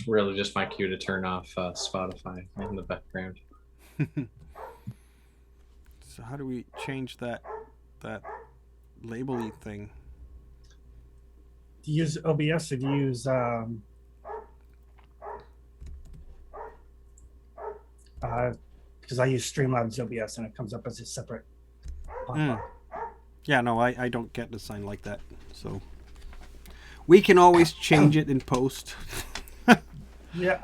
really just my cue to turn off Spotify in the background. So how do we change that label-y thing? Do you use OBS or do you use because I use Streamlabs OBS and it comes up as a separate pop-up. Yeah, no, I don't get the sign like that. So we can always change it in post. Yeah.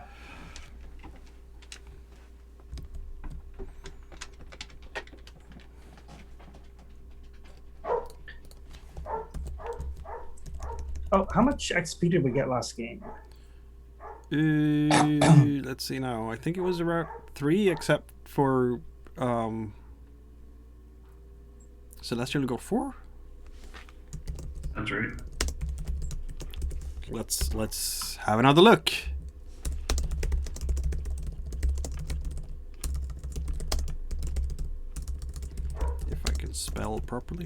Oh, how much XP did we get last game? Let's see now. I think it was around 3, except for Celestial got 4. That's right. Let's have another look. If I can spell properly.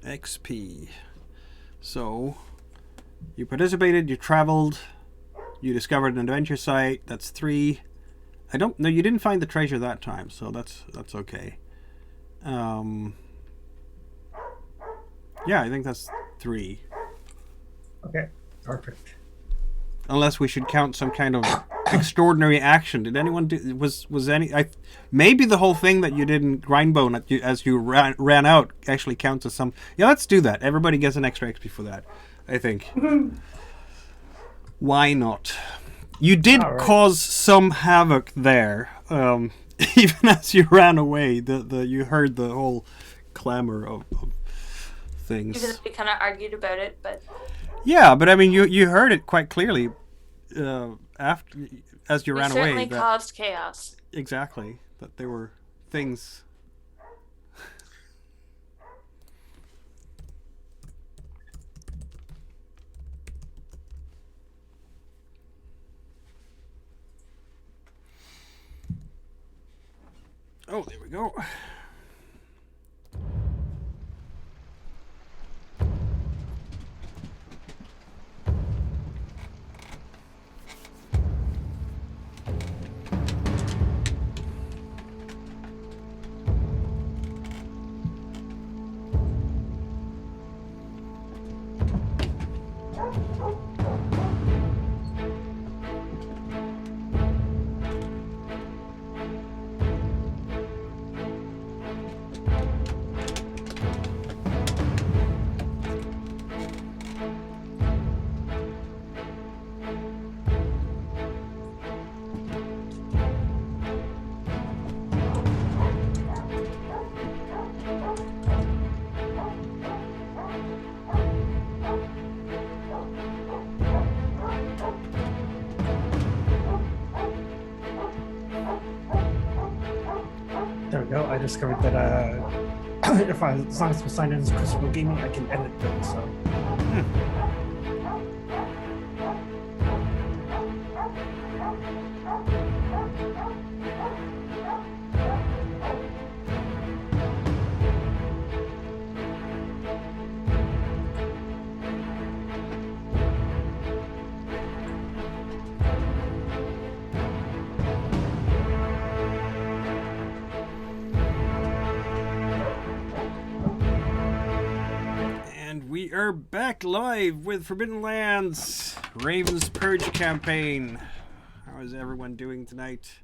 XP. So you participated, you traveled, you discovered an adventure site. That's 3. I don't know. You didn't find the treasure that time, so that's okay. Yeah, I think that's 3. Okay, perfect. Unless we should count some kind of extraordinary action. Did anyone do? Was any? Maybe the whole thing that you did in Grindbone as you ran out actually counts as some. Yeah, let's do that. Everybody gets an extra XP for that. I think. Why not? You did cause some havoc there. Even as you ran away, you heard the whole clamor of things. Even though we kind of argued about it, but. Yeah, but I mean, you heard it quite clearly after as you ran away. Certainly caused chaos. Exactly, that there were things. Oh, there we go. There we go. I discovered that as long as I'm signed in as Crucible Gaming, I can edit them. So. We are back live with Forbidden Lands, Raven's Purge campaign. How is everyone doing tonight?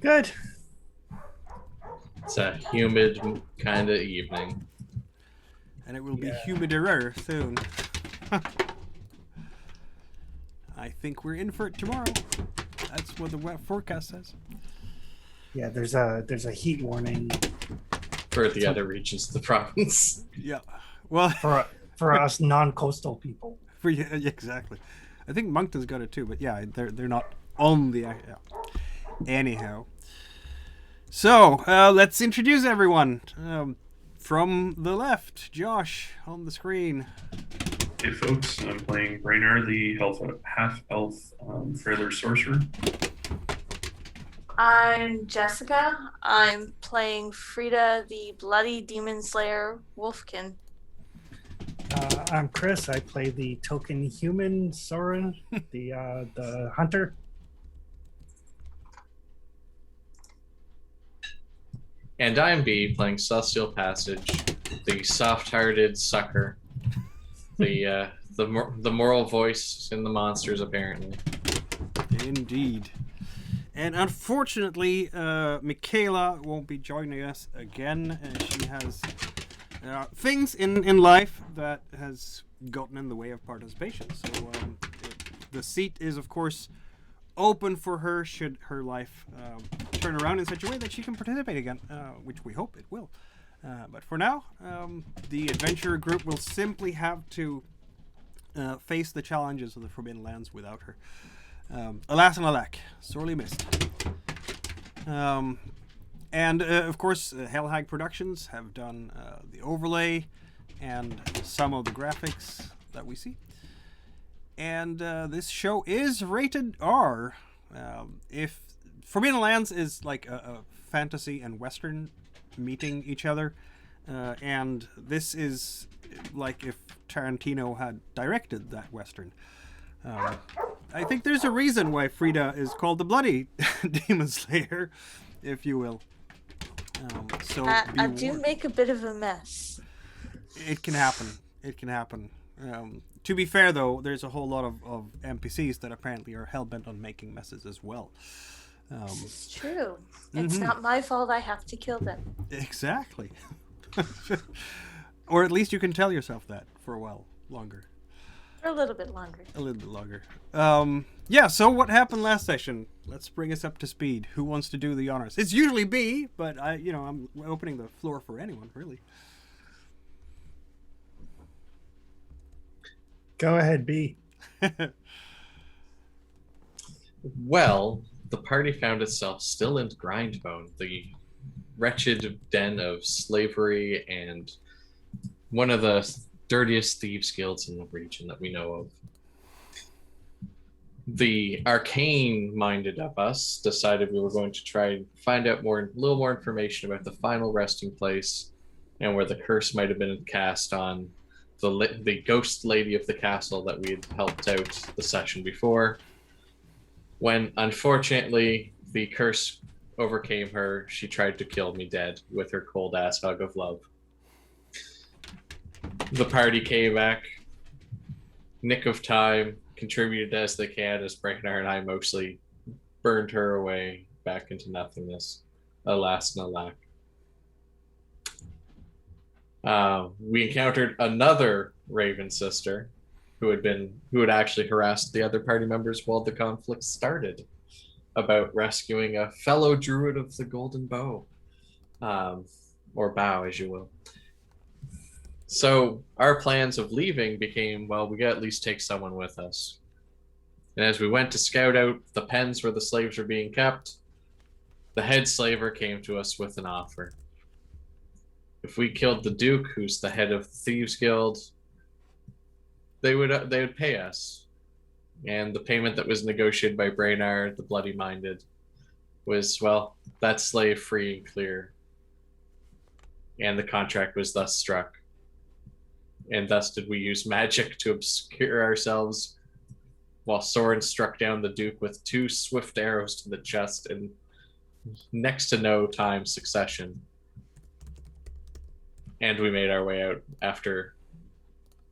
Good. It's a humid kind of evening. And it will be humider soon. I think we're in for it tomorrow. That's what the wet forecast says. Yeah, there's a heat warning For the other regions of the province. Yeah. Well, for us non-coastal people. For you, exactly. I think Moncton's got it too, but yeah, they're not on the. Yeah. Anyhow. So let's introduce everyone. From the left, Josh on the screen. Hey folks, I'm playing Brinestrand, the half-elf Frailer Sorcerer. I'm Jessica. I'm playing Frida, the bloody demon slayer wolfkin. I'm Chris. I play the token human Soren, the hunter. And I'm B, playing Celestial Passage, the soft-hearted sucker, the moral voice in the monsters, apparently. Indeed. And unfortunately, MIKAEL won't be joining us again. She has things in life that has gotten in the way of participation. So the seat is, of course, open for her should her life turn around in such a way that she can participate again, which we hope it will. But for now, the adventurer group will simply have to face the challenges of the Forbidden Lands without her. Alas and alack, sorely missed. And of course, Hellhag Productions have done the overlay and some of the graphics that we see. And this show is rated R. If Forbidden Lands is like a fantasy and Western meeting each other, and this is like if Tarantino had directed that Western. I think there's a reason why Frida is called the Bloody Demon Slayer, if you will. So I do make a bit of a mess. It can happen. It can happen. To be fair, though, there's a whole lot of NPCs that apparently are hell-bent on making messes as well. This is true. It's not my fault I have to kill them. Exactly. Or at least you can tell yourself that for a while longer. For a little bit longer. A little bit longer. Yeah, so what happened last session? Let's bring us up to speed. Who wants to do the honors? It's usually B, but I'm opening the floor for anyone, really. Go ahead, B. Well, the party found itself still in Grindbone, the wretched den of slavery and one of the dirtiest thieves guilds in the region that we know of. The arcane-minded of us decided we were going to try and find out a little more information about the final resting place and where the curse might have been cast on the ghost lady of the castle that we had helped out the session before. When, unfortunately, the curse overcame her, she tried to kill me dead with her cold-ass hug of love. The party came back, nick of time, contributed as they can, as Brinestrand and I mostly burned her away back into nothingness. Alas and alack. We encountered another Raven sister who had actually harassed the other party members while the conflict started about rescuing a fellow druid of the Golden Bow, or bow, as you will. So our plans of leaving became, well, we gotta at least take someone with us. And as we went to scout out the pens where the slaves were being kept, the head slaver came to us with an offer. If we killed the Duke, who's the head of the Thieves Guild, they would pay us. And the payment that was negotiated by Brainard, the Bloody Minded, was, well, that's slave free and clear. And the contract was thus struck. And thus did we use magic to obscure ourselves, while Soren struck down the Duke with 2 swift arrows to the chest in next to no time succession. And we made our way out after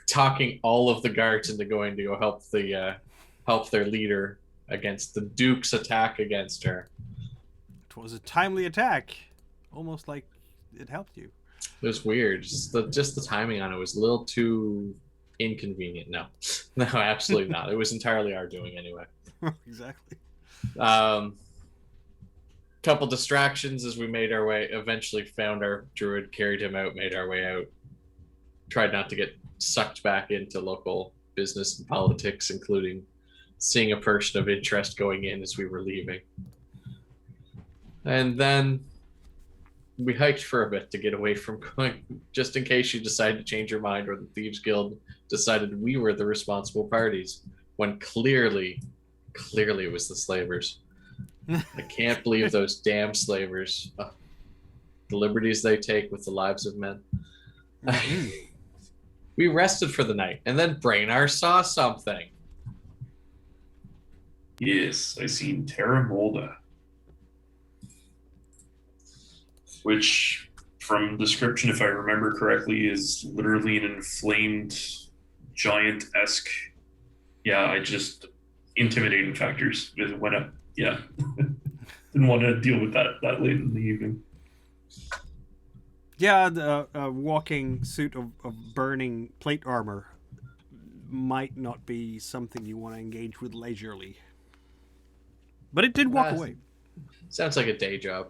talking all of the guards into going to go help their leader against the Duke's attack against her. It was a timely attack, almost like it helped you. It was weird. Just the timing on it was a little too inconvenient. No, absolutely not. It was entirely our doing anyway. Exactly. Couple distractions as we made our way. Eventually found our druid, carried him out, made our way out. Tried not to get sucked back into local business and politics, including seeing a person of interest going in as we were leaving. And then we hiked for a bit to get away from going, just in case you decided to change your mind or the Thieves Guild decided we were the responsible parties, when clearly it was the slavers. I can't believe those damn slavers. The liberties they take with the lives of men. We rested for the night, and then Brainard saw something. Yes, I seen Terra Molda. Which, from description, if I remember correctly, is literally an inflamed, giant-esque. Yeah, I just intimidating factors. It went up. Yeah, didn't want to deal with that late in the evening. Yeah, the walking suit of burning plate armor might not be something you want to engage with leisurely. But it did walk away. Sounds like a day job.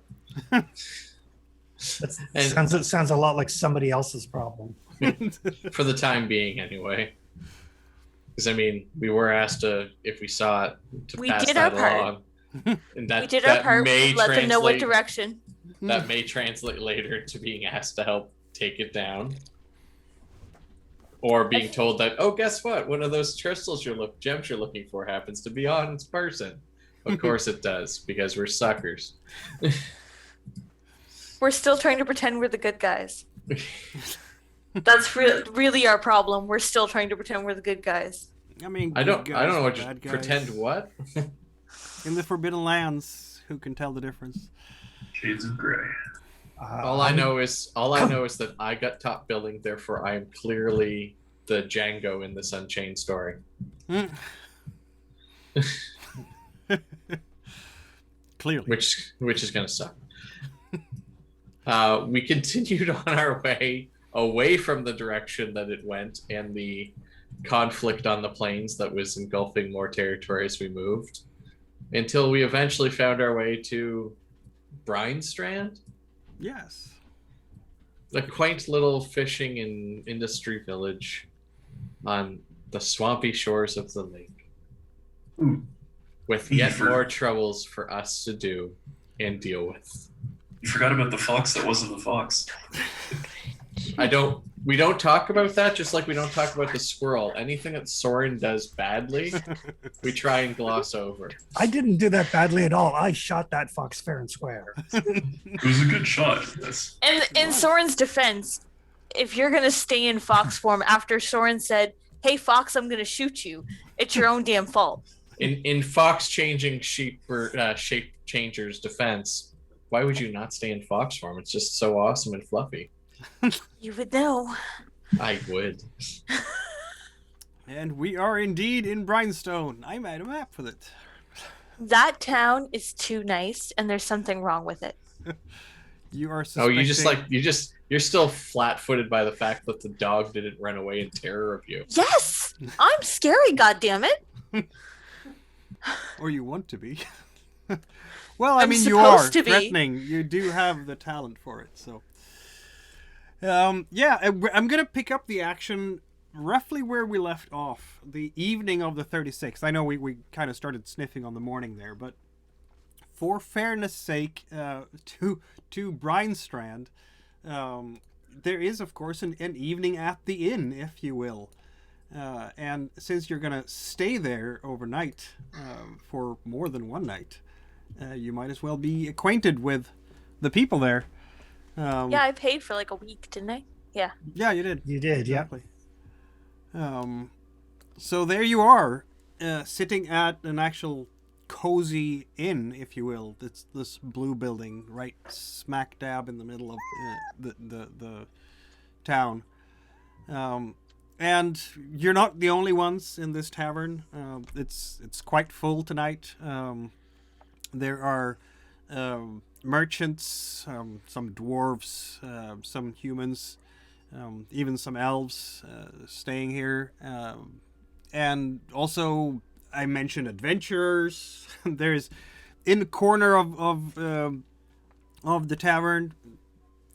Sounds a lot like somebody else's problem. For the time being, anyway. Because, I mean, we were asked if we saw it, to pass that along. And that, we did our part. Let them know what direction. That may translate later to being asked to help take it down. Or being told that, oh, guess what? One of those crystals gems you're looking for happens to be on its person. Of course it does, because we're suckers. We're still trying to pretend we're the good guys. That's really our problem. We're still trying to pretend we're the good guys. I mean, I don't know what you pretend what? In the Forbidden Lands, wwho can tell the difference? Shades of Grey. All I know is that I got top billing, therefore I am clearly the Django in this Unchained story. Clearly. Which is gonna suck. We continued on our way away from the direction that it went and the conflict on the plains that was engulfing more territory as we moved, until we eventually found our way to Brinestrand. Yes. A quaint little fishing and industry village on the swampy shores of the lake. Ooh. With yet more troubles for us to do and deal with. You forgot about the fox that wasn't the fox. We don't talk about that, just like we don't talk about the squirrel. Anything that Soren does badly, we try and gloss over. I didn't do that badly at all. I shot that fox fair and square. It was a good shot. And in Soren's defense, if you're going to stay in fox form after Soren said, hey, fox, I'm going to shoot you, it's your own damn fault. In fox changing shape changer's defense, why would you not stay in fox form? It's just so awesome and fluffy. You would know. I would. And we are indeed in Brinestone. I made a map with it. That town is too nice, and there's something wrong with it. You are suspecting... Oh, you're still flat-footed by the fact that the dog didn't run away in terror of you. Yes! I'm scary, goddammit! Or you want to be. Well, I mean, you are threatening. You do have the talent for it, so... yeah, I'm going to pick up the action roughly where we left off, the evening of the 36th. I know we kind of started sniffing on the morning there, but for fairness' sake, to Brinestrand, there is, of course, an evening at the inn, if you will. And since you're going to stay there overnight for more than one night, you might as well be acquainted with the people there. Yeah, I paid for like a week, didn't I? Yeah. Yeah, you did. You did, exactly. Yeah. So there you are, sitting at an actual cozy inn, if you will. It's this blue building right smack dab in the middle of the town. And you're not the only ones in this tavern. It's quite full tonight. There are merchants, some dwarves, some humans, even some elves staying here. And also, I mentioned adventurers. There's in the corner of the tavern,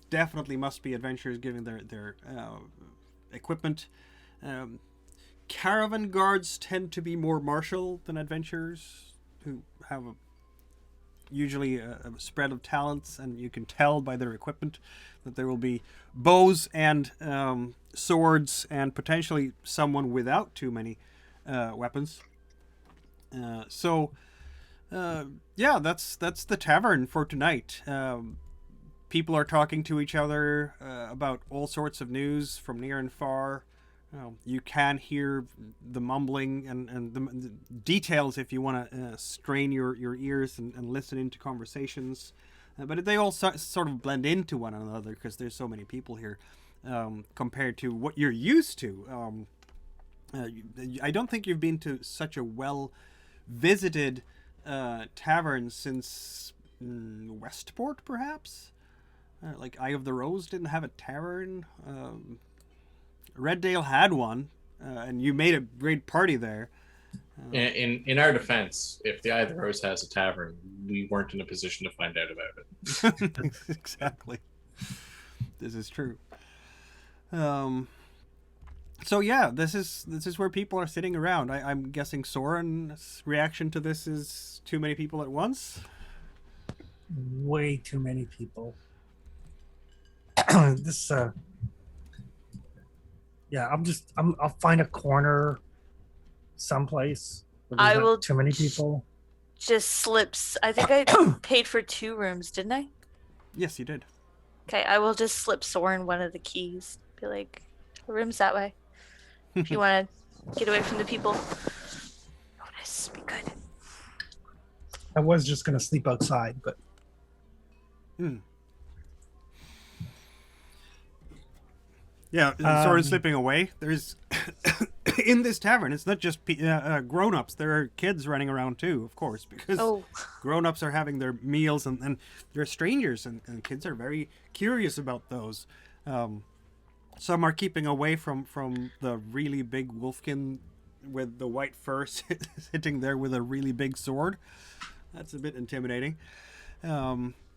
definitely must be adventurers giving their equipment. Caravan guards tend to be more martial than adventurers, who have usually a spread of talents, and you can tell by their equipment that there will be bows and swords and potentially someone without too many weapons. So Yeah, that's the tavern for tonight. People are talking to each other about all sorts of news from near and far. You can hear the mumbling and the details if you want to strain your ears and listen into conversations. But they all sort of blend into one another because there's so many people here compared to what you're used to. I don't think you've been to such a well-visited tavern since Westport, perhaps? Like Eye of the Rose didn't have a tavern. Reddale had one, and you made a great party there. In our defense, if the Eye of the Rose has a tavern, we weren't in a position to find out about it. Exactly. This is true. So yeah, this is where people are sitting around. I'm guessing Soren's reaction to this is too many people at once. Way too many people. This yeah, I'll find a corner someplace where there's I not will too many people. Just slips. I think I paid for 2 rooms, didn't I? Yes, you did. Okay, I will just slip Soren one of the keys. Be like, room's that way. If you want to get away from the people. Notice, be good. I was just gonna sleep outside, but Yeah, sort of slipping away. There's in this tavern. It's not just grown-ups. There are kids running around too, of course, because grown-ups are having their meals and they're strangers, and kids are very curious about those. Some are keeping away from the really big wolfkin with the white fur sitting there with a really big sword. That's a bit intimidating.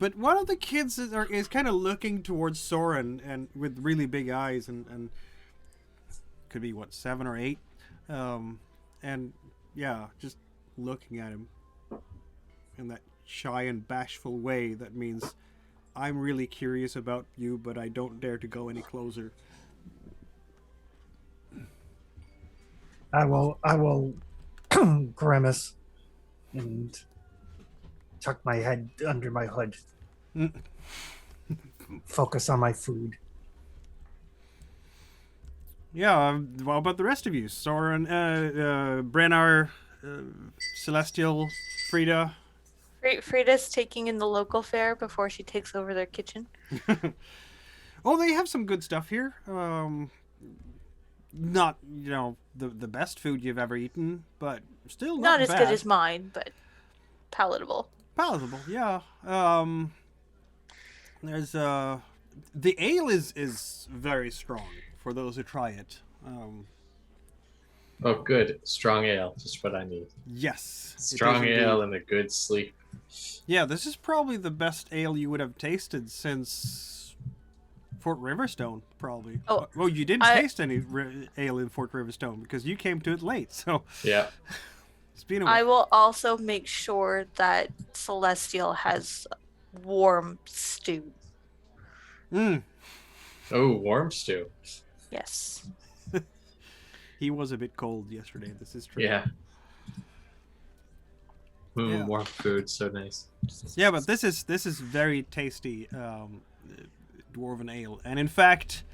But one of the kids is kind of looking towards Soren and with really big eyes and could be 7 or 8, and yeah, just looking at him in that shy and bashful way that means I'm really curious about you, but I don't dare to go any closer. I will grimace and tuck my head under my hood. Focus on my food. Yeah, what about the rest of you? Soren, Brennar, Celestial, Frida. Frida's taking in the local fare before she takes over their kitchen. Oh, they have some good stuff here. Not, the best food you've ever eaten, but still not as bad. good as mine, but palatable. Palatable, yeah. There's the ale is very strong for those who try it. Oh, good. Strong ale. Just what I need. Yes. Strong ale and a good sleep. Yeah, this is probably the best ale you would have tasted since Fort Riverstone, probably. Oh, well, you didn't taste any ale in Fort Riverstone because you came to it late, so... Yeah. It's been I will also make sure that Celestial has warm stew. Oh, warm stew. Yes. He was a bit cold yesterday, this is true. Yeah. Yeah. Warm food, so nice. Yeah, but this is very tasty dwarven ale, and in fact,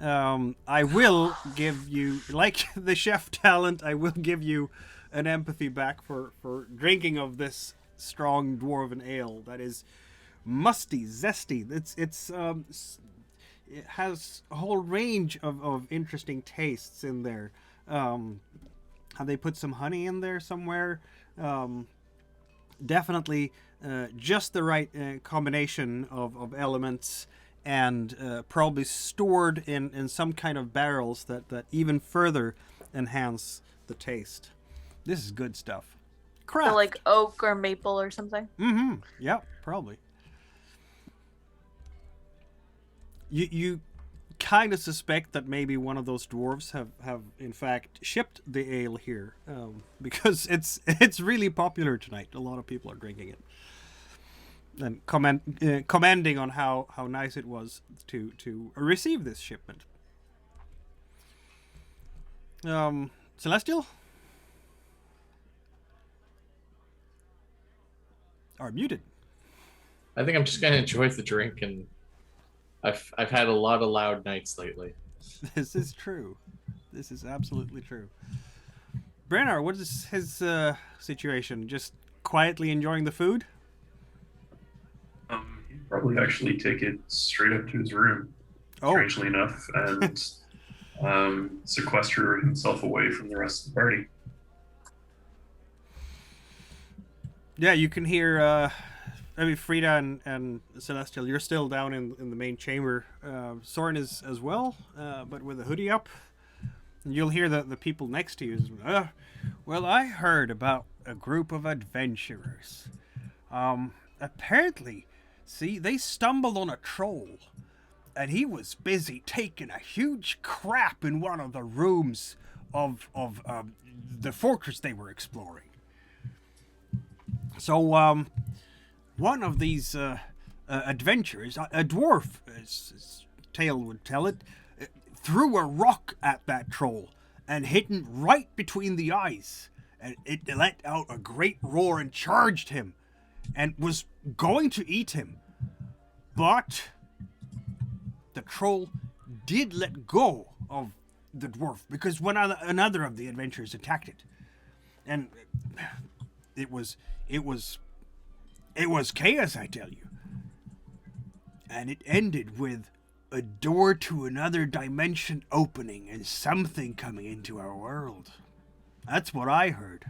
I will give you, like the chef talent, I will give you an empathy back for drinking of this strong dwarven ale that is musty, zesty. It has a whole range of interesting tastes in there. Have they put some honey in there somewhere? Definitely just the right combination of elements, and probably stored in some kind of barrels that even further enhance the taste. This is good stuff. Craft. So like oak or maple or something? Mm-hmm. Yeah, probably. You kind of suspect that maybe one of those dwarves have in fact shipped the ale here, because it's really popular tonight. A lot of people are drinking it and commenting on how nice it was to receive this shipment. Celestial? are muted. I think I'm just gonna enjoy the drink, and I've had a lot of loud nights lately. This is true. This is absolutely true. Brenner, what is his situation? Just quietly enjoying the food? He'd probably actually take it straight up to his room, strangely enough, and sequester himself away from the rest of the party. Yeah, you can hear. Maybe Frida and Celestial, you're still down in the main chamber. Soren is as well, but with a hoodie up. And you'll hear the people next to you. Well, I heard about a group of adventurers. Apparently, see, they stumbled on a troll. And he was busy taking a huge crap in one of the rooms of the fortress they were exploring. So, one of these adventurers, a dwarf, as tale would tell it, threw a rock at that troll and hit him right between the eyes. And it let out a great roar and charged him and was going to eat him. But the troll did let go of the dwarf because another of the adventurers attacked it. And it was chaos, I tell you. And it ended with a door to another dimension opening and something coming into our world. That's what I heard.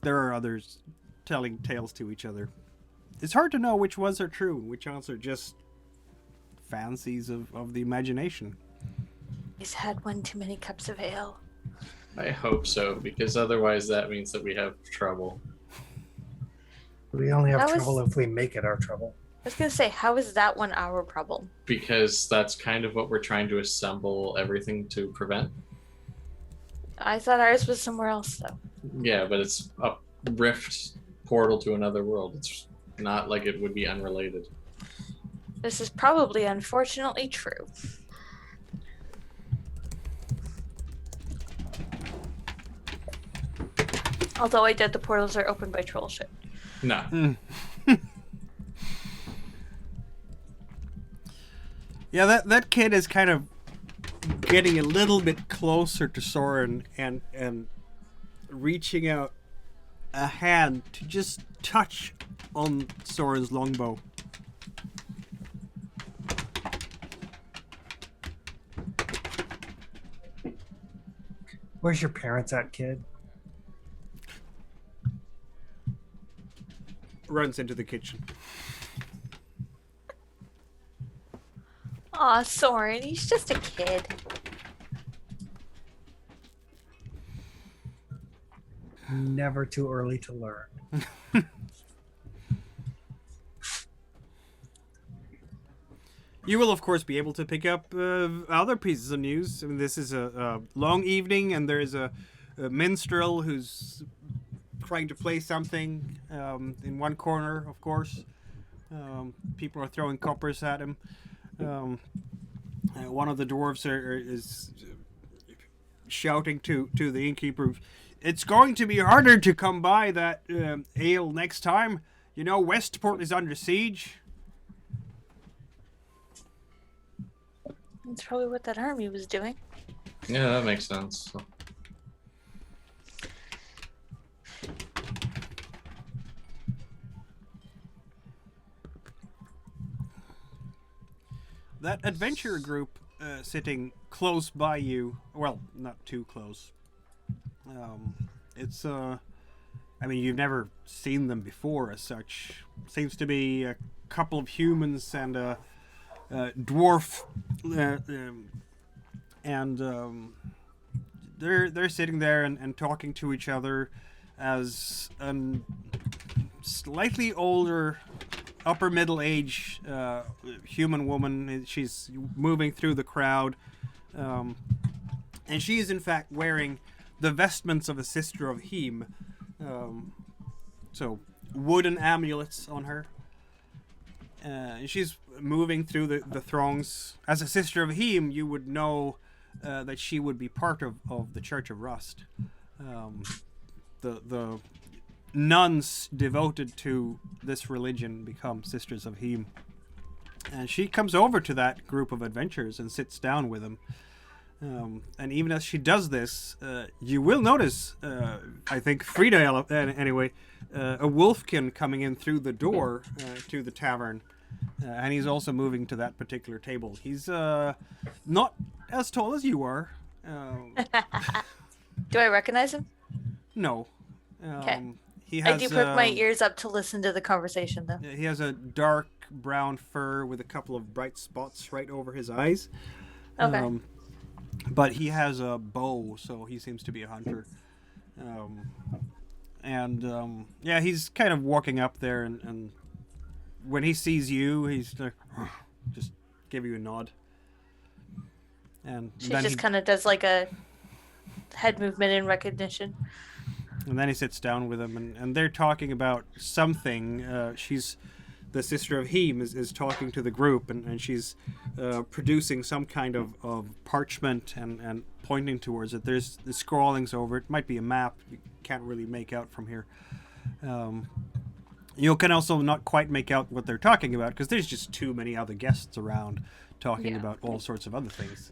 There are others telling tales to each other. It's hard to know which ones are true and which ones are just fancies of the imagination. He's had one too many cups of ale. I hope so, because otherwise that means that we have trouble. We only have That was- trouble if we make it our trouble. I was gonna say, how is that one our problem? Because that's kind of what we're trying to assemble everything to prevent. I thought ours was somewhere else, though. Yeah, but it's a rift portal to another world. It's not like it would be unrelated. This is probably unfortunately true. Although I doubt the portals are opened by troll shit. No. Yeah, that kid is kind of getting a little bit closer to Soren and reaching out a hand to just touch on Soren's longbow. Where's your parents at, kid? Runs into the kitchen. Aw, Soren, he's just a kid. Never too early to learn. You will, of course, be able to pick up other pieces of news. I mean, this is a long evening, and there is a minstrel who's trying to play something in one corner, of course. People are throwing coppers at him. One of the dwarves is shouting to the innkeeper, "It's going to be harder to come by that ale next time. You know, Westport is under siege." That's probably what that army was doing. Yeah, that makes sense. That adventurer group sitting close by you, well, not too close. It's I mean, you've never seen them before as such. Seems to be a couple of humans and a dwarf, and they're sitting there and talking to each other as a slightly older, upper middle age human woman. She's moving through the crowd, and she is in fact wearing the vestments of a sister of Hem. So wooden amulets on her. She's moving through the throngs. As a sister of Hem, you would know that she would be part of the Church of Rust. The nuns devoted to this religion become Sisters of Heme. And she comes over to that group of adventurers and sits down with them. And even as she does this, you will notice, I think, Frida, anyway, a wolfkin coming in through the door to the tavern. And he's also moving to that particular table. He's not as tall as you are. Do I recognize him? No. Okay. He has, I do prick my ears up to listen to the conversation, though. He has a dark brown fur with a couple of bright spots right over his eyes. Okay. But he has a bow, so he seems to be a hunter. Yeah, he's kind of walking up there, and when he sees you, he's like, just give you a nod. And She then just kind of does like a head movement in recognition. And then he sits down with him, and they're talking about something. She's the Sister of Heme is talking to the group, and she's producing some kind of parchment and pointing towards it. There's the scrawlings over it. Might be a map. You can't really make out from here. You can also not quite make out what they're talking about because there's just too many other guests around talking about all sorts of other things.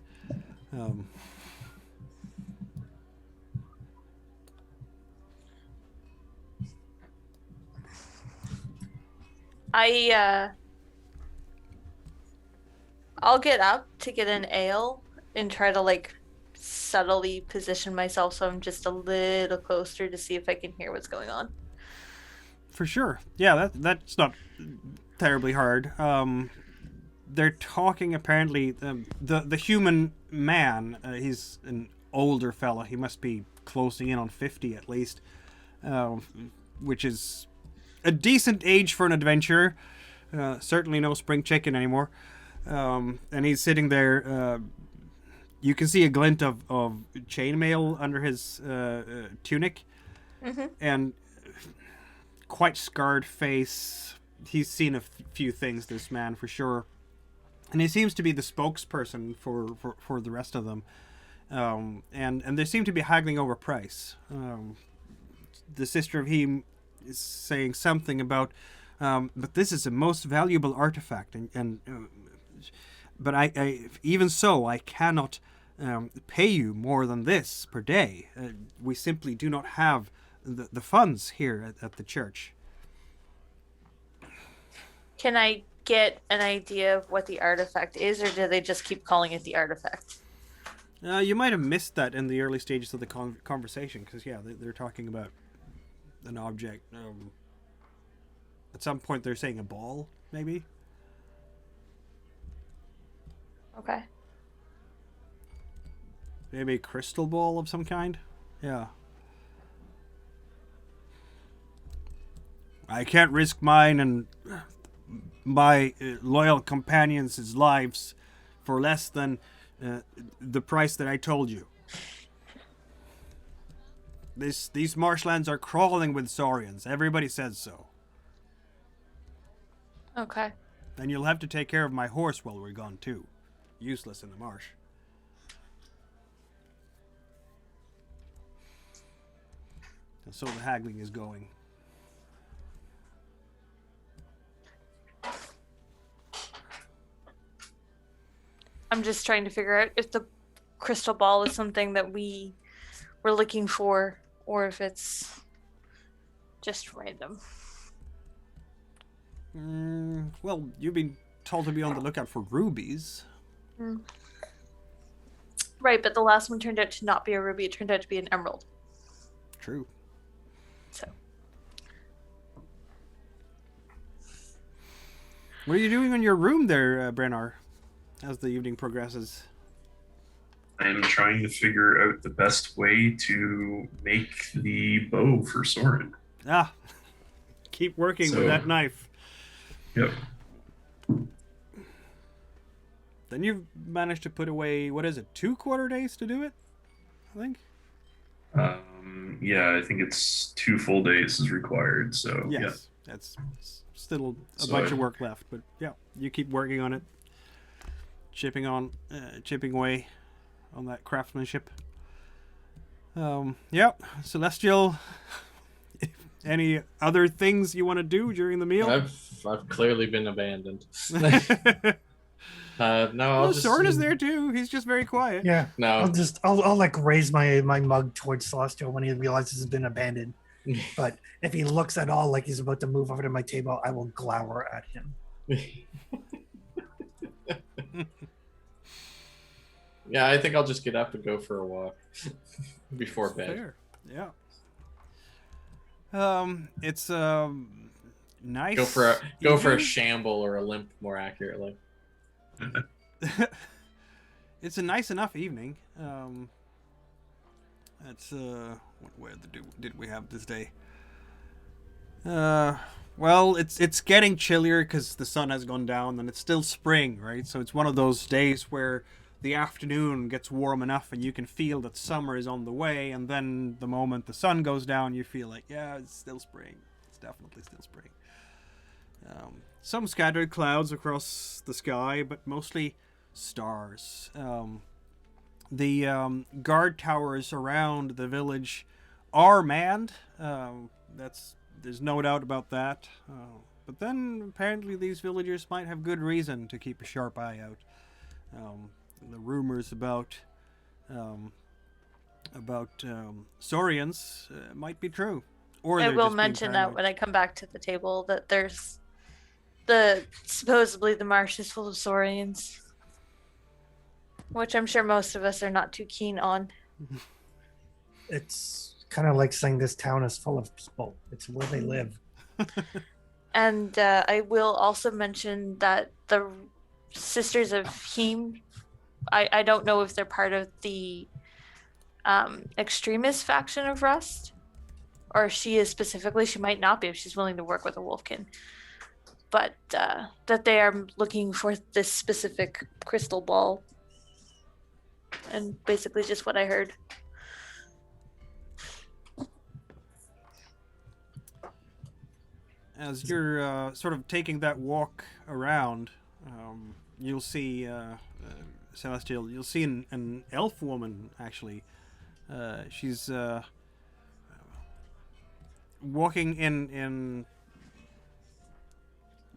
I'll get up to get an ale and try to like subtly position myself so I'm just a little closer to see if I can hear what's going on. For sure. Yeah, that's not terribly hard. They're talking apparently the human man. He's an older fella. He must be closing in on 50 at least, which is a decent age for an adventurer. Certainly no spring chicken anymore. And he's sitting there. You can see a glint of chainmail under his tunic, and quite scarred face. He's seen a few things, this man, for sure. And he seems to be the spokesperson for the rest of them. And they seem to be haggling over price. The Sister of Heme is saying something about, but this is a most valuable artifact, but I even so, I cannot pay you more than this per day. We simply do not have the funds here at the church. Can I get an idea of what the artifact is, or do they just keep calling it the artifact? You might have missed that in the early stages of the conversation, because they're talking about an object. At some point they're saying a ball, maybe? Okay. Maybe a crystal ball of some kind? Yeah. I can't risk mine and my loyal companions' lives for less than the price that I told you. These marshlands are crawling with saurians. Everybody says so. Okay. And you'll have to take care of my horse while we're gone too. Useless in the marsh. And so the haggling is going. I'm just trying to figure out if the crystal ball is something that we were looking for, or if it's just random. Well, you've been told to be on the lookout for rubies. Right, but the last one turned out to not be a ruby. It turned out to be an emerald. True. So. What are you doing in your room there, Brennar, as the evening progresses? I'm trying to figure out the best way to make the bow for Soren. Ah, keep working with that knife. Yep. Then you've managed to put away, what is it, 2 quarter days to do it? I think. Yeah, I think it's 2 full days is required. So yes, that's still a bunch of work left, but yeah, you keep working on it, chipping away. craftsmanship. Yeah, Celestial. Any other things you want to do during the meal? I've clearly been abandoned. No, I'll just. Sword is there too. He's just very quiet. Yeah. No. I'll like raise my mug towards Celestial when he realizes he's been abandoned. But if he looks at all like he's about to move over to my table, I will glower at him. Yeah, I think I'll just get up and go for a walk before bed. Fair. Yeah. It's nice. Go for a shamble or a limp, more accurately. It's a nice enough evening. That's what weather did we have this day? Well, it's getting chillier because the sun has gone down, and it's still spring, right? So it's one of those days where the afternoon gets warm enough and you can feel that summer is on the way, and then the moment the sun goes down, you feel like, yeah, it's still spring. It's definitely still spring. Some scattered clouds across the sky, but mostly stars. The guard towers around the village are manned. There's no doubt about that. But then apparently these villagers might have good reason to keep a sharp eye out. The rumors about Saurians might be true. Or I they're will just being mention that paranoid. when I come back to the table that there's supposedly the marsh is full of saurians, which I'm sure most of us are not too keen on. It's kind of like saying this town is full of people. It's where they live. And I will also mention that the Sisters of Heme, I don't know if they're part of the extremist faction of Rust, or if she is specifically. She might not be if she's willing to work with a Wolfkin. But that they are looking for this specific crystal ball. And basically just what I heard. As you're sort of taking that walk around, you'll see Celestial. You'll see an elf woman actually. She's walking in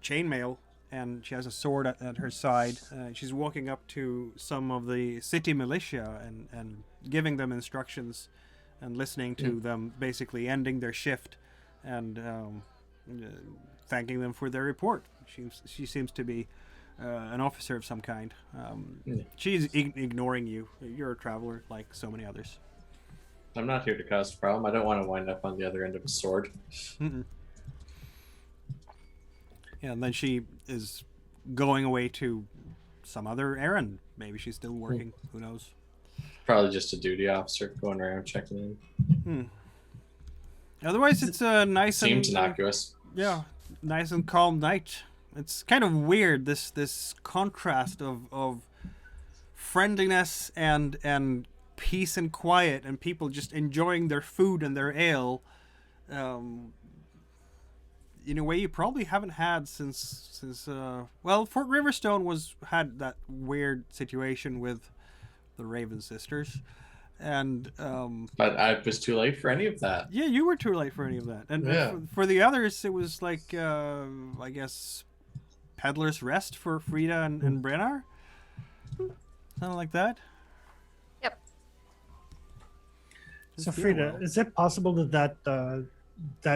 chainmail, and she has a sword at her side. She's walking up to some of the city militia and giving them instructions and listening to them, basically ending their shift and thanking them for their report. She seems to be an officer of some kind. She's ignoring you. You're a traveler like so many others. I'm not here to cause a problem. I don't want to wind up on the other end of a sword. Mm-mm. Yeah, and then she is going away to some other errand. Maybe she's still working. Who knows? Probably just a duty officer going around checking in. Otherwise, it's a nice Seems and innocuous. yeah, nice and calm night. It's kind of weird, this contrast of friendliness and peace and quiet, and people just enjoying their food and their ale. In a way you probably haven't had since Fort Riverstone had that weird situation with the Raven sisters, and But I was too late for any of that. yeah, you were too late for any of that. And Yeah. for the others, it was like I guess Peddler's Rest for Frida and Brennar, something like that. Yep. So Frida, is it possible that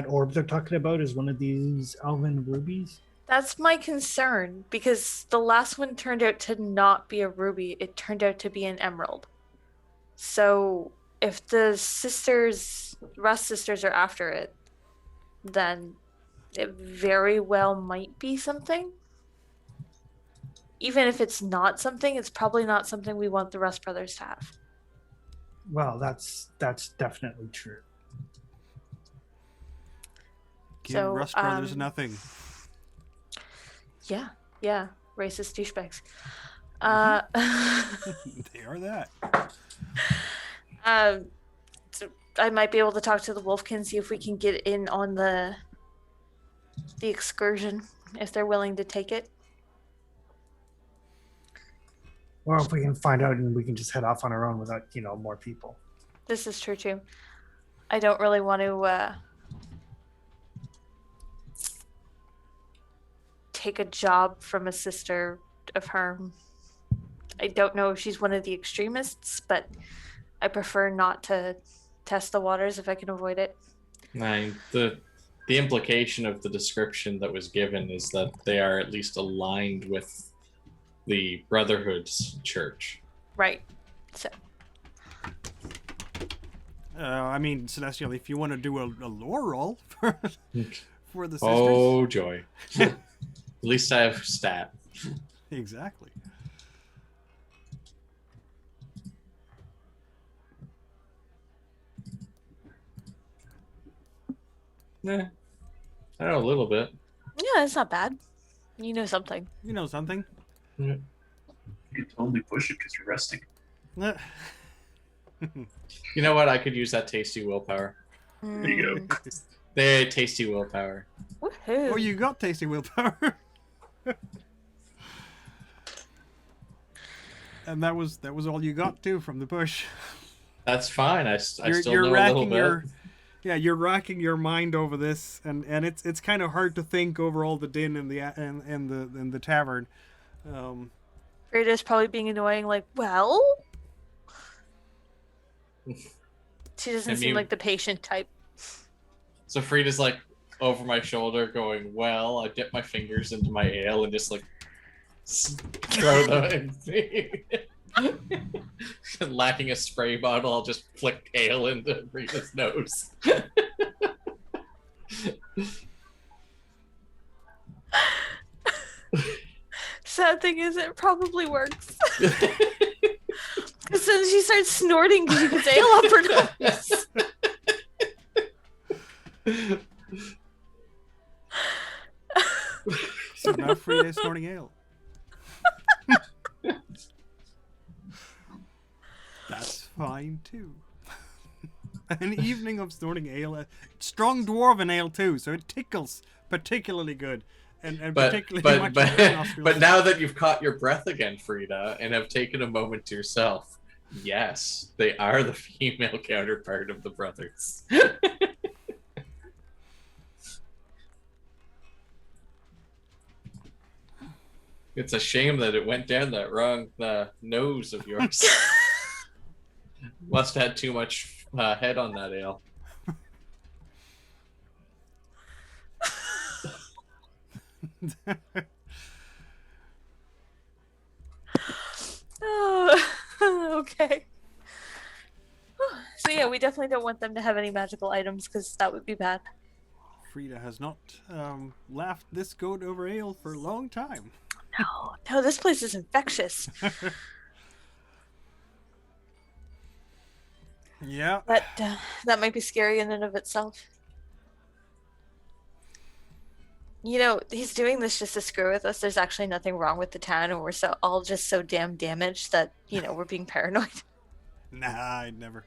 orb they're talking about is one of these elven rubies? That's my concern, because the last one turned out to not be a ruby. It turned out to be an emerald. So if the Rust sisters are after it, then it very well might be something. Even if it's not something, it's probably not something we want the Rust brothers to have. Well, that's definitely true. Give Rust Brothers nothing. Yeah, racist douchebags. They are that. So I might be able to talk to the Wolfkin, see if we can get in on the excursion, if they're willing to take it. Or if we can find out and we can just head off on our own without, more people. This is true too. I don't really want to take a job from a sister of harm. I don't know if she's one of the extremists, but I prefer not to test the waters if I can avoid it. The implication of the description that was given is that they are at least aligned with the Brotherhood's church. Right. So. I mean, Celestial, if you want to do a lore roll for the sisters. Oh, joy. At least I have stat. Exactly. I don't know, a little bit. Yeah, it's not bad. You know something. You know something. Yeah. You can totally push it because you're resting. You know what? I could use that tasty willpower. There you go. They tasty willpower. Woohoo. Oh, you got tasty willpower. And that was all you got too from the push. That's fine. I still know a little racking bit. you're racking your mind over this, and it's kind of hard to think over all the din in the tavern. Frida's probably being annoying, like, well? She doesn't seem like the patient type. So Frida's like over my shoulder going, well, I dip my fingers into my ale and just like throw them in. Lacking a spray bottle, I'll just flick ale into Frida's nose. Sad thing is, it probably works. As soon as she starts snorting, she gets ale up her nose. So now Frida is snorting ale. That's fine too. An evening of snorting ale, strong dwarven ale too, so it tickles particularly good, and particularly much. But now that you've caught your breath again, Frida, and have taken a moment to yourself, yes, they are the female counterpart of the brothers. It's a shame that it went down that wrong nose of yours. Must have had too much head on that ale. Oh, okay. So yeah, we definitely don't want them to have any magical items because that would be bad. Frida has not laughed this goat over ale for a long time. No, this place is infectious. Yeah. That might be scary in and of itself. You know, he's doing this just to screw with us. There's actually nothing wrong with the town, and we're all just so damn damaged that, we're being paranoid. Nah, I'd never.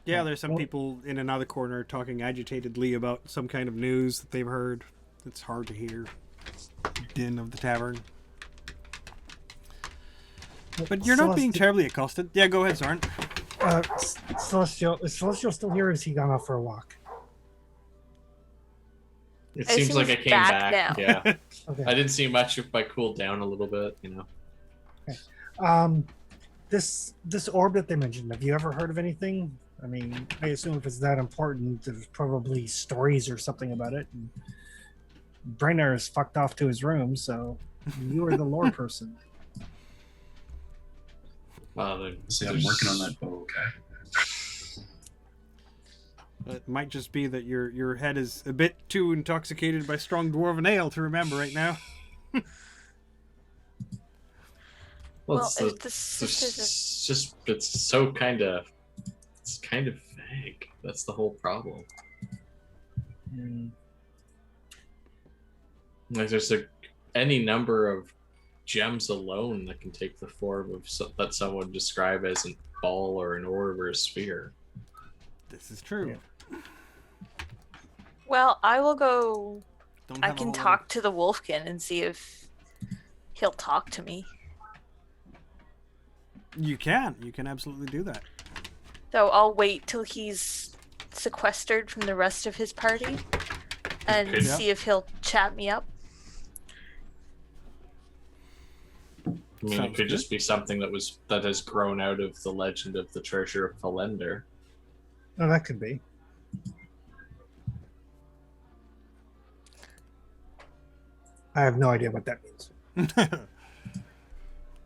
Yeah, there's some people in another corner talking agitatedly about some kind of news that they've heard. It's hard to hear. Din of the tavern. But you're not being terribly accosted. Yeah, go ahead, Soren. Celestial, is Celestial still here, or has he gone off for a walk? It seems like I came back. Now. Yeah. Okay. I didn't see much if I cooled down a little bit, Okay. This orb that they mentioned, have you ever heard of anything? I mean, I assume if it's that important, there's probably stories or something about it. And Brenner is fucked off to his room, so you are the lore person. See, I'm working on that bow, okay? It might just be that your head is a bit too intoxicated by strong dwarven ale to remember right now. it's so kind of vague. That's the whole problem. Like there's any number of gems alone that can take the form of that someone would describe as a ball or an orb or a sphere. This is true. Yeah. Well, I will go don't I have a can whole lot talk to the Wolfkin and see if he'll talk to me. You can absolutely do that. So I'll wait till he's sequestered from the rest of his party and Okay. see if he'll chat me up. I mean, it Sounds could good. just be something that has grown out of the legend of the treasure of Falender. Oh, that could be. I have no idea what that means.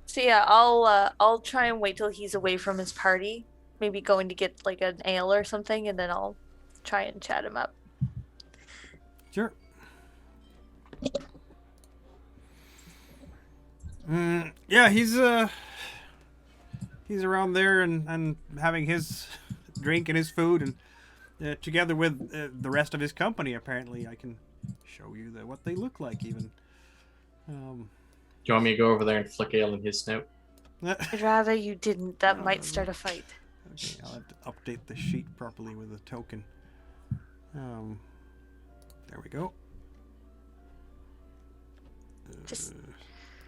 So yeah, I'll try and wait till he's away from his party. Maybe going to get like an ale or something, and then I'll try and chat him up. Sure. Yeah, he's around there and having his drink and his food, and together with the rest of his company. Apparently, I can show you what they look like even. Do you want me to go over there and flick ale in his snout? I'd rather you didn't. That No, might no, start no. a fight. Okay, I'll have to update the sheet properly with a token. There we go. Just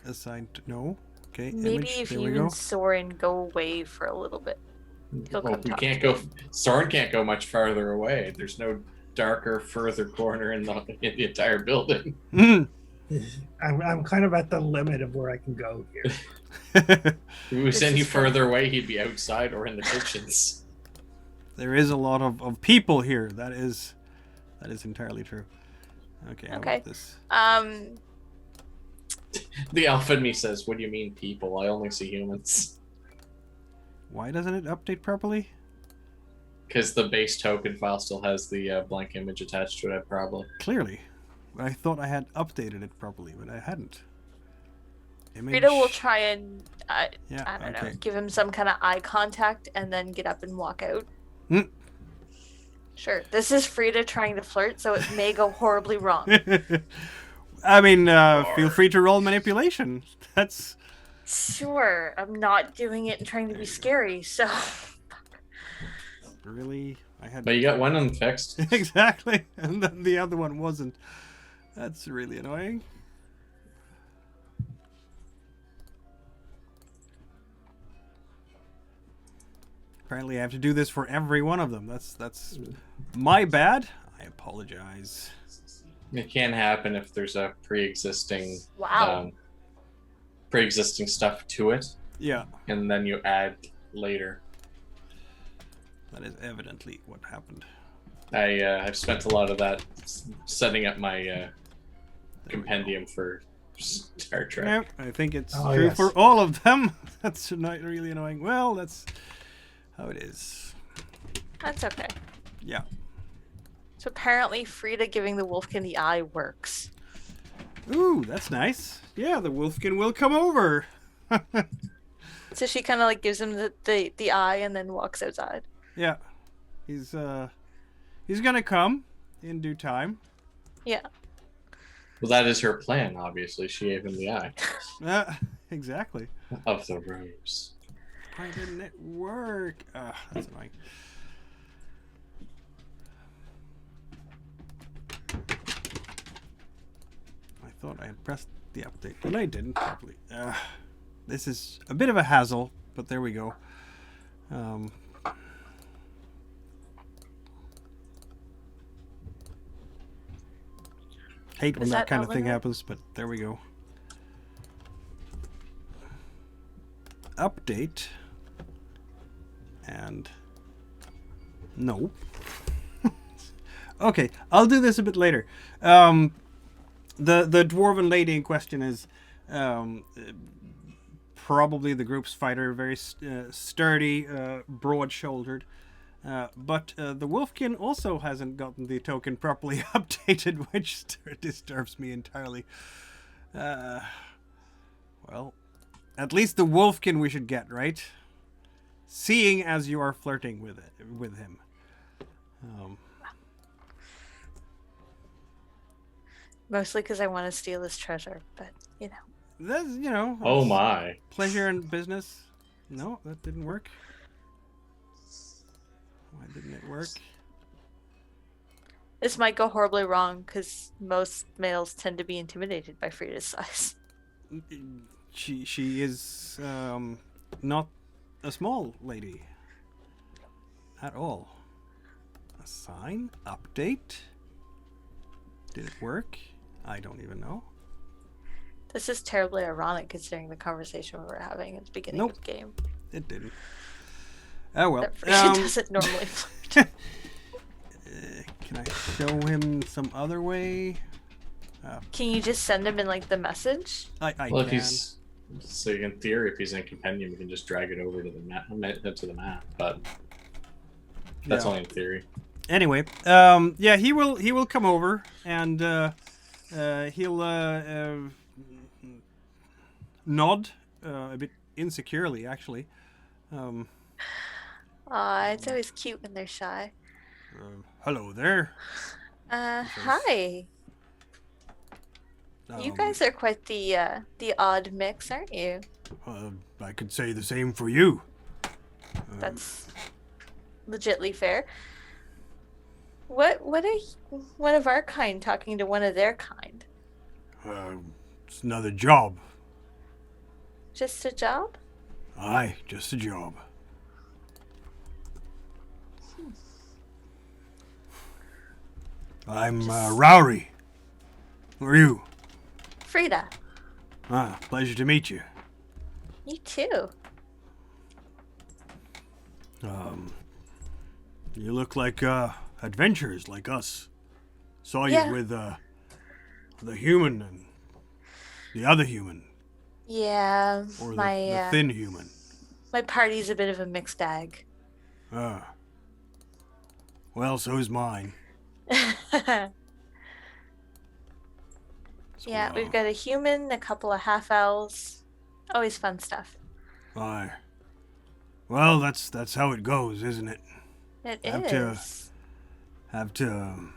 Assigned to no. Okay, maybe image, if there you we go. and Soren go away for a little bit. He'll Well, come we talk can't to go. Soren can't go much farther away. There's no darker, further corner in the entire building. I'm kind of at the limit of where I can go here. If we This send you is fair. further away, he'd be outside or in the kitchens. There is a lot of people here. That is entirely true. Okay, how Okay. about this? The elf in me says, "What do you mean, people? I only see humans." Why doesn't it update properly? Because the base token file still has the blank image attached to it, probably. Clearly. I thought I had updated it properly, but I hadn't. Image. Frida will try and Yeah, I don't okay. know, give him some kind of eye contact and then get up and walk out. Hmm. Sure, this is Frida trying to flirt, so it may go horribly wrong. I mean, feel free to roll manipulation. That's Sure, I'm not doing it and trying to be scary, so really I had But you got one unfixed. exactly, and then the other one wasn't. That's really annoying. Apparently, I have to do this for every one of them. That's my bad. I apologize. It can happen if there's a pre-existing wow. pre-existing stuff to it, Yeah, and then you add later. that is evidently what happened. I've spent a lot of that setting up my There we go. compendium for Star Trek. Yep, I think it's Oh, true yes. for all of them. That's not really annoying. Well, that's how it is. That's okay. Yeah. So apparently Frida giving the Wolfkin the eye works. Ooh, that's nice. Yeah, the Wolfkin will come over. So she kind of like gives him the eye and then walks outside. Yeah, he's gonna come in due time. Yeah. Well, that is her plan. Obviously, she gave him the eye Exactly. of the rose. Why didn't it work? That's annoying. I thought I had pressed the update, but I didn't properly. This is a bit of a hassle, but there we go. Hate when Is that that kind of thing Eleanor? happens, but there we go. Update. And no. Okay, I'll do this a bit later. The dwarven lady in question is probably the group's fighter, very sturdy, broad-shouldered. But the Wolfkin also hasn't gotten the token properly updated, which disturbs me entirely. Well, at least the Wolfkin we should get, right? Seeing as you are flirting with him. Mostly because I want to steal his treasure, but you know. That's, Oh that's my! pleasure and business. No, that didn't work. Why didn't it work? This might go horribly wrong because most males tend to be intimidated by Frida's size. She is not a small lady at all. Assign? Update? Did it work? I don't even know. This is terribly ironic considering the conversation we were having at the beginning Nope. of the game. It didn't. Oh well. That Frida doesn't normally flirt. Can I show him some other way? Can you just send him in like the message? I Well, if can. he's so in theory, if he's in a compendium, you can just drag it over to the map, but that's Yeah. only in theory. Anyway, yeah, he will come over and he'll nod a bit insecurely, actually. It's always cute when they're shy. Hello there. Hi. You guys are quite the odd mix, aren't you? I could say the same for you. That's legitly fair. What are one of our kind talking to one of their kind? It's another job. Just a job? Aye, just a job. I'm Rowry. Who are you? Frida. Pleasure to meet you. You too. You look like adventurers like us. Saw you Yeah. with the human and the other human, Yeah, or the my thin human. my party's a bit of a mixed bag. Well, so's mine. Yeah, we've got a human, a couple of half elves. Always fun stuff. Aye. Well, that's how it goes, isn't it? It Have is. Have to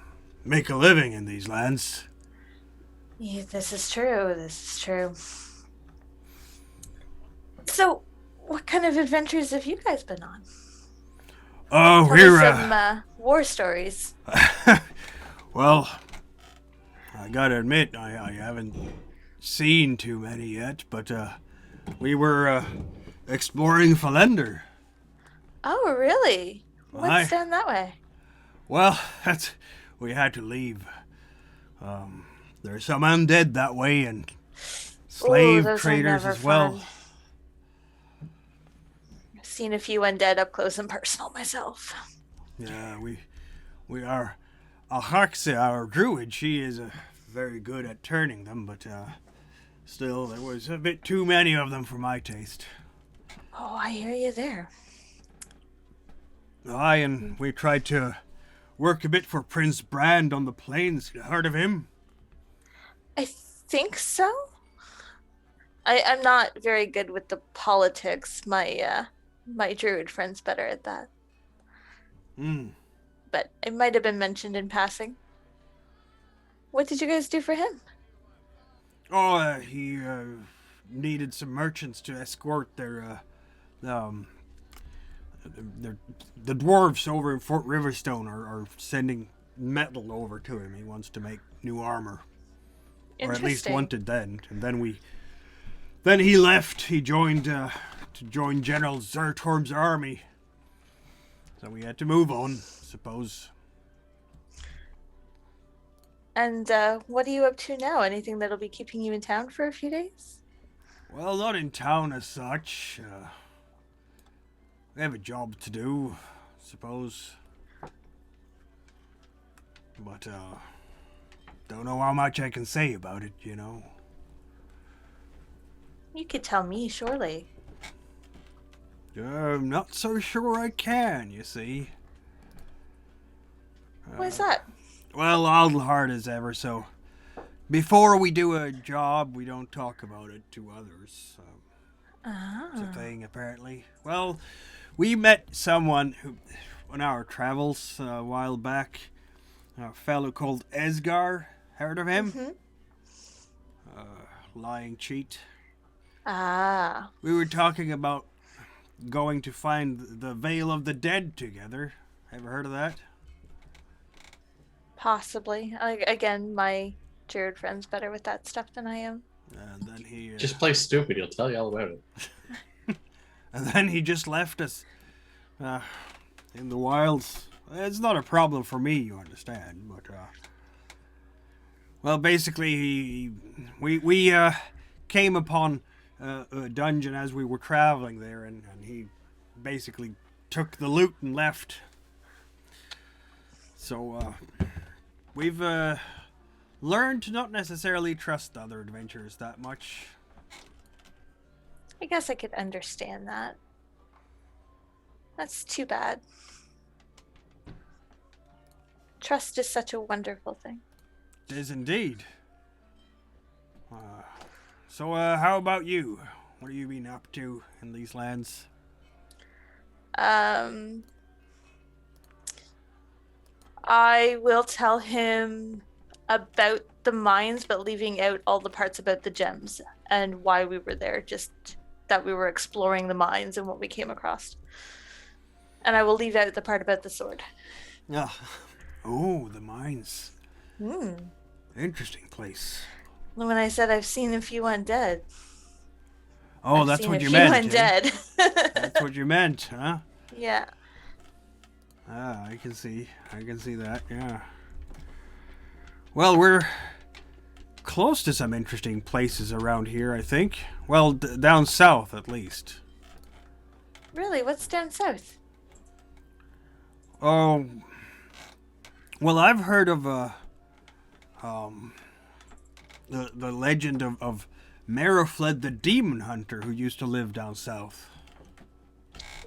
make a living in these lands. Yeah, this is true. This is true. So, what kind of adventures have you guys been on? Oh, Tell me we're some war stories. well, I gotta admit, I haven't seen too many yet, but we were exploring Falender. Oh, really? Aye. What's down that way? Well, we had to leave. There's some undead that way and slave those are traders never as well. fun. I've seen a few undead up close and personal myself. Yeah, we are Aharxa, our druid. She is very good at turning them, but still, there was a bit too many of them for my taste. Oh, I hear you there. Aye, and we tried to work a bit for Prince Brand on the plains. You heard of him? I think so. I'm not very good with the politics. My druid friend's better at that. But it might have been mentioned in passing. What did you guys do for him? Oh, he needed some merchants to escort the dwarves over in Fort Riverstone are sending metal over to him. He wants to make new armor, or at least wanted then. And then he left. He joined to join General Zertorm's army. So we had to move on, I suppose. And what are you up to now? Anything that'll be keeping you in town for a few days? Well, not in town as such. We have a job to do, I suppose. But, don't know how much I can say about it, you know. You could tell me, surely. I'm not so sure I can, you see. Why's that? Well, all hard as ever, so before we do a job, we don't talk about it to others. It's a thing, apparently. Well, we met someone who, on our travels a while back, a fellow called Esgar. Heard of him? Lying cheat. We were talking about going to find the Veil of the Dead together. Ever heard of that? Possibly. Again, my Jared friend's better with that stuff than I am. And then he Just play stupid. He'll tell you all about it. and then he just left us in the wilds. It's not a problem for me, you understand, but well, basically we came upon a dungeon as we were traveling there, and he basically took the loot and left. So we've learned to not necessarily trust other adventurers that much. I guess I could understand that. That's too bad. Trust is such a wonderful thing. It is indeed. So how about you? What have you been up to in these lands? I will tell him about the mines, but leaving out all the parts about the gems and why we were there, just that we were exploring the mines and what we came across. And I will leave out the part about the sword. Oh, the mines. Hmm. Interesting place. When I said I've seen a few undead. Oh, I've that's seen what a you few meant. Eh? Undead. That's what you meant, huh? Yeah. Ah, I can see that, yeah. Well, we're close to some interesting places around here, I think. Well, down south, at least. Really? What's down south? Oh, well, I've heard of the legend of Merofled the Demon Hunter, who used to live down south.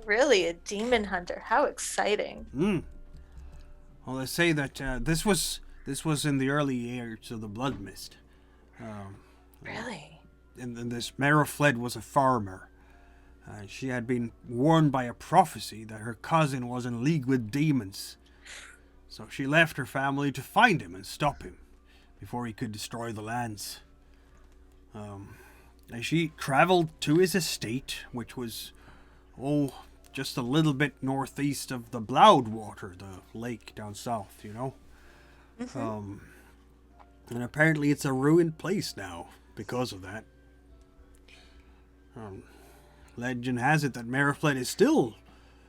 Really? A demon hunter? How exciting. Well, they say that this was in the early years of the Blood Mist. Really? And this Merofled was a farmer. She had been warned by a prophecy that her cousin was in league with demons. So she left her family to find him and stop him before he could destroy the lands. And she traveled to his estate, which was, just a little bit northeast of the Bloudwater, the lake down south, you know? Mm-hmm. And apparently it's a ruined place now because of that. Legend has it that Merofled is still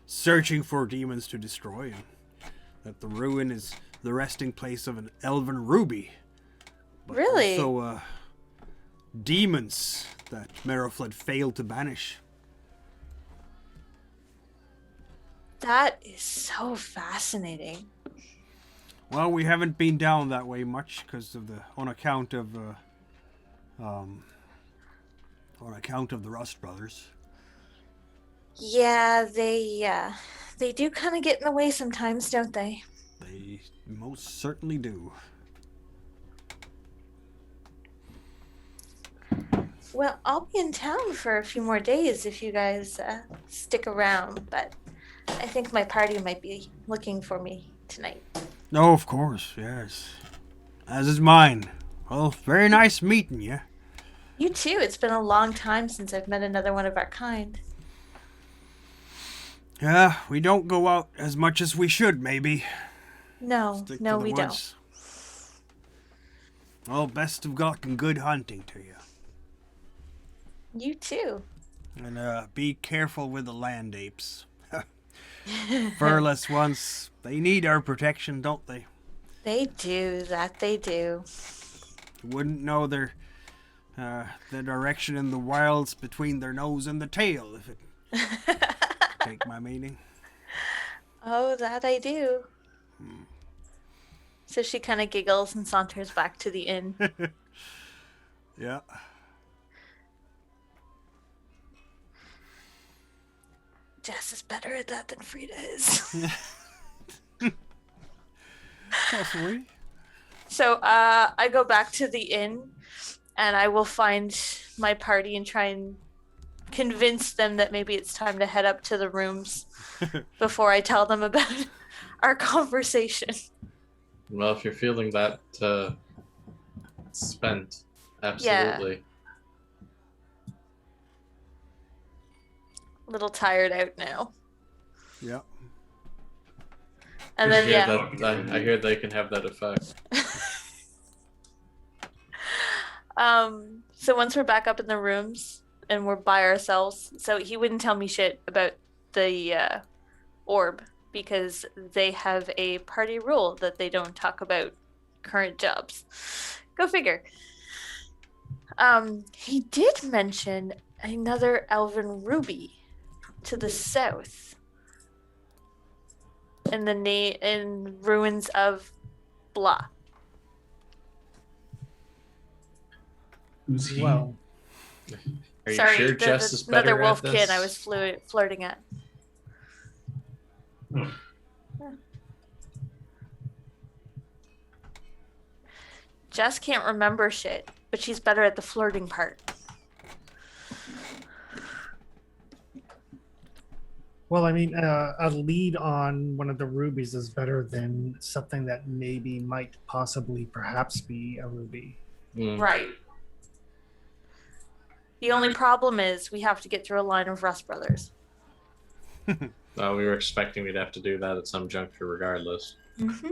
searching for demons to destroy, and that the ruin is the resting place of an elven ruby. But Really? also, demons that Merofled failed to banish. That is so fascinating. Well, we haven't been down that way much because of on account of the Rust brothers. Yeah, they do kind of get in the way sometimes, don't they? They most certainly do. Well, I'll be in town for a few more days if you guys stick around, but I think my party might be looking for me tonight. No, of course, yes. As is mine. Well, very nice meeting you. You too. It's been a long time since I've met another one of our kind. Yeah, we don't go out as much as we should, maybe. No, Stick no, to the we woods. Well, best of luck and good hunting to you. don't. You too. And be careful with the land apes. Furless ones, they need our protection, don't they? They do, that they do. You wouldn't know the direction in the wilds between their nose and the tail, if it take my meaning. Oh, that I do. So she kind of giggles and saunters back to the inn. Yeah. Jess is better at that than Frida is. Possibly. So I go back to the inn and I will find my party and try and convince them that maybe it's time to head up to the rooms before I tell them about our conversation. Well, if you're feeling that spent, absolutely. A little tired out now. Yeah. And then I hear they can have that effect. So once we're back up in the rooms and we're by ourselves, so he wouldn't tell me shit about the orb because they have a party rule that they don't talk about current jobs. Go figure. He did mention another elven ruby to the south in the in ruins of blah. Who's he? Well, Are you Sorry, sure Jess is better another wolf at kid this? I was flirting at. Oh. Jess can't remember shit, but she's better at the flirting part. well, I mean, a lead on one of the rubies is better than something that maybe might possibly perhaps be a ruby. Right. The only problem is we have to get through a line of Rust Brothers. We were expecting we'd have to do that at some juncture regardless. Mm-hmm.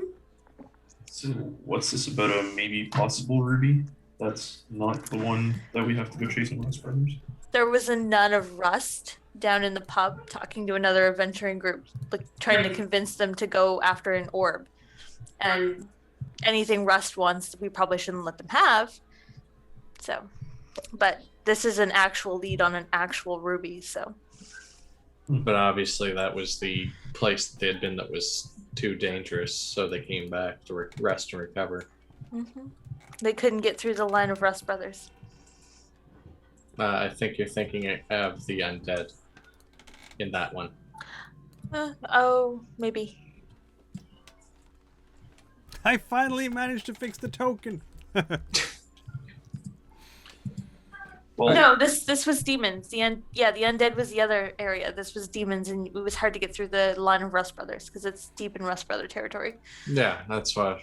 So what's this about a maybe possible ruby? That's not the one that we have to go chasing Rust Brothers. There was a nun of Rust down in the pub talking to another adventuring group, like trying to convince them to go after an orb. And anything Rust wants, we probably shouldn't let them have. So, but this is an actual lead on an actual ruby, so. But obviously that was the place that they had been that was too dangerous, so they came back to rest and recover. Mm-hmm. They couldn't get through the line of Rust Brothers. I think you're thinking of the undead in that one. Oh, maybe. I finally managed to fix the token. Well, No, this was demons. The undead was the other area. This was demons, and it was hard to get through the line of Rust Brothers because it's deep in Rust Brother territory. Yeah, that's what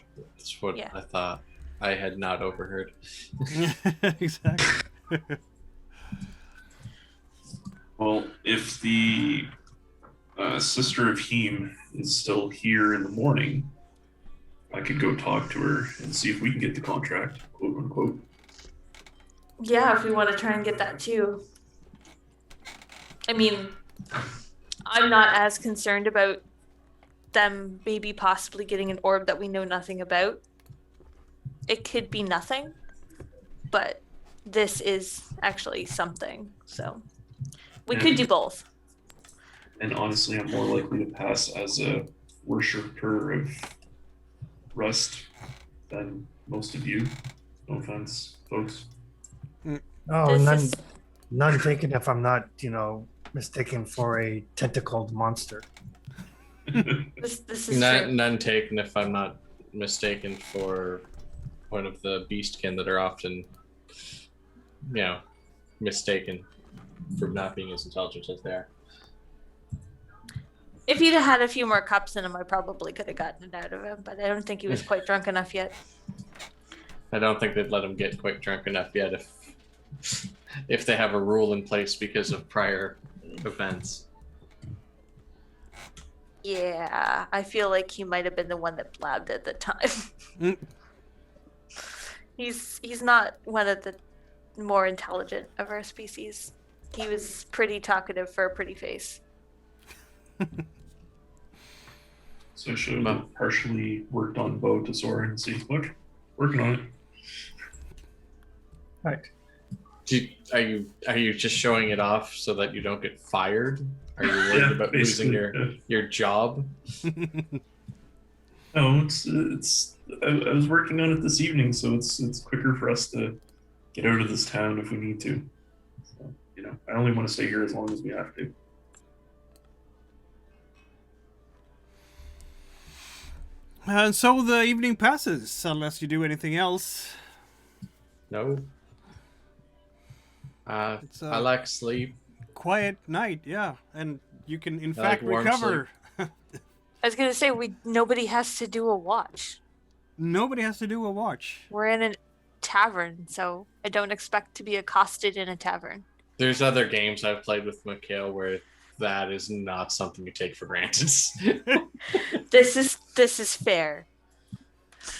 Yeah. I thought. I had not overheard. Exactly. well, if the sister of Heem is still here in the morning, I could go talk to her and see if we can get the contract, quote unquote. Yeah, if we want to try and get that too. I mean, I'm not as concerned about them maybe possibly getting an orb that we know nothing about. It could be nothing, but this is actually something. So we could do both. And honestly, I'm more likely to pass as a worshiper of Rust than most of you. No offense, folks. Oh, This none is- taken if I'm not, mistaken for a tentacled monster. This is true. None taken if I'm not mistaken for one of the beastkin that are often, mistaken for not being as intelligent as they are. If he'd have had a few more cups in him, I probably could have gotten it out of him, but I don't think he was quite drunk enough yet. I don't think they'd let him get quite drunk enough yet if they have a rule in place because of prior events. Yeah, I feel like he might have been the one that blabbed at the time. Mm. He's not one of the more intelligent of our species. He was pretty talkative for a pretty face. So I should have partially worked on bow to Sora and see, look, working on it. Right. Are you just showing it off so that you don't get fired? Are you worried about losing your job? No, it's. I was working on it this evening, so it's quicker for us to get out of this town if we need to. So, I only want to stay here as long as we have to. And so the evening passes, unless you do anything else. No. It's I like sleep. quiet night, yeah, and you can in I fact like warm recover. I was gonna say nobody has to do a watch. Nobody has to do a watch. We're in a tavern, so I don't expect to be accosted in a tavern. There's other games I've played with MIKAEL where that is not something you take for granted. This is this is fair.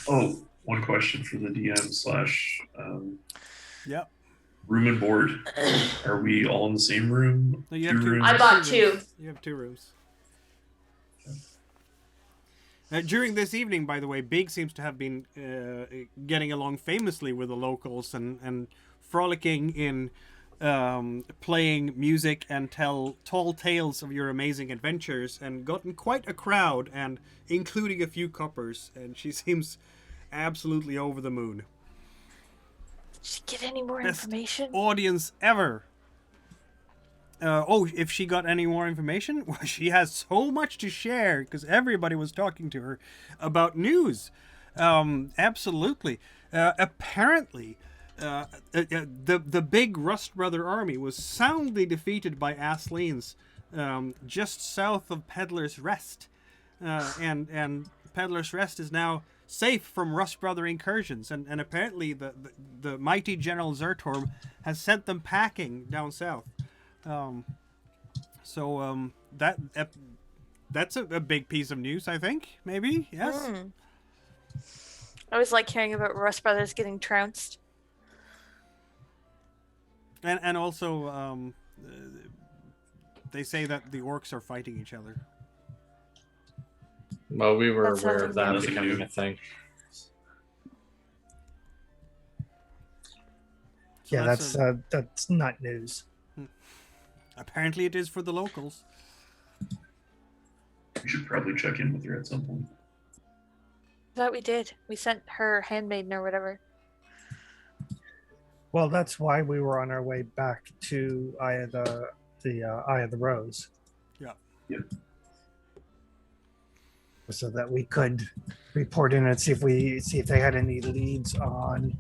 Oh, one question for the DM slash Yep. room and board. Are we all in the same room? No, you have two. rooms? I bought two rooms. 2. You have 2 rooms. During this evening, by the way, Big seems to have been getting along famously with the locals and frolicking in playing music and tell tall tales of your amazing adventures, and gotten quite a crowd, and including a few coppers, and she seems absolutely over the moon. Did she get any more Best information? Audience ever. If she got any more information? Well, she has so much to share because everybody was talking to her about news. Absolutely. Apparently, the big Rust Brother army was soundly defeated by Asleen's just south of Peddler's Rest. And Peddler's Rest is now safe from Rust Brother incursions. And apparently the mighty General Zertorm has sent them packing down south. That's a big piece of news, I think. Maybe, yes. I always like hearing about Rust Brothers getting trounced. And also, they say that the orcs are fighting each other. Well, we were That's aware of that nothing becoming new. a thing. Yeah, that's that's not news. Apparently, it is for the locals. We should probably check in with her at some point. That we did. We sent her handmaiden or whatever. Well, that's why we were on our way back to Eye of the Eye of the Rose. Yeah. Yep. So that we could report in and see if they had any leads on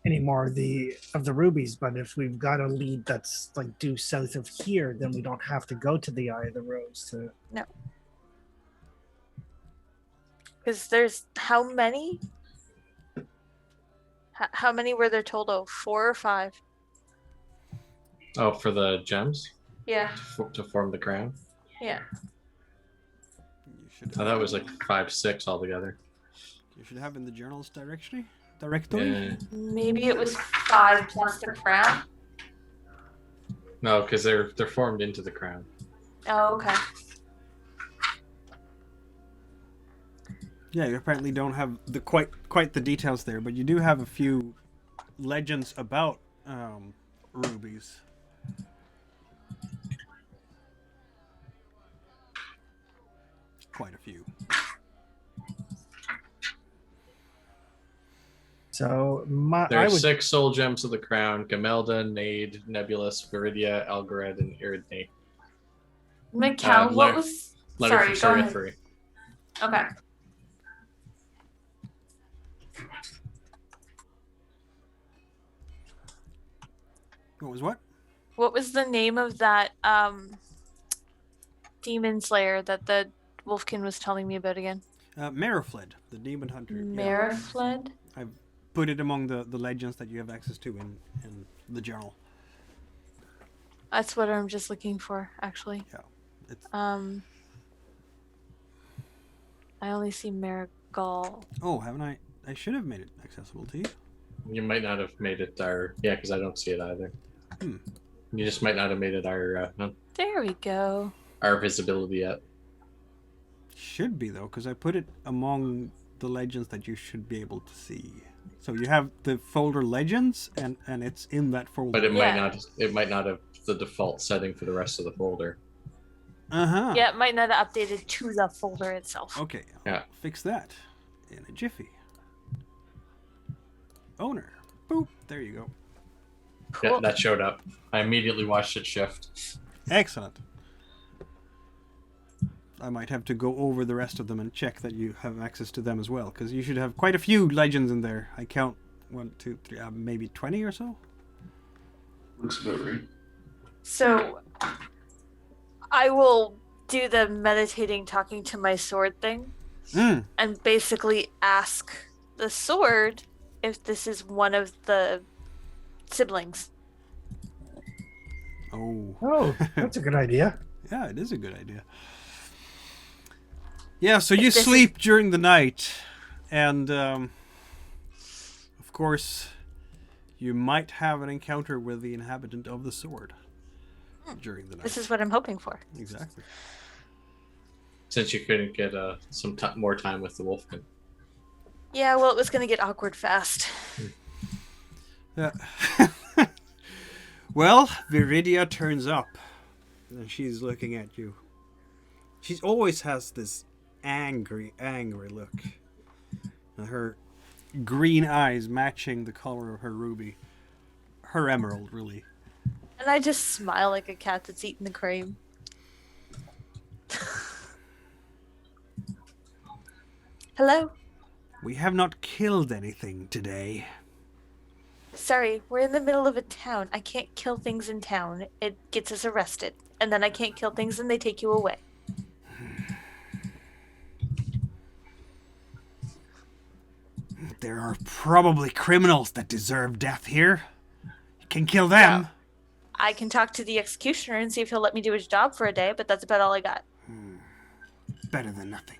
any more of the rubies. But if we've got a lead that's like due south of here, then we don't have to go to the Eye of the Rose to. No. Because there's how many? How many were there total? 4 or 5? Oh, for the gems Yeah. to form the crown. Yeah. You should. Oh, that was like 5, 6 altogether. You should have in the journals directory. Yeah. Maybe it was 5 plus the crown. No, because they're formed into the crown. Oh, okay. Yeah, you apparently don't have the quite the details there, but you do have a few legends about rubies. Quite a few. So I There's would 6 soul gems of the crown: Gamelda, Nade, Nebulous, Viridia, Algared, and Iridne. MIKAEL, what letter- was... Letter Sorry, from go ahead. Sorithri. Okay. What was what? What was the name of that demon slayer that the Wolfkin was telling me about again? Merifled, the demon hunter. Yeah. Merifled? I've put it among the legends that you have access to in the journal. That's what I'm just looking for, actually. Yeah. It's, I only see Marigal. oh, haven't I? I should have made it accessible to you. You might not have made it our... Yeah, because I don't see it either. You just might not have made it our There we go. our visibility yet. Should be though, because I put it among the legends that you should be able to see. So you have the folder legends, and it's in that folder. But it Yeah. might not have the default setting for the rest of the folder. Uh-huh. Yeah, it might not have updated to the folder itself. Okay. Yeah. I'll fix that in a jiffy. Owner. Boop. There you go. Yeah, Cool. that showed up. I immediately watched it shift. Excellent. I might have to go over the rest of them and check that you have access to them as well, because you should have quite a few legends in there. I count 1, 2, 3, maybe 20 or so. Looks about right. So, I will do the meditating, talking to my sword thing, and basically ask the sword if this is one of the siblings. Oh. Oh, that's a good idea. Yeah, it is a good idea. Yeah, so you sleep during the night, and of course, you might have an encounter with the inhabitant of the sword during the night. This is what I'm hoping for. Exactly. Since you couldn't get some more time with the Wolfkin. Yeah, well, it was going to get awkward fast. Yeah. Well, Viridia turns up, and she's looking at you. She always has this angry look. And her green eyes matching the color of her ruby. Her emerald, really. And I just smile like a cat that's eaten the cream. Hello? We have not killed anything today. Sorry, we're in the middle of a town. I can't kill things in town. It gets us arrested. And then I can't kill things and they take you away. There are probably criminals that deserve death here. You can kill them. Yeah. I can talk to the executioner and see if he'll let me do his job for a day, but that's about all I got. Better than nothing.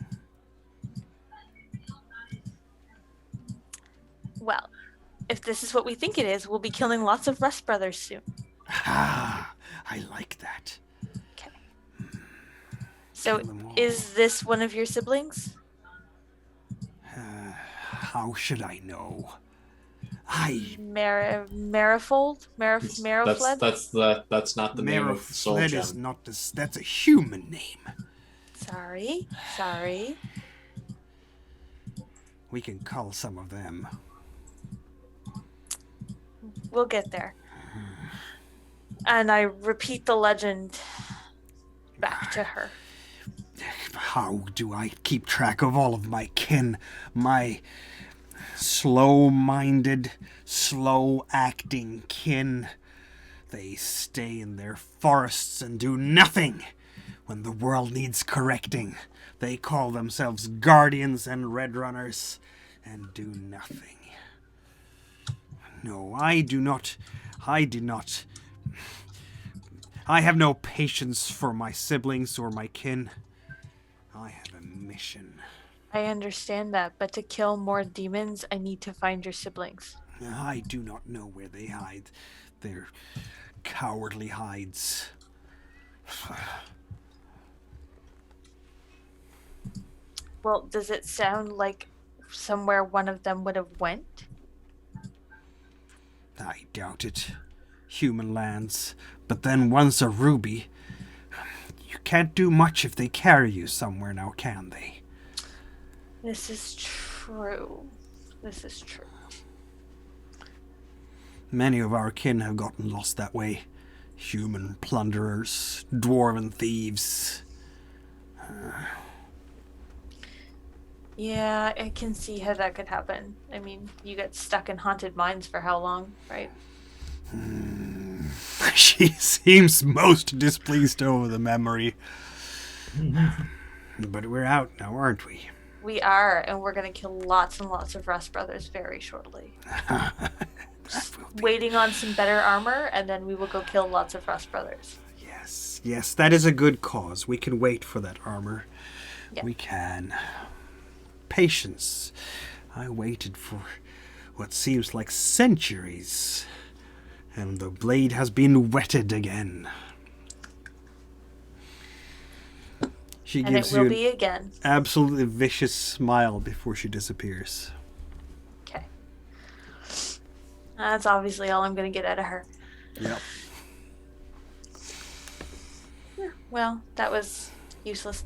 Well, if this is what we think it is, we'll be killing lots of Rust Brothers soon. Ah, I like that. Okay. So, Kill them all. is this one of your siblings? How should I know? Marifold? Marifled? That's not the name of the soul That gem. is not this. That's a human name. Sorry. We can call some of them. We'll get there. And I repeat the legend back to her. How do I keep track of all of my kin? My slow-minded, slow-acting kin. They stay in their forests and do nothing when the world needs correcting. They call themselves guardians and red runners and do nothing. No, I do not. I have no patience for my siblings or my kin. I have a mission. I understand that, but to kill more demons, I need to find your siblings. I do not know where they hide. Their cowardly hides. Well, does it sound like somewhere one of them would have went? I doubt it. Human lands. But then once a ruby, you can't do much if they carry you somewhere now, can they? This is true. Many of our kin have gotten lost that way. Human plunderers, dwarven thieves. Yeah, I can see how that could happen. I mean, you get stuck in haunted mines for how long, right? She seems most displeased over the memory. But we're out now, aren't we? We are, and we're going to kill lots and lots of Rust Brothers very shortly. Waiting on some better armor, and then we will go kill lots of Rust Brothers. Yes, that is a good cause. We can wait for that armor. Yeah. We can. Patience. I waited for what seems like centuries, and the blade has been whetted again. She And gives it will you be again. an absolutely vicious smile before she disappears. Okay. That's obviously all I'm going to get out of her. Yep. Well, that was useless.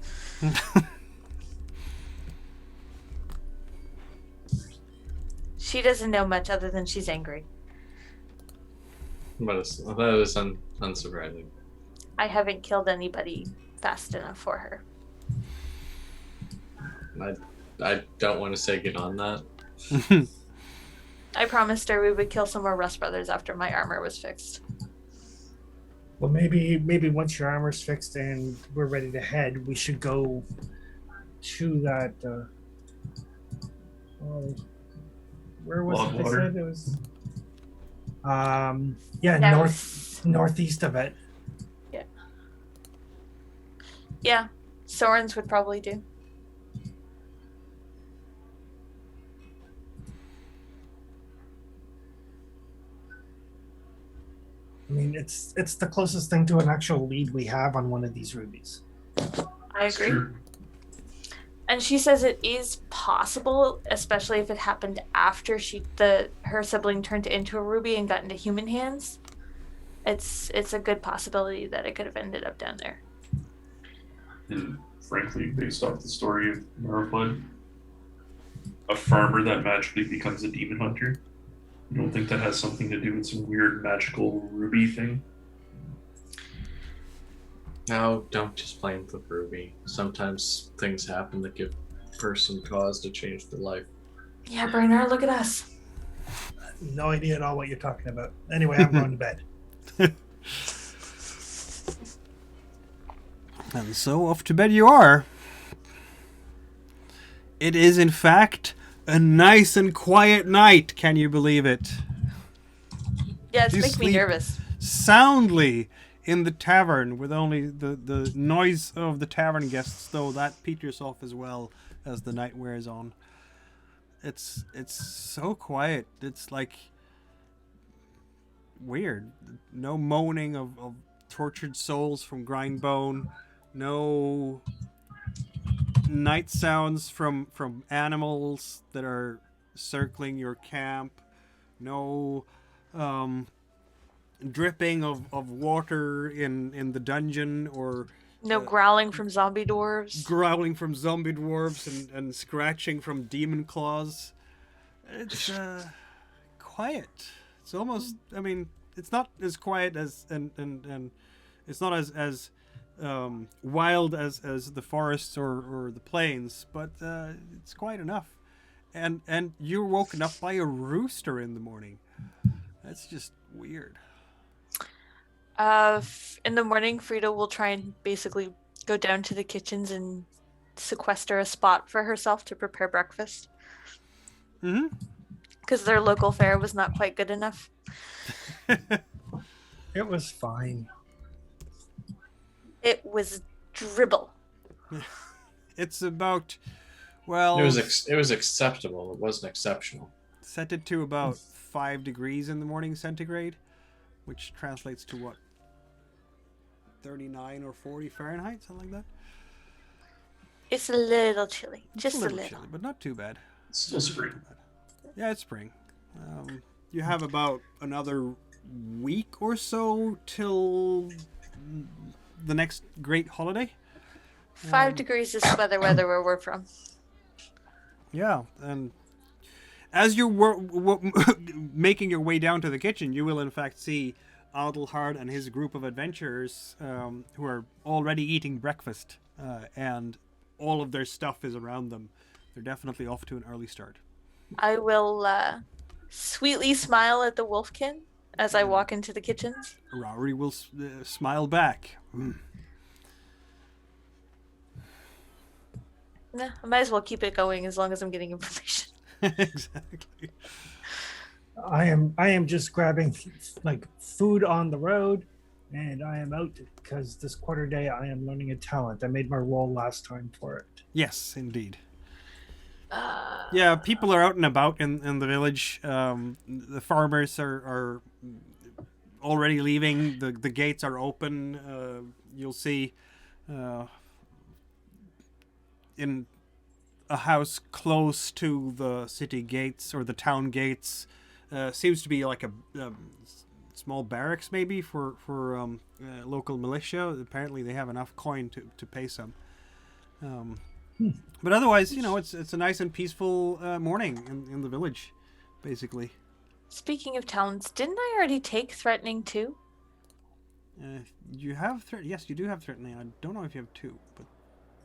She doesn't know much other than she's angry. But that is unsurprising. I haven't killed anybody fast enough for her. I don't want to say get on that. I promised her we would kill some more Rust Brothers after my armor was fixed. Well, maybe once your armor's fixed and we're ready to head, we should go to that. Where was it? They Logwater. said it was. That Northeast of it. Yeah, Soren's would probably do. I mean, it's the closest thing to an actual lead we have on one of these rubies. I It's agree. true. And she says it is possible, especially if it happened after her sibling turned it into a ruby and got into human hands. It's a good possibility that it could have ended up down there. And frankly, based off the story of Maraflood, a farmer that magically becomes a demon hunter. You don't think that has something to do with some weird magical ruby thing? No, don't just blame the ruby. Sometimes things happen that give a person cause to change their life. Yeah, Bernard, look at us. No idea at all what you're talking about. Anyway, I'm going to bed. And so off to bed you are. It is, in fact, a nice and quiet night. Can you believe it? Yeah, it's You making me sleep nervous. soundly in the tavern with only the noise of the tavern guests, though that peters off as well as the night wears on. It's so quiet. It's like weird. No moaning of tortured souls from Grindbone. No night sounds from animals that are circling your camp. No dripping of water in the dungeon, or No growling from zombie dwarves. growling from zombie dwarves and scratching from demon claws. It's quiet. It's almost, I mean, it's not as quiet as and it's not as wild as the forests or the plains, but it's quiet enough. And you're woken up by a rooster in the morning. That's just weird. In the morning, Frida will try and basically go down to the kitchens and sequester a spot for herself to prepare breakfast. Mm-hmm. Because their local fare was not quite good enough. It was fine. It was dribble. It's about, well, It was acceptable. It wasn't exceptional. set it to about 5 degrees in the morning centigrade, which translates to what, 39 or 40 Fahrenheit, something like that. It's a little chilly. It's Just a little. chilly, but not too bad. It's still spring. Yeah, it's spring. You have about another week or so till the next great holiday. 5 degrees is weather where we're from. Yeah, and as you're making your way down to the kitchen, you will in fact see Adelhard and his group of adventurers who are already eating breakfast, and all of their stuff is around them. They're definitely off to an early start. I will sweetly smile at the wolfkin as I walk into the kitchens. Rory will smile back. Nah, I might as well keep it going as long as I'm getting information. Exactly. I am just grabbing like food on the road, and I am out because this quarter day I am learning a talent. I made my roll last time for it. Yes, indeed. Yeah, people are out and about in the village. The farmers are already leaving. The gates are open. You'll see in a house close to the city gates or the town gates. Seems to be like a small barracks maybe for local militia. Apparently they have enough coin to pay some. But otherwise, it's a nice and peaceful morning in the village, basically. Speaking of talents, didn't I already take threatening too? You have yes, you do have threatening. I don't know if you have 2, but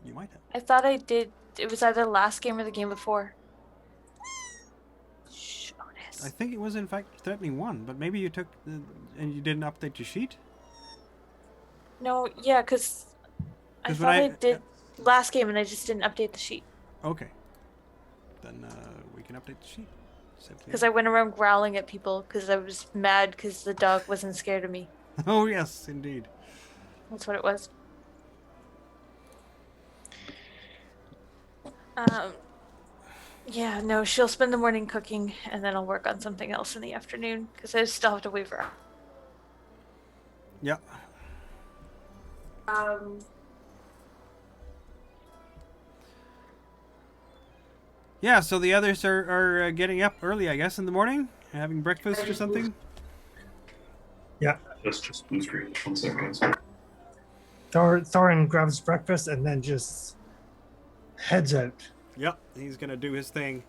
you might have. I thought I did. It was either the last game or the game before. Shh, Otis. I think it was in fact threatening 1, but maybe you took and you didn't update your sheet. No, yeah, because I 'Cause thought when I did last game and I just didn't update the sheet. Okay. Then we can update the sheet. Because I went around growling at people because I was mad because the dog wasn't scared of me. Oh yes, indeed. That's what it was. Yeah, no, she'll spend the morning cooking and then I'll work on something else in the afternoon because I still have to wait for her. Yeah. Yeah, so the others are getting up early, I guess, in the morning, having breakfast or something. Yeah. That's just blue screen. 1 second. Thorin grabs breakfast and then just heads out. Yep, he's gonna do his thing.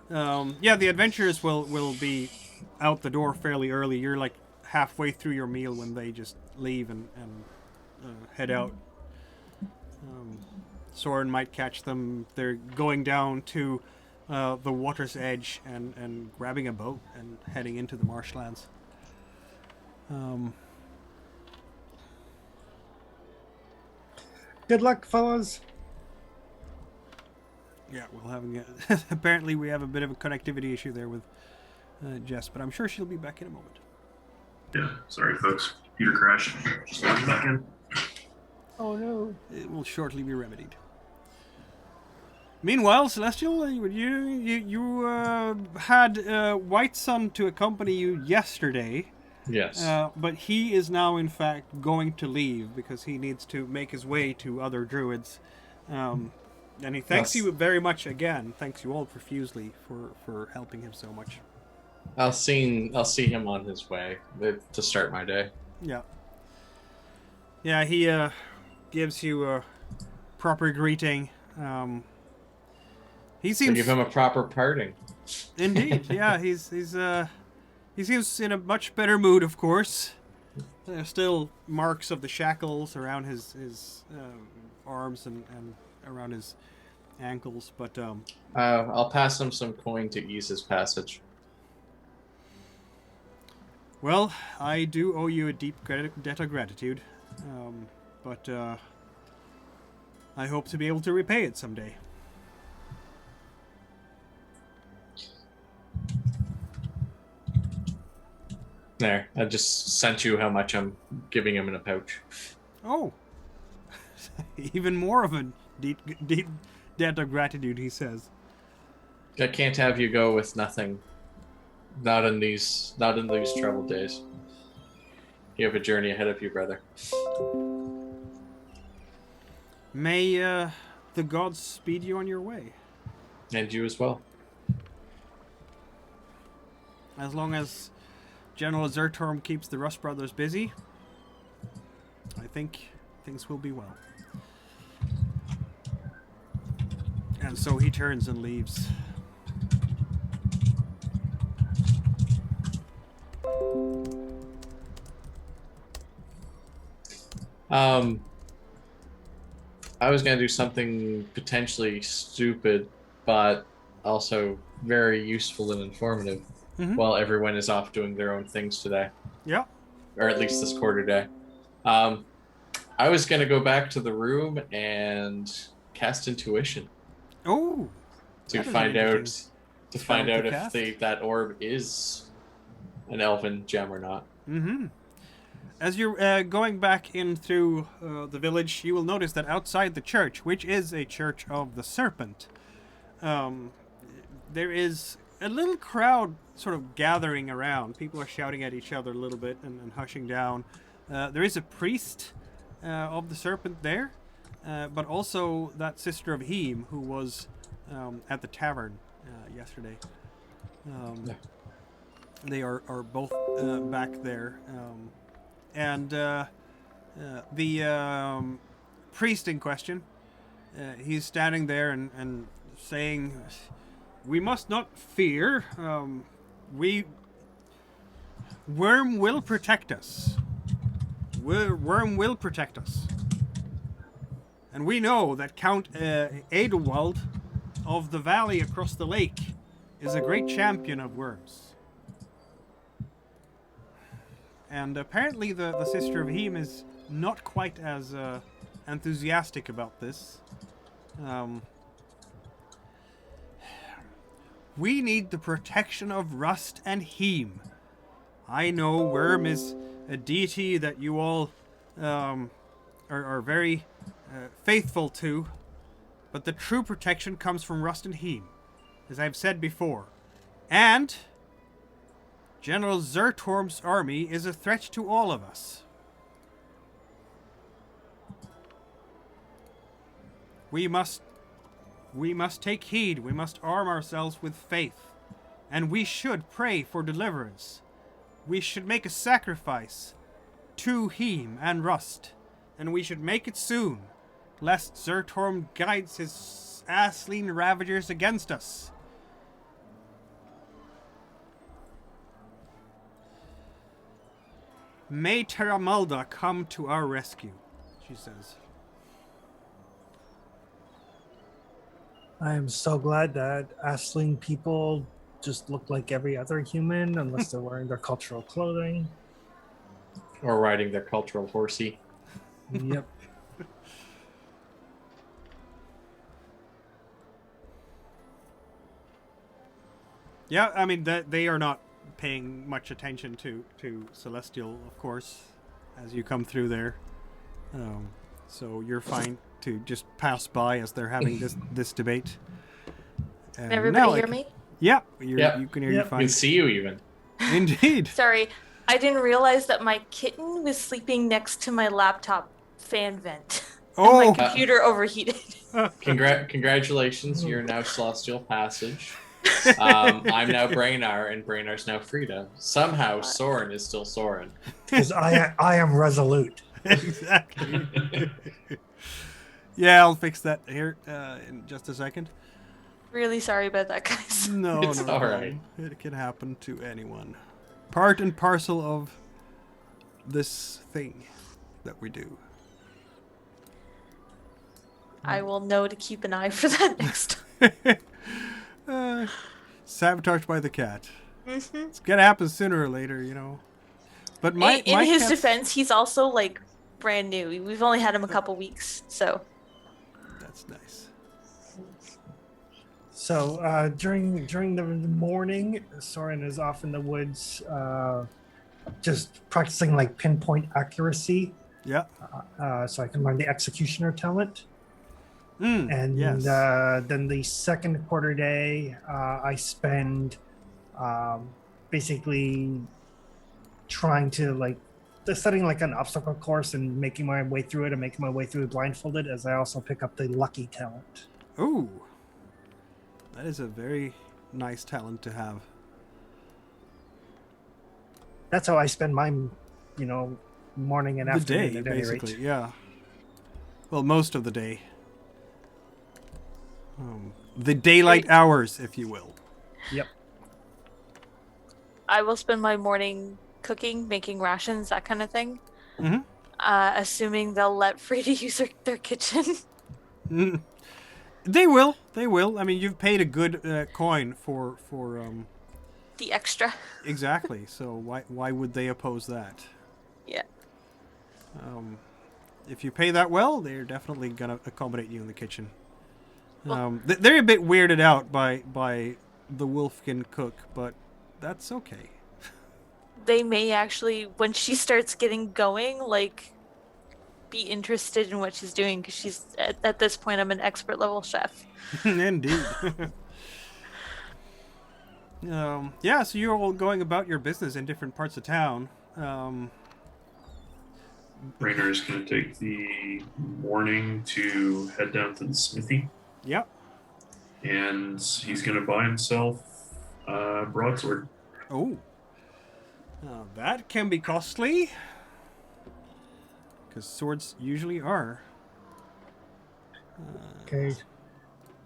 Yeah, the adventurers will be out the door fairly early. You're like halfway through your meal when they just leave and head out. Soren might catch them. They're going down to the water's edge and grabbing a boat and heading into the marshlands. Good luck, fellas. Yeah, we'll having apparently we have a bit of a connectivity issue there with Jess, but I'm sure she'll be back in a moment. Yeah, sorry, folks. Computer crashed. Just logging back in. Oh no. It will shortly be remedied. Meanwhile, Celestial, you had White Sun to accompany you yesterday. Yes. But he is now, in fact, going to leave because he needs to make his way to other druids. And he thanks you very much again. Thanks you all profusely for helping him so much. I'll see him on his way to start my day. Yeah. Yeah, he gives you a proper greeting. He seems give him a proper parting. Indeed, yeah. He seems in a much better mood, of course. There's still marks of the shackles around his arms and around his ankles, but I'll pass him some coin to ease his passage. Well, I do owe you a deep debt of gratitude, but I hope to be able to repay it someday. There, I just sent you how much I'm giving him in a pouch. Oh, even more of a deep debt of gratitude, he says. I can't have you go with nothing. Not in these troubled days. You have a journey ahead of you, brother. May the gods speed you on your way. And you as well. As long as General Zertorm keeps the Rust Brothers busy, I think things will be well. And so he turns and leaves. I was going to do something potentially stupid, but also very useful and informative while everyone is off doing their own things today. Yeah. Or at least this quarter day. I was going to go back to the room and cast Intuition. Oh. To find out if that orb is an elven gem or not. Mm-hmm. As you're going back in through the village, you will notice that outside the church, which is a church of the serpent, there is a little crowd sort of gathering around. People are shouting at each other a little bit and hushing down. There is a priest of the serpent there, but also that sister of Heem who was at the tavern yesterday. They are both back there. And the priest in question, he's standing there and saying, "We must not fear. Worm will protect us. Worm will protect us. And we know that Count Edelwald of the valley across the lake is a great champion of worms." And apparently the Sister of Heem is not quite as enthusiastic about this. We need the protection of Rust and Heem. I know Worm is a deity that you all are very faithful to, but the true protection comes from Rust and Heem, as I've said before. And General Zertorm's army is a threat to all of us. We must take heed. We must arm ourselves with faith. And we should pray for deliverance. We should make a sacrifice to Heem and Rust. And we should make it soon, lest Zertorm guides his Asleen Ravagers against us. May Terramulda come to our rescue, she says. I am so glad that Asling people just look like every other human, unless they're wearing their cultural clothing. Or riding their cultural horsey. Yep. Yeah, I mean, they are not paying much attention to Celestial, of course, as you come through there. So you're fine to just pass by as they're having this debate. Can everybody hear me? Yeah, Yep. you can hear you I fine. can see you even. Indeed. Sorry, I didn't realize that my kitten was sleeping next to my laptop fan vent. Oh, And my computer overheated. Congratulations, you're now Celestial Passage. I'm now Brainar, and Brainar's now Frida. Somehow, Soren is still Soren. Because I am resolute. exactly. Yeah, I'll fix that here in just a second. Really sorry about that, guys. No, It's no, all no. right. It can happen to anyone. Part and parcel of this thing that we do. I will know to keep an eye for that next time. Sabotaged by the cat. Mm-hmm. It's gonna happen sooner or later, you know. But In my his cat's- defense, he's also like brand new. We've only had him a couple weeks, so. That's nice. So during the morning, Soren is off in the woods, just practicing like pinpoint accuracy, Yeah. so I can learn the executioner talent. And yes. then the second quarter day, I spend basically trying to setting like an obstacle course and making my way through it and making my way through it blindfolded, as I also pick up the lucky talent. Ooh. That is a very nice talent to have. That's how I spend my, morning and The afternoon day, at any basically, rate. yeah. Well, most of the day. The daylight hours, if you will. Yep. I will spend my morning cooking, making rations, that kind of thing. Mhm. Assuming they'll let Frida use their kitchen. Mm. They will. They will. I mean, you've paid a good coin for The extra. exactly. So why would they oppose that? Yeah. If you pay that well, they're definitely gonna accommodate you in the kitchen. Well- They're a bit weirded out by the Wolfkin cook, but that's okay. They may actually, when she starts getting going, be interested in what she's doing, because she's at this point I'm an expert level chef. Indeed. Yeah, so you're all going about your business in different parts of town. Rainer is going to take the morning to head down to the smithy, Yep. and he's going to buy himself a broadsword. Oh. That can be costly. Because swords usually are. Okay.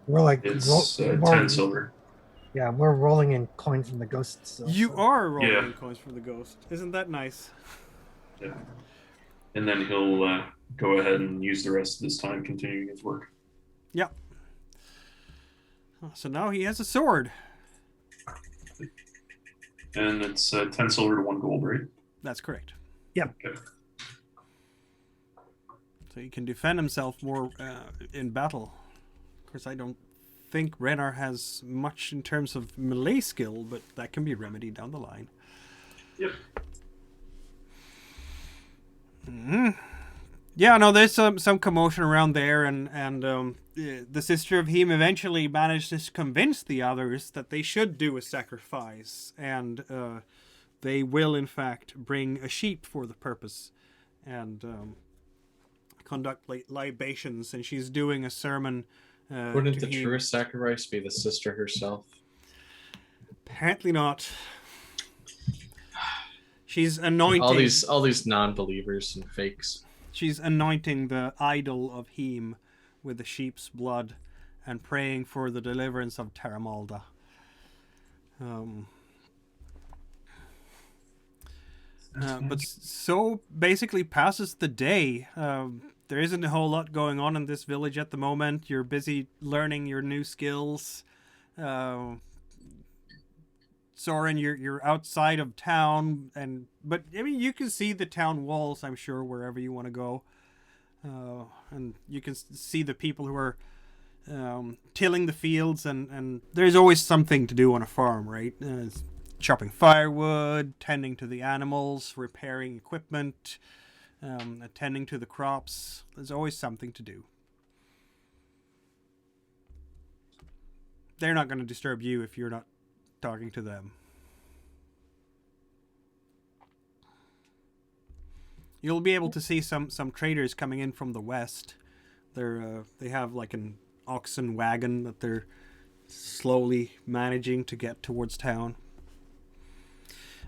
We're like It's we're- 10 silver. Yeah, we're rolling in coin from the ghosts. Still, You so- are rolling Yeah. in coins from the ghost. Isn't that nice? Yeah. And then he'll go ahead and use the rest of his time continuing his work. Yep. So now he has a sword. And it's 10 silver to 1 gold, right? That's correct. Okay. So he can defend himself more in battle. Of course, I don't think Renar has much in terms of melee skill, but that can be remedied down the line. Yep. Mm-hmm. Yeah, no, there's some commotion around there, and the Sister of Heem eventually manages to convince the others that they should do a sacrifice, and they will, in fact, bring a sheep for the purpose. And conduct libations, and she's doing a sermon. Wouldn't to the Heme. truest sacrifice be the sister herself? Apparently not. She's anointing. All these non-believers and fakes. She's anointing the idol of Heme with the sheep's blood and praying for the deliverance of Terramalda. But so basically passes the day. There isn't a whole lot going on in this village at the moment. You're busy learning your new skills. Soren, you're outside of town, but I mean you can see the town walls, I'm sure, wherever you want to go, and you can see the people who are tilling the fields, and there's always something to do on a farm, right? Chopping firewood, tending to the animals, repairing equipment, attending to the crops. There's always something to do. They're not going to disturb you if you're not talking to them. You'll be able to see some traders coming in from the west. They have like an oxen wagon that they're slowly managing to get towards town.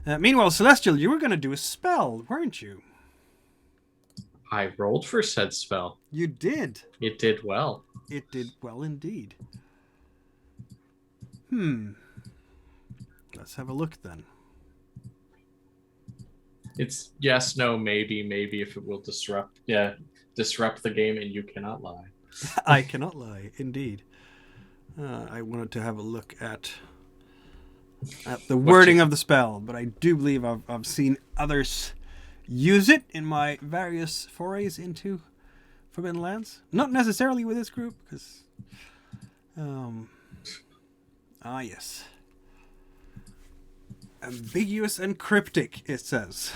Meanwhile, Celestial, you were going to do a spell, weren't you? I rolled for said spell. You did. It did well. It did well indeed. Let's have a look then. It's yes, no, maybe if it will disrupt the game, and you cannot lie. I cannot lie, indeed. I wanted to have a look at the wording of the spell, but I do believe I've seen others use it in my various forays into Forbidden Lands. Not necessarily with this group, because... yes. Ambiguous and cryptic, it says.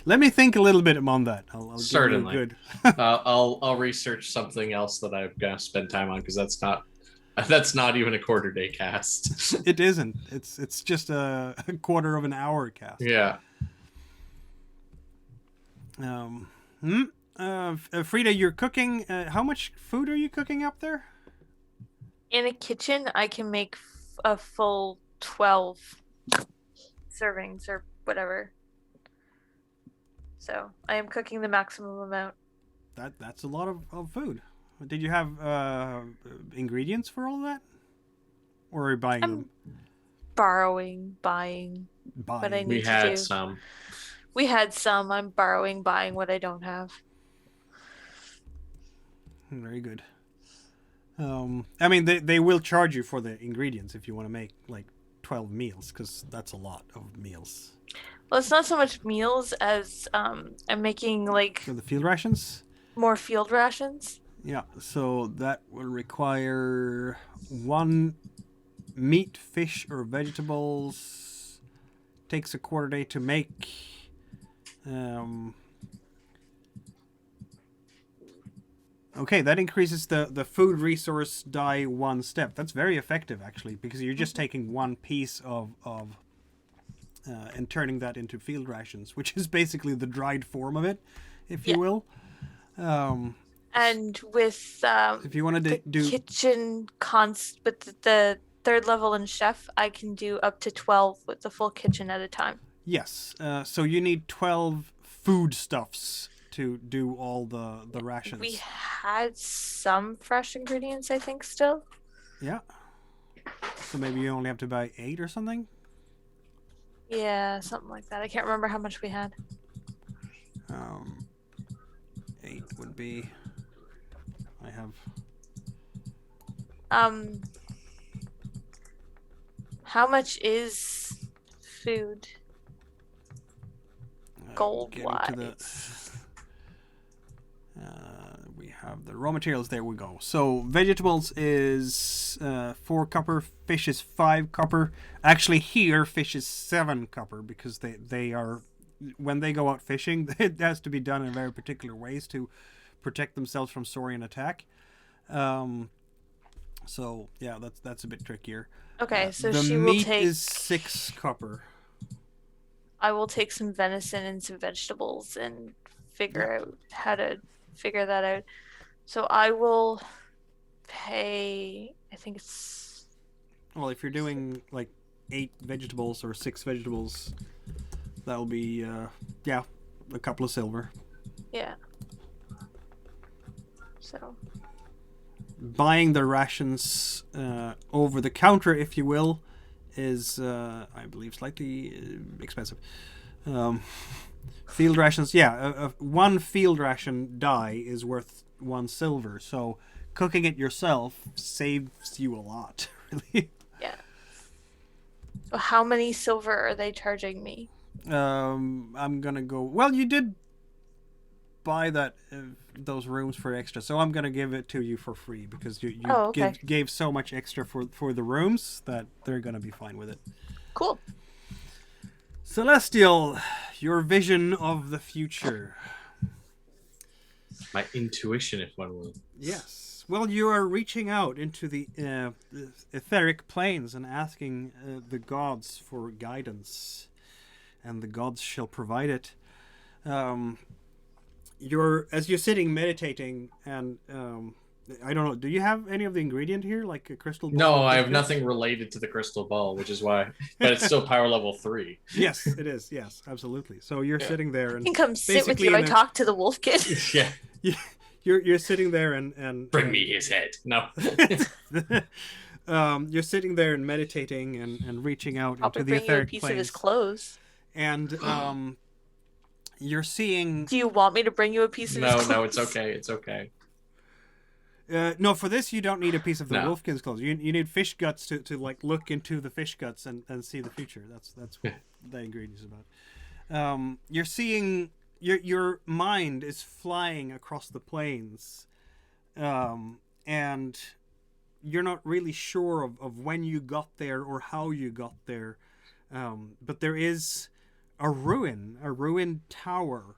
Let me think a little bit on that. I'll Certainly. give you a good... I'll research something else that I'm gonna spend time on, because that's not even a quarter day cast. It isn't. It's just a quarter of an hour cast. Yeah. Frida, you're cooking. How much food are you cooking up there? In a kitchen, I can make a full 12 servings or whatever. So I am cooking the maximum amount. That's a lot of food. Did you have ingredients for all that? Or are you buying them? Buying what I need We to had do. some. We had some. I'm buying what I don't have. Very good. I mean, they will charge you for the ingredients if you want to make like 12 meals, because that's a lot of meals. Well, it's not so much meals as I'm making like For the field rations? more field rations. Yeah, so that will require 1 meat, fish, or vegetables. Takes a quarter day to make. Okay, that increases the food resource die 1 step. That's very effective, actually, because you're just taking 1 piece of and turning that into field rations, which is basically the dried form of it, if you will. And with If you want to do kitchen with the 3rd level and chef, I can do up to 12 with the full kitchen at a time. Yes, so you need 12 foodstuffs to do all the rations. We had some fresh ingredients, I think, still. Yeah. So maybe you only have to buy 8 or something? Yeah, something like that. I can't remember how much we had. 8 would be... I have... How much is food? Gold-wise. We have the raw materials. There we go. So vegetables is 4 copper, fish is 5 copper. Actually, here fish is 7 copper, because they are, when they go out fishing, it has to be done in very particular ways to protect themselves from saurian attack. So yeah, that's a bit trickier. Okay, so the she will meat take. is 6 copper. I will take some venison and some vegetables and figure out how to figure that out. So I will pay, I think it's... Well, if you're doing like 8 vegetables or 6 vegetables, that'll be a couple of silver. Yeah. So buying the rations over the counter, if you will, is I believe slightly expensive. Field rations, one field ration die is worth 1 silver, so cooking it yourself saves you a lot, really. yeah. So how many silver are they charging me? I'm gonna go. Well, you did buy those rooms for extra, so I'm gonna give it to you for free because you gave so much extra for the rooms that they're gonna be fine with it. Cool. Celestial, your vision of the future. My intuition, if one will. Yes. Well, you are reaching out into the etheric planes and asking the gods for guidance, and the gods shall provide it. As you're sitting meditating, and I don't know, do you have any of the ingredient here, like a crystal ball? No, I have nothing related to the crystal ball, which is why. But it's still power level 3. Yes, it is. Yes, absolutely. So you're sitting there, and I can come sit with you. I talk to the wolf kid. Yeah. You're sitting there and bring me his head. No. You're sitting there and meditating and reaching out into the etheric planes. I'll bring you a piece of his clothes. And you're seeing. Do you want me to bring you a piece of his clothes? No, it's okay. It's okay. No, for this you don't need a piece of the wolfkin's clothes. You need fish guts to like look into the fish guts and see the future. That's what the ingredient is about. You're seeing your mind is flying across the plains, and you're not really sure of when you got there or how you got there, but there is a ruined tower.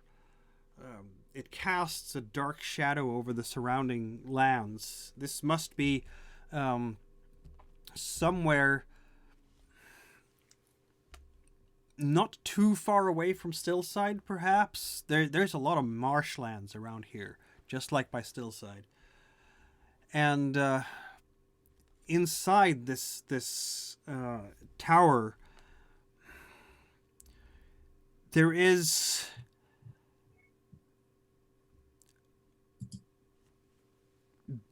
It casts a dark shadow over the surrounding lands. This must be somewhere not too far away from Stillside, perhaps. There's a lot of marshlands around here, just like by Stillside. And inside this tower, there is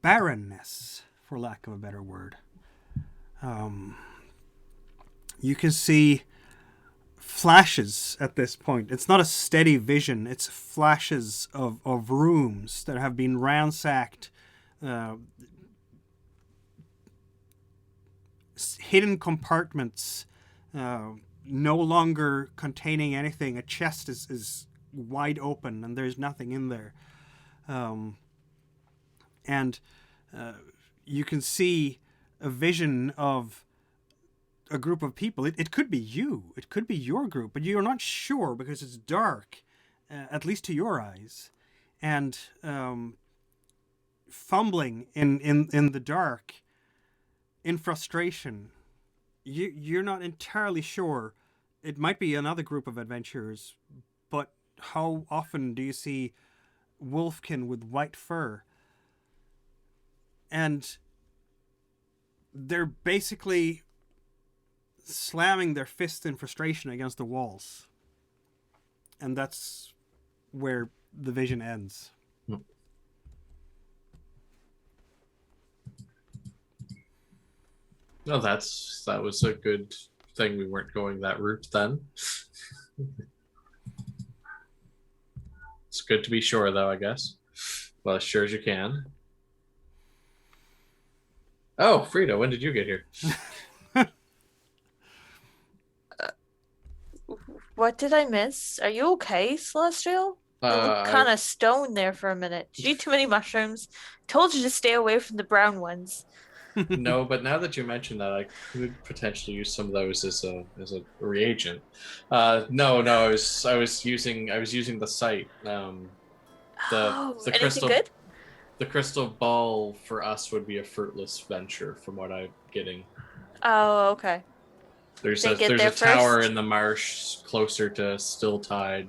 barrenness, for lack of a better word. You can see flashes at this point. It's not a steady vision. It's flashes of rooms that have been ransacked, hidden compartments, no longer containing anything. A chest is wide open and there's nothing in there. And you can see a vision of a group of people. It could be you. It could be your group, but you're not sure because it's dark, at least to your eyes. And fumbling in the dark, in frustration, you're not entirely sure. It might be another group of adventurers, but how often do you see wolfkin with white fur? And they're basically slamming their fists in frustration against the walls. And that's where the vision ends. No, that was a good thing we weren't going that route then. It's good to be sure, though, I guess. Well, as sure as you can. Oh, Frida, when did you get here? What did I miss? Are you okay, Celestial? You look kind of stoned there for a minute. Did you eat too many mushrooms? Told you to stay away from the brown ones. No, but now that you mention that, I could potentially use some of those as a reagent. No, I was using the site. The crystal. Good? The crystal ball for us would be a fruitless venture, from what I'm getting. Oh, okay. There's They a get there's there a tower first? in the marsh closer to Still Tide,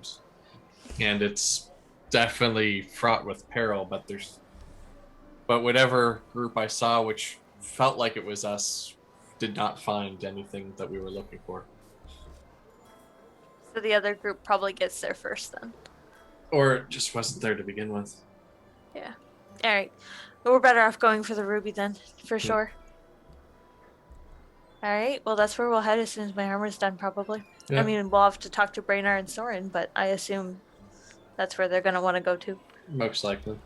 and it's definitely fraught with peril. But whatever group I saw, which felt like it was us, did not find anything that we were looking for, So the other group probably gets there first then. or it just wasn't there to begin with. Yeah. All right. We're better off going for the ruby then, for Hmm. sure. All right. Well, that's where we'll head as soon as my armor's done, probably. Yeah. I mean, we'll have to talk to Brainard and Soren, but I assume that's where they're gonna want to go to. Most likely.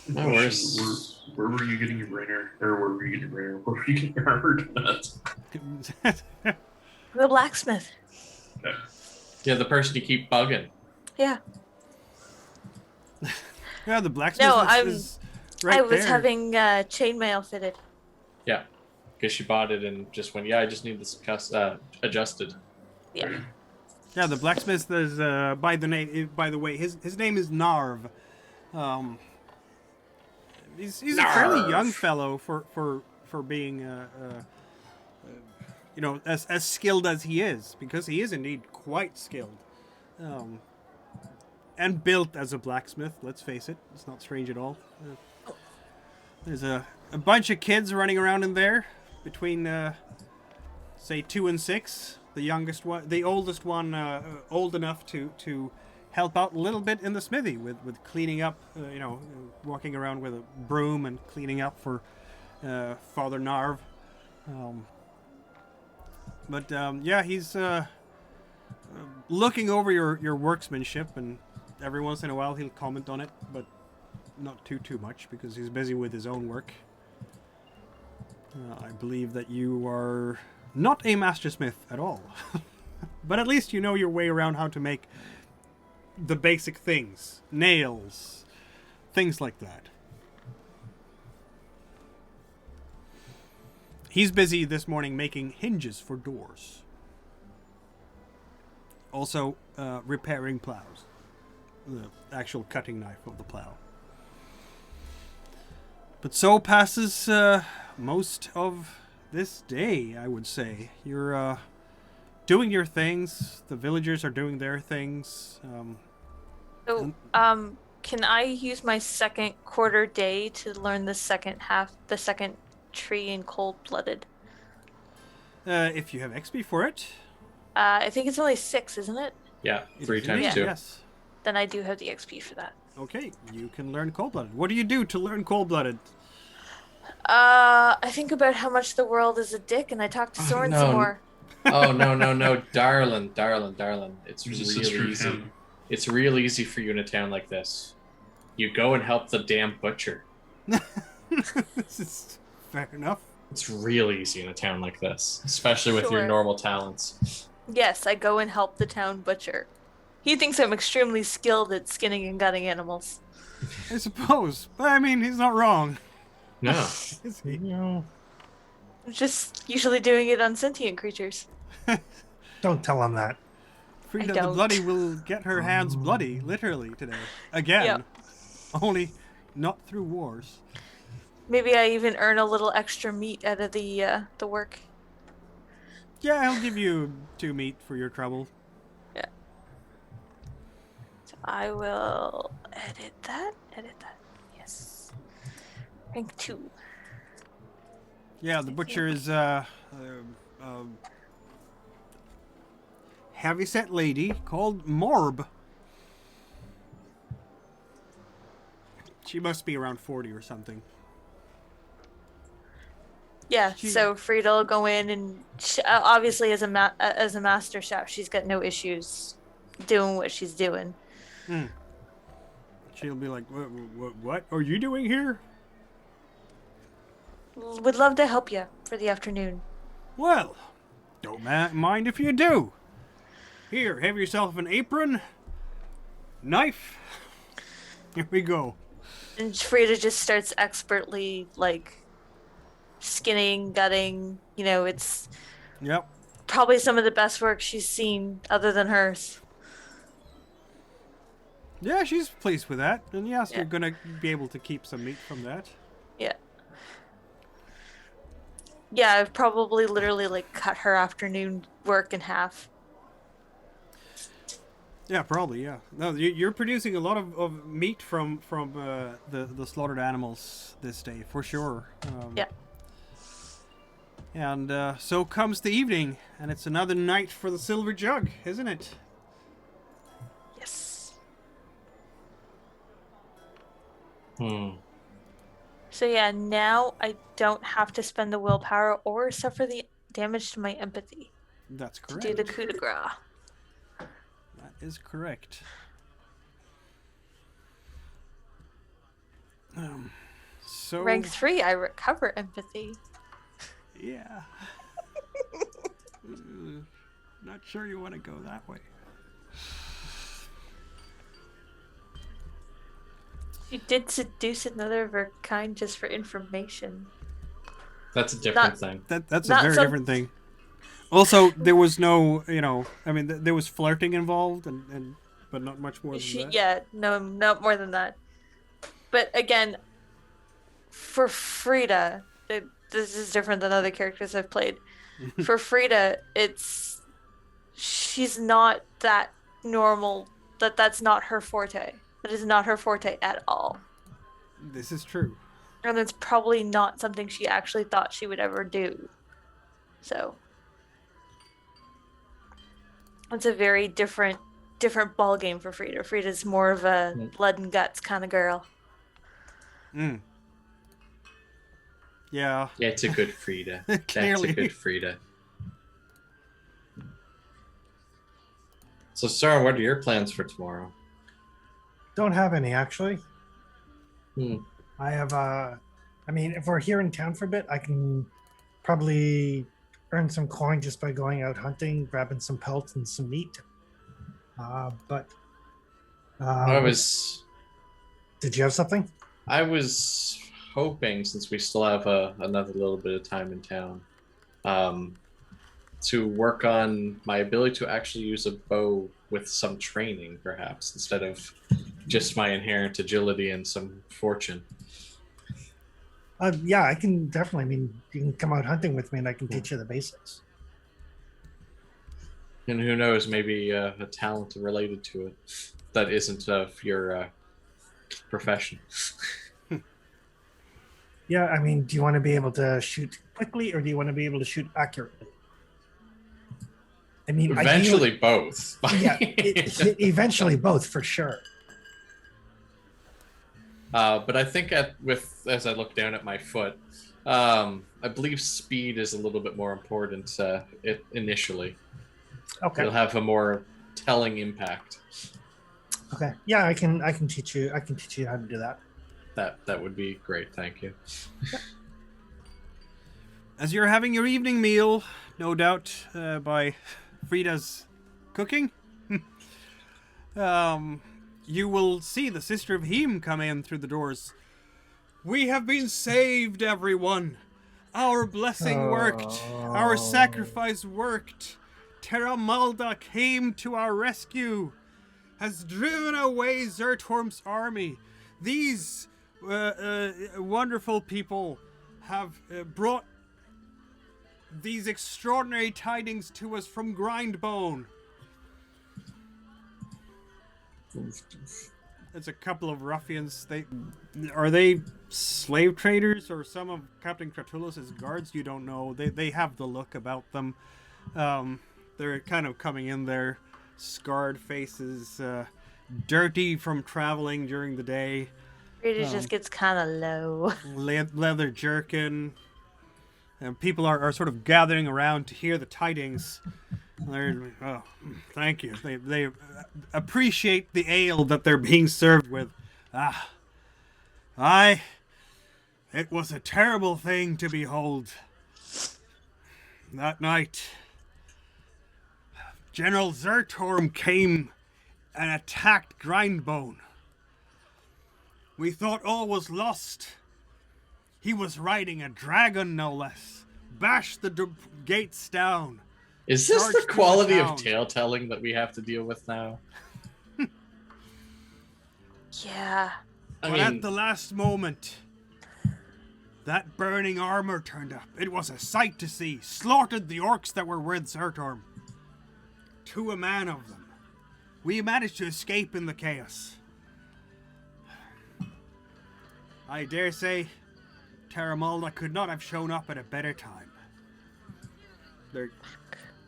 No Question, worries. where were you getting your brainer? Or where were you getting your brainer? Where were you getting your armor done? The blacksmith. Okay. Yeah, the person you keep bugging. Yeah. Yeah, the blacksmith No, is right I was there. having chainmail fitted. Yeah, because she bought it and just went, yeah, I just need this adjusted. Yeah. Yeah, the blacksmith is by the way, his name is Narv. He's a fairly Narv. young fellow for being you know, as skilled as he is, because he is indeed quite skilled. And built as a blacksmith, let's face it. It's not strange at all. There's a bunch of kids running around in there between say 2 and 6. The youngest one, the oldest one, old enough to help out a little bit in the smithy with cleaning up, you know, walking around with a broom and cleaning up for Father Narv. Yeah, he's looking over your workmanship, and every once in a while he'll comment on it, but not too much because he's busy with his own work. I believe that you are not a mastersmith at all, but at least you know your way around how to make the basic things, nails, things like that. He's busy this morning making hinges for doors. Also, repairing plows. The actual cutting knife of the plow. But so passes most of this day, I would say. You're doing your things. The villagers are doing their things. So, can I use my second quarter day to learn the second tree in cold-blooded? If you have XP for it. I think it's only 6, isn't it? Yeah, It 3 is times indeed, 2. Yes. Then I do have the XP for that. Okay, you can learn cold-blooded. What do you do to learn cold-blooded? I think about how much the world is a dick, and I talk to Soren some more. Oh, no, darling. It's Who's a really sister of easy. him? It's real easy for you in a town like this. You go and help the damn butcher. This is fair enough. It's real easy in a town like this, especially with your Sure. normal talents. Yes, I go and help the town butcher. He thinks I'm extremely skilled at skinning and gutting animals. I suppose. But I mean, he's not wrong. No. Is he? You know, I'm just usually doing it on sentient creatures. don't tell him that. Frida I the don't. Bloody will get her hands bloody, literally, today. Again. Yep. Only not through wars. Maybe I even earn a little extra meat out of the work. Yeah, I'll give you 2 meat for your trouble. So I will edit that. Yes. Rank 2. Yeah, the butcher is heavy-set lady called Morb. She must be around 40 or something. Yeah, She- so Frida will go in and obviously as a master chef, she's got no issues doing what she's doing. She'll be like, what are you doing here? Would love to help you for the afternoon. Well, don't mind if you do. Here, have yourself an apron, knife. Here we go. And Frida just starts expertly, like, skinning, gutting. You know, it's Yep. probably some of the best work she's seen other than hers. Yeah, she's pleased with that. And yes, Yeah. you're going to be able to keep some meat from that. Yeah. Yeah, I've probably literally like cut her afternoon work in half. Yeah, probably. Yeah. No, you're producing a lot of meat from the slaughtered animals this day for sure. Yeah. And so comes the evening, and it's another night for the silver jug, isn't it? Yes. So yeah, now I don't have to spend the willpower or suffer the damage to my empathy That's to correct. do the coup de grace. That is correct. So Rank 3, I recover empathy. yeah. Not sure you want to go that way. She did seduce another of her kind just for information. That's a different thing. That's a Not very some- different thing. Also, there was no, I mean, there was flirting involved, and but not much more than that. Yeah, no, not more than that. But again, for Frida, this is different than other characters I've played. For Frida, she's not that normal. That's not her forte. That is not her forte at all. This is true. And it's probably not something she actually thought she would ever do. So it's a very different ball game for Frida. Frida's more of a blood and guts kind of girl. Mm. Yeah. Yeah, it's a good Frida. Clearly. That's a good Frida. So, Sarah, what are your plans for tomorrow? Don't have any actually. I have I mean, if we're here in town for a bit, I can probably earn some coin just by going out hunting, grabbing some pelts and some meat. But did you have something? I was hoping, since we still have another little bit of time in town, to work on my ability to actually use a bow with some training, perhaps, instead of just my inherent agility and some fortune. Yeah, I can definitely. I mean, you can come out hunting with me, and I can teach you the basics. And who knows, maybe a talent related to it that isn't of your profession. Yeah, I mean, do you want to be able to shoot quickly, or do you want to be able to shoot accurately? I mean, Eventually both. Yeah, eventually both for sure. But I think as I look down at my foot, I believe speed is a little bit more important initially. Okay. It'll have a more telling impact. Okay. Yeah, I can teach you. I can teach you how to do that. That would be great. Thank you. As you're having your evening meal, no doubt by Frida's cooking, you will see the Sister of Heme come in through the doors. We have been saved, everyone. Our blessing worked. Our sacrifice worked. Terra Malda came to our rescue, has driven away Zertorm's army. These wonderful people have brought these extraordinary tidings to us from Grindbone. It's a couple of ruffians. Are they slave traders or some of Captain Cratulus' guards? You don't know. They have the look about them. They're kind of coming in there, scarred faces, dirty from traveling during the day. Frida just gets kind of low. Leather jerkin. And people are sort of gathering around to hear the tidings. Oh, thank you. They appreciate the ale that they're being served with. It was a terrible thing to behold. That night, General Zertorm came and attacked Grindbone. We thought all was lost. He was riding a dragon, no less. Bashed the gates down. Is this Charged the quality through of the town. tale telling that we have to deal with now? Yeah. I But mean, at the last moment, That burning armor turned up. It was a sight to see. Slaughtered the orcs that were with HELLSTROM. To a man of them. We managed to escape in the chaos. I dare say Terramalda could not have shown up at a better time. They're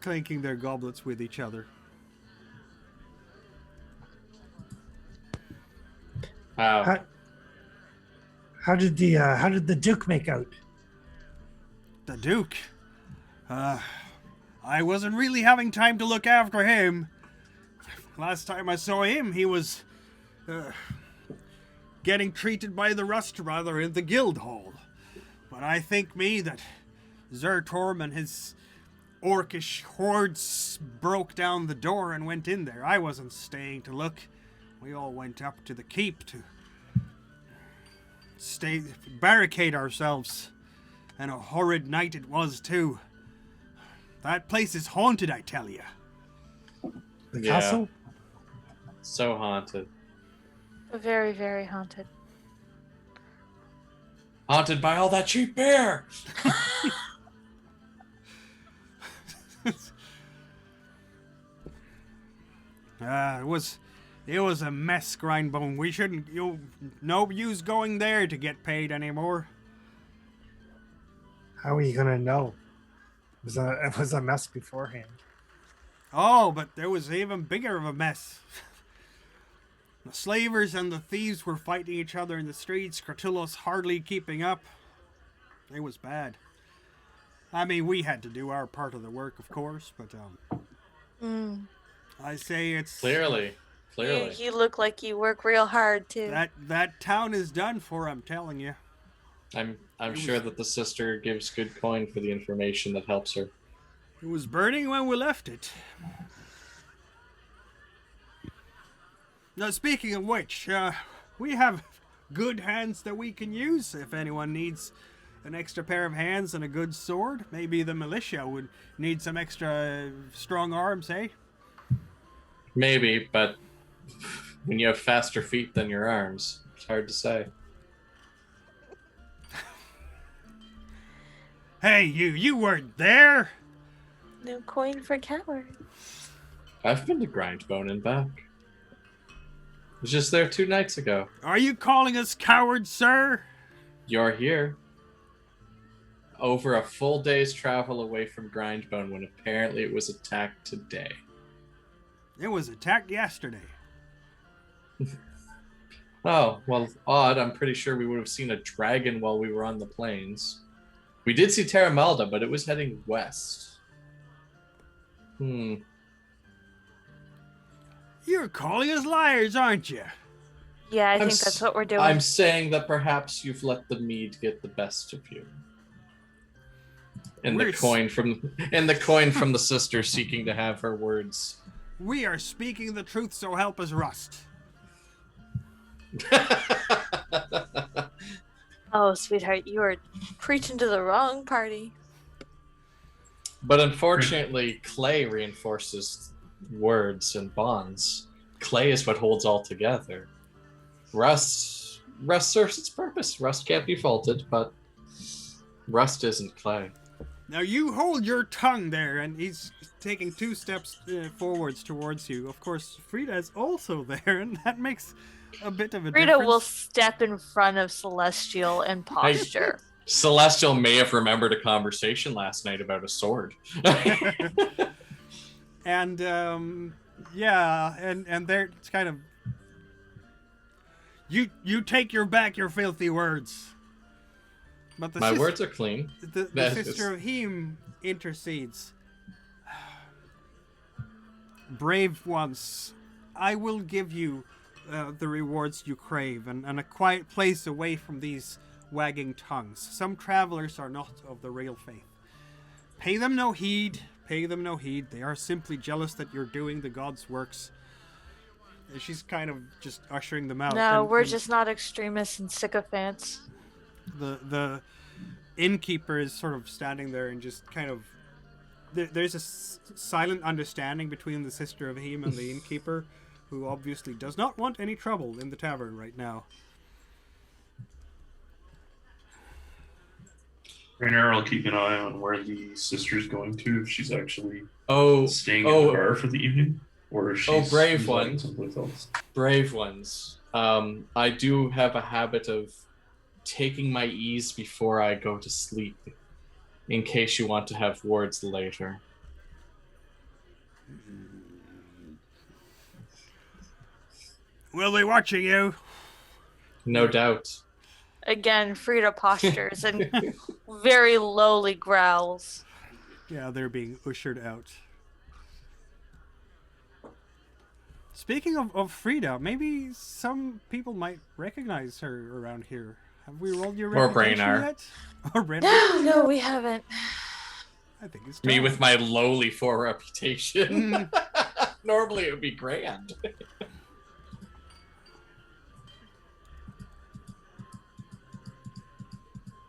clinking their goblets with each other. Wow. How did the Duke make out? The Duke? I wasn't really having time to look after him. Last time I saw him, he was getting treated by the Rust Brother in the guild hall. But I think me that Zertorm and his orcish hordes broke down the door and went in there. I wasn't staying to look. We all went up to the keep to barricade ourselves. And a horrid night it was too. That place is haunted, I tell you. The Yeah. castle? So haunted. Very, very haunted. Haunted by all that cheap beer! It was a mess, Grindbone. We shouldn't. No use going there to get paid anymore. How are you gonna know? It was a mess beforehand. Oh, but there was even bigger of a mess. The slavers and the thieves were fighting each other in the streets. Cratullos hardly keeping up. It was bad. I mean, we had to do our part of the work, of course, but I say it's Clearly. You look like you work real hard too. that town is done for. I'm telling you. I'm sure that the sister gives good coin for the information that helps her. It was burning when we left it. Now, speaking of which, we have good hands that we can use if anyone needs an extra pair of hands and a good sword. Maybe the militia would need some extra strong arms, eh? Maybe, but when you have faster feet than your arms, it's hard to say. Hey, you weren't there! No coin for coward. I've been to Grindbone and back. I was just there 2 nights ago. Are you calling us cowards, sir? You're here. Over a full day's travel away from Grindbone when apparently it was attacked today. It was attacked yesterday. Oh, well, odd. I'm pretty sure we would have seen a dragon while we were on the plains. We did see Terramalda, but it was heading west. You're calling us liars, aren't you? Yeah, I think that's what we're doing. I'm saying that perhaps you've let the mead get the best of you. And the coin from the sister seeking to have her words. We are speaking the truth, so help us Rust. Oh, sweetheart, you are preaching to the wrong party. But unfortunately, clay reinforces words and bonds. Clay is what holds all together. Rust serves its purpose. Rust can't be faulted, but rust isn't clay. Now you hold your tongue there, and he's taking 2 steps forwards towards you. Of course, Frida is also there, and that makes a bit of a Frida difference. will step in front of Celestial and posture. Celestial may have remembered a conversation last night about a sword. And yeah, and there it's kind of you take back your filthy words. But My words are clean. The sister of Heme intercedes. Brave ones, I will give you the rewards you crave, and a quiet place away from these wagging tongues. Some travelers are not of the real faith. Pay them no heed. They are simply jealous that you're doing the gods' works. And she's kind of just ushering them out. No, and we're just not extremists and sycophants. The innkeeper is sort of standing there and just kind of... There's a silent understanding between the sister of Heme and the innkeeper, who obviously does not want any trouble in the tavern right now. Rainier, I'll keep an eye on where the sister's going to, if she's actually Oh, staying in the bar for the evening, or if she's brave residing one. someplace else. Brave ones. I do have a habit of taking my ease before I go to sleep, in case you want to have words later. Will they watching you? No doubt. Again, Frida postures and very lowly growls. Yeah, they're being ushered out. Speaking of Frida, maybe some people might recognize her around here. Have we rolled your Or reputation Brainar. yet? Or Brainar? No, we haven't. I think it's Me time. with my lowly 4 reputation. Normally it would be grand.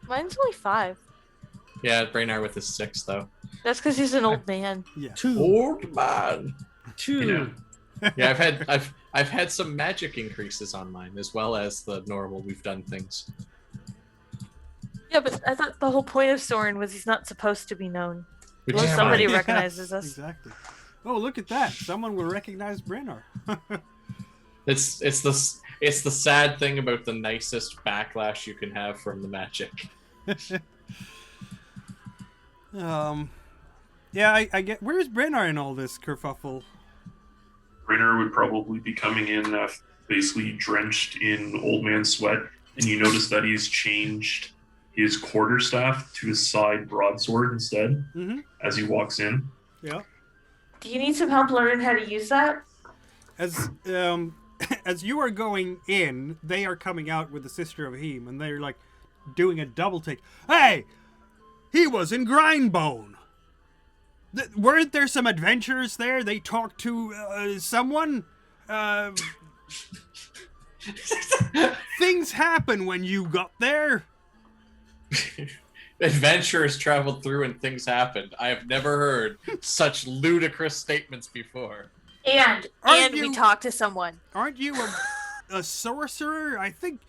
Mine's only 5. Yeah, Brainar with his 6 though. That's because he's an old man. Yeah. 2. Old man. 2. Yeah. Yeah, I've had some magic increases on mine as well as the normal we've done things. Yeah, but I thought the whole point of Soren was he's not supposed to be known. Which Well, is somebody fine. recognizes us. Exactly. Oh, look at that! Someone will recognize Brainar. It's the sad thing about the nicest backlash you can have from the magic. Yeah, I get. Where's Brainar in all this kerfuffle? Rainier would probably be coming in basically drenched in old man sweat, and you notice that he's changed his quarterstaff to his side broadsword instead as he walks in. Yeah. Do you need some help learning how to use that? As as you are going in, they are coming out with the Sister of Heme, and they're like doing a double take. Hey, he was in Grindbone. Weren't there some adventurers there? They talked to someone. Things happen when you got there. Adventurers traveled through and things happened. I have never heard such ludicrous statements before. And Aren't we you- talked to someone. Aren't you a sorcerer? I think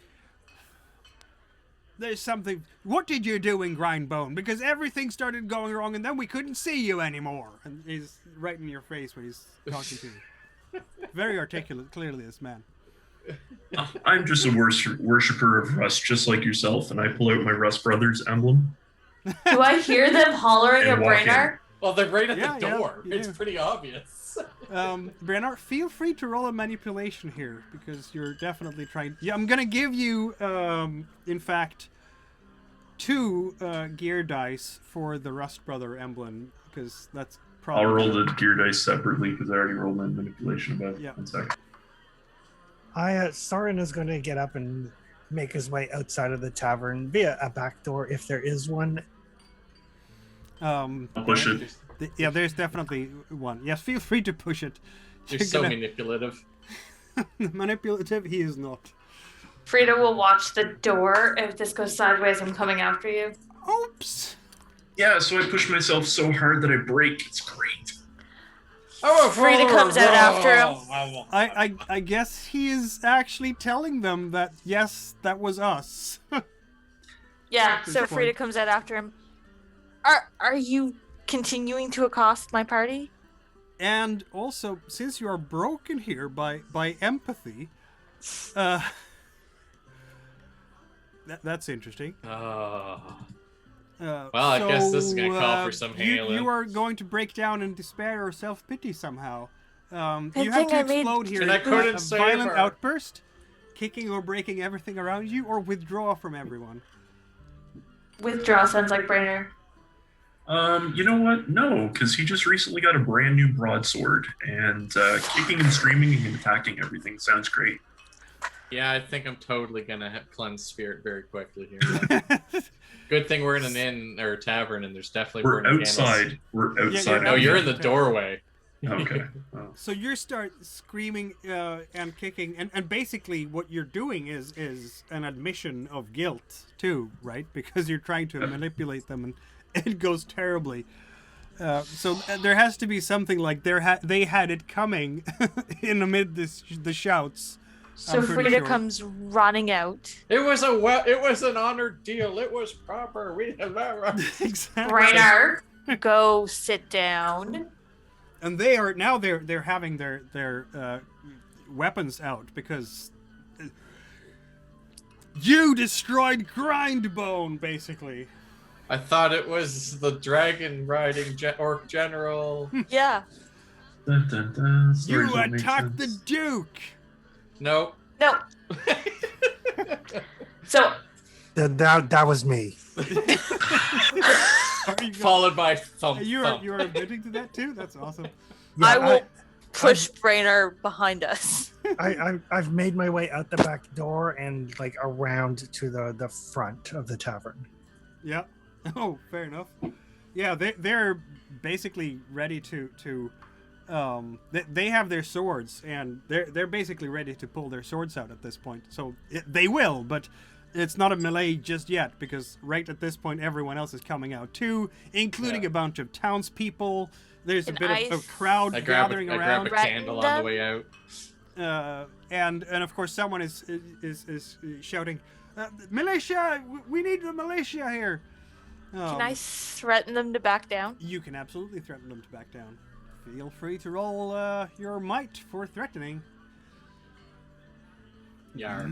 there's something. What did you do in Grindbone? Because everything started going wrong, and then we couldn't see you anymore. And he's right in your face when he's talking to you. Very articulate, clearly, this man. I'm just a worshiper of Rust, just like yourself, and I pull out my Rust Brothers emblem. Do I hear them hollering And at walk in. Brainar? Well, they're right at Yeah, the yeah, door. you It's do. pretty obvious. Brainar, feel free to roll a manipulation here, because you're definitely trying. Yeah, I'm gonna give you, in fact, 2 gear dice for the Rust Brother emblem, because that's probably. I'll roll the gear dice separately because I already rolled my manipulation about Yeah. 1 sec. Soren is going to get up and make his way outside of the tavern via a back door, if there is one. I'll push it. Yeah, there's definitely one. Yes, feel free to push it. You're You're so gonna- manipulative. Manipulative, he is not. Frida will watch the door. If this goes sideways, I'm coming after you. Oops. Yeah, so I push myself so hard that I break. It's great. Frida comes out after him. I guess he is actually telling them that, yes, that was us. Yeah, Good so point. Frida comes out after him. Are you continuing to accost my party? And also, since you are broken here by empathy, that's interesting. Well, I guess this is gonna call for some you hailing. are going to break down in despair or self-pity somehow. You have thing to I made- explode here. And I couldn't a save violent her. outburst, kicking or breaking everything around you, or withdraw from everyone. Withdraw sounds like Brainar. You know what? No, because he just recently got a brand new broadsword, and kicking and screaming and attacking everything sounds great. Yeah, I think I'm totally gonna cleanse spirit very quickly here. Good thing we're in an inn or tavern, and there's definitely We're burning outside. candles. We're you're outside. No, you're in the Okay. doorway. Okay. Oh. So you start screaming and kicking, and basically what you're doing is an admission of guilt too, right? Because you're trying to manipulate them, and it goes terribly. So there has to be something like they had it coming in amid the shouts. So I'm pretty Frida sure. comes running out. It was an honored deal. It was proper. We have that right. Exactly. Brainer, go sit down. And they are now they're having their weapons out because you destroyed Grindbone, basically. I thought it was the dragon riding orc general. Yeah. Dun, dun, dun. Stories You don't make attacked the sense. Duke. Nope. No. So That was me. Are you Followed by thump. you thump. are admitting to that too? That's awesome. I Yeah, will push Brainer behind us. I've made my way out the back door and like around to the front of the tavern. Yeah. Oh, fair enough. Yeah, they're basically ready to they have their swords and they're basically ready to pull their swords out at this point. So they will, but it's not a melee just yet because right at this point everyone else is coming out too, including a bunch of townspeople. There's a And bit of a crowd I grab gathering a around. candle on the way out. And of course someone is shouting, militia! We need the militia here. Can I threaten them to back down? You can absolutely threaten them to back down. Feel free to roll your might for threatening. Yeah.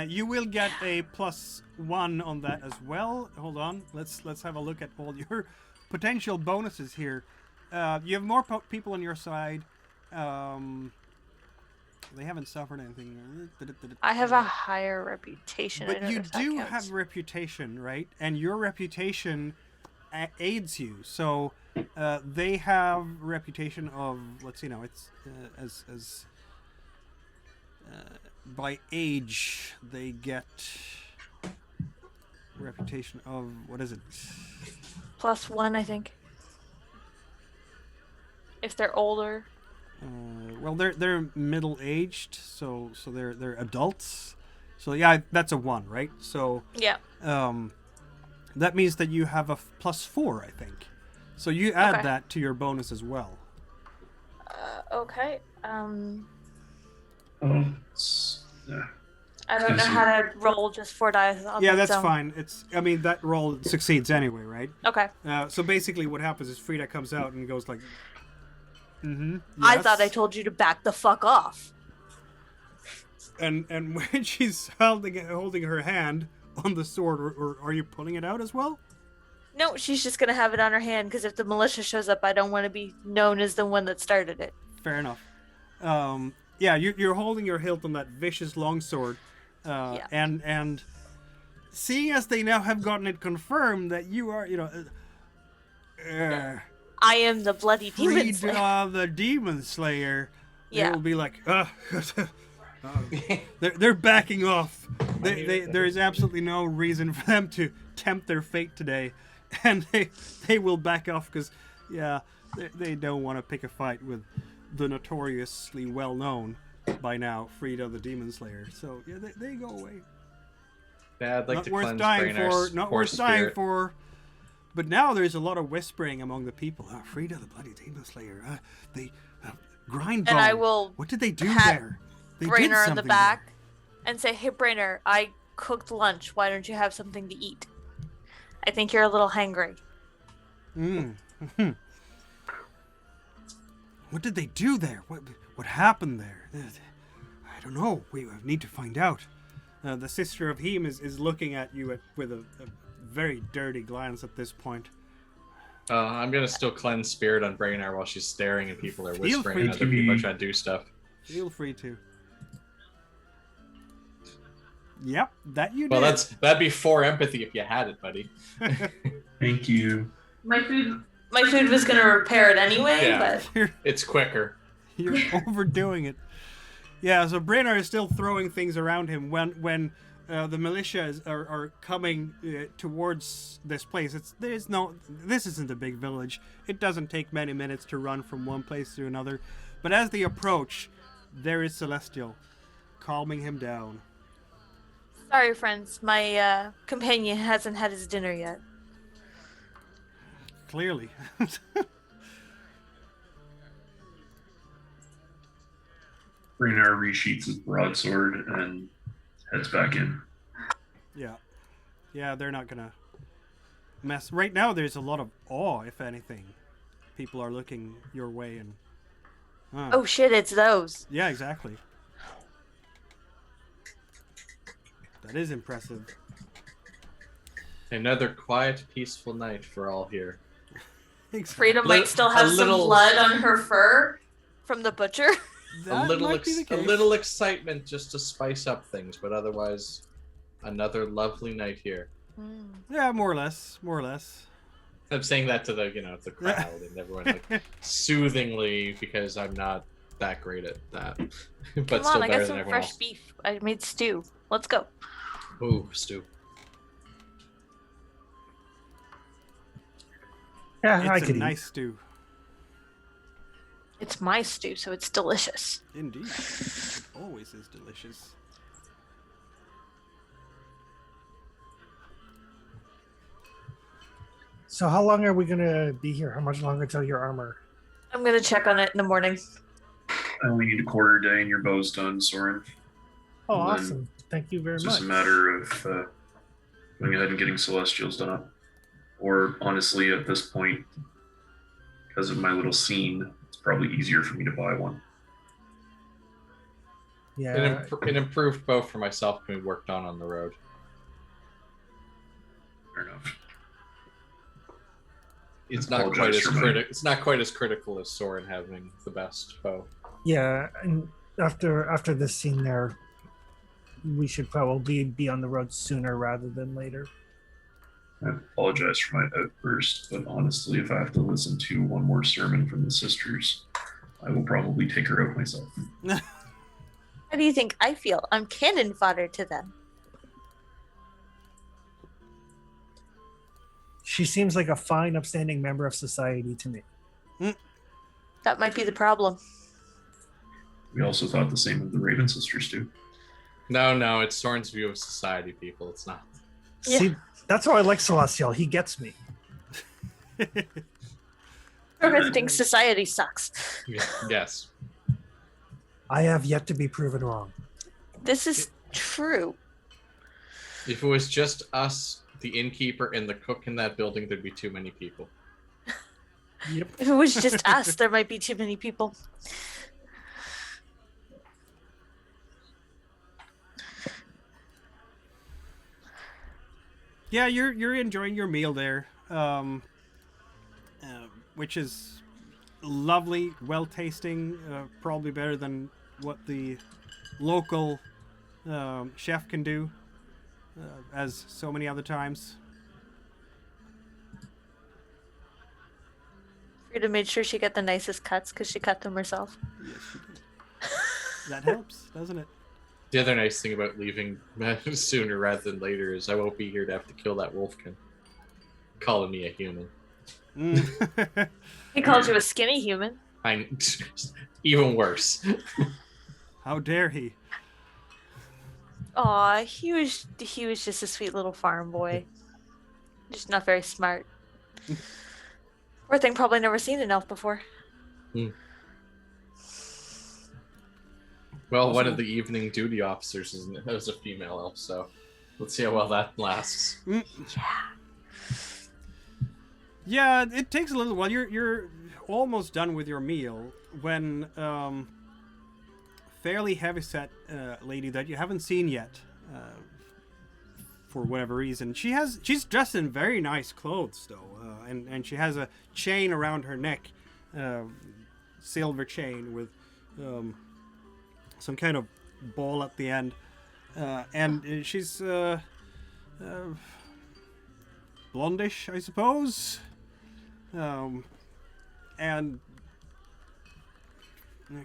You will get a +1 on that as well. Hold on, let's have a look at all your potential bonuses here. You have more people on your side. They haven't suffered anything. I have a higher reputation. I But don't you know if that do counts. have reputation, right? And your reputation aids you. So they have reputation of, let's see now, it's as by age they get reputation of, what is it? +1, I think. If they're older. Well, they're middle aged, so they're adults. So yeah, that's a 1, right? So Yeah. that means that you have a +4, I think. So you add Okay. that to your bonus as well. Okay. Oh, yeah. I don't know how to roll just 4 dice on Yeah, its that's own. fine. I mean, that roll succeeds anyway, right? Okay. So basically, what happens is Frida comes out and goes like, I thought I told you to back the fuck off. And when she's holding her hand on the sword, or are you pulling it out as well? No, she's just gonna have it on her hand because if the militia shows up, I don't want to be known as the one that started it. Fair enough. Yeah, you're holding your hilt on that vicious longsword, Yeah. and seeing as they now have gotten it confirmed that you are, I am the bloody demon slayer. Frida the Demon Slayer, Yeah. they will be like, they're backing off. There is absolutely no reason for them to tempt their fate today, and they will back off because, yeah, they don't want to pick a fight with the notoriously well-known by now Frida the Demon Slayer. So yeah, they go away. Yeah, I'd like Not to worth cleanse dying Brainar's for. Not poor worth dying spirit. for. But now there's a lot of whispering among the people. Frida the bloody Demon Slayer. They Grindbone. And I will What did they do pat there? They did Brainer in the something back and say, "Hey, Brainer, I cooked lunch. Why don't you have something to eat? I think you're a little hangry." there. What did they do there? What happened there? I don't know. We need to find out. The sister of Hem is looking at you with a very dirty glance at this point. I'm gonna still cleanse spirit on Brainar while she's staring and people are Feel whispering free and other to. people are trying to do stuff. Feel free to. Yep, that you Well, did. that'd be 4 empathy if you had it, buddy. Thank you. My food was gonna repair it anyway, Yeah. but It's quicker. You're overdoing it. Yeah, so Brainard is still throwing things around him when the militia are coming towards this place. This isn't a big village. It doesn't take many minutes to run from one place to another. But as they approach, there is Celestial, calming him down. sorry, friends. My companion hasn't had his dinner yet. Clearly. Raynar resheaths his broadsword and heads back in. Yeah, they're not gonna mess. Right now, there's a lot of awe, if anything. People are looking your way and... Oh shit, it's those. Yeah, exactly. That is impressive. Another quiet, peaceful night for all here. Exactly. Freedom might still have some blood on her fur from the butcher. A little excitement just to spice up things, but otherwise, another lovely night here. Yeah, more or less. I'm saying that to the crowd and everyone like soothingly because I'm not that great at that, but Come still on, I better got than some everyone fresh else. beef. I made stew. Let's go. Ooh, stew. Yeah, I It's a could eat. nice stew. It's my stew, so it's delicious. Indeed. It always is delicious. So how long are we gonna be here? How much longer till your armor? I'm gonna check on it in the morning. I only need a quarter day and your bow's done, Soren. Oh, And then awesome! Thank you very It's much. just a matter of going ahead and getting Celestials done up. Or honestly, at this point, because of my little scene, it's probably easier for me to buy one. Yeah, An improved bow for myself can be worked on the road. Fair enough. It's not quite Apologize as for my- critical. It's not quite as critical as Soren having the best bow. yeah. And after this scene, there, we should probably be on the road sooner rather than later. I apologize for my outburst, but honestly, if I have to listen to one more sermon from the sisters, I will probably take her out myself. How do you think I feel? I'm cannon fodder to them. She seems like a fine, upstanding member of society to me. That might be the problem. We also thought the same of the Raven sisters too. No, it's Soren's view of society, people. It's not. Yeah. See, that's how I like Celestial. He gets me. Everyone thinks society sucks. Yes. I have yet to be proven wrong. This is true. If it was just us, the innkeeper, and the cook in that building, there'd be too many people. Yep. If it was just us, there might be too many people. Yeah, you're enjoying your meal there, which is lovely, well tasting, probably better than what the local chef can do, as so many other times. Frida made sure she got the nicest cuts because she cut them herself. Yes, she did. That helps, doesn't it? The other nice thing about leaving sooner rather than later is I won't be here to have to kill that wolfkin. Calling me a human. He called you a skinny human. Even worse. How dare he? Aw, he was just a sweet little farm boy. Just not very smart. Poor thing, probably never seen an elf before. Well, one of the evening duty officers is a female elf, so let's see how well that lasts. Yeah, it takes a little while. You're almost done with your meal when fairly heavyset lady that you haven't seen yet, for whatever reason. She's dressed in very nice clothes though, and she has a chain around her neck, silver chain with some kind of ball at the end, and she's blondish, I suppose. And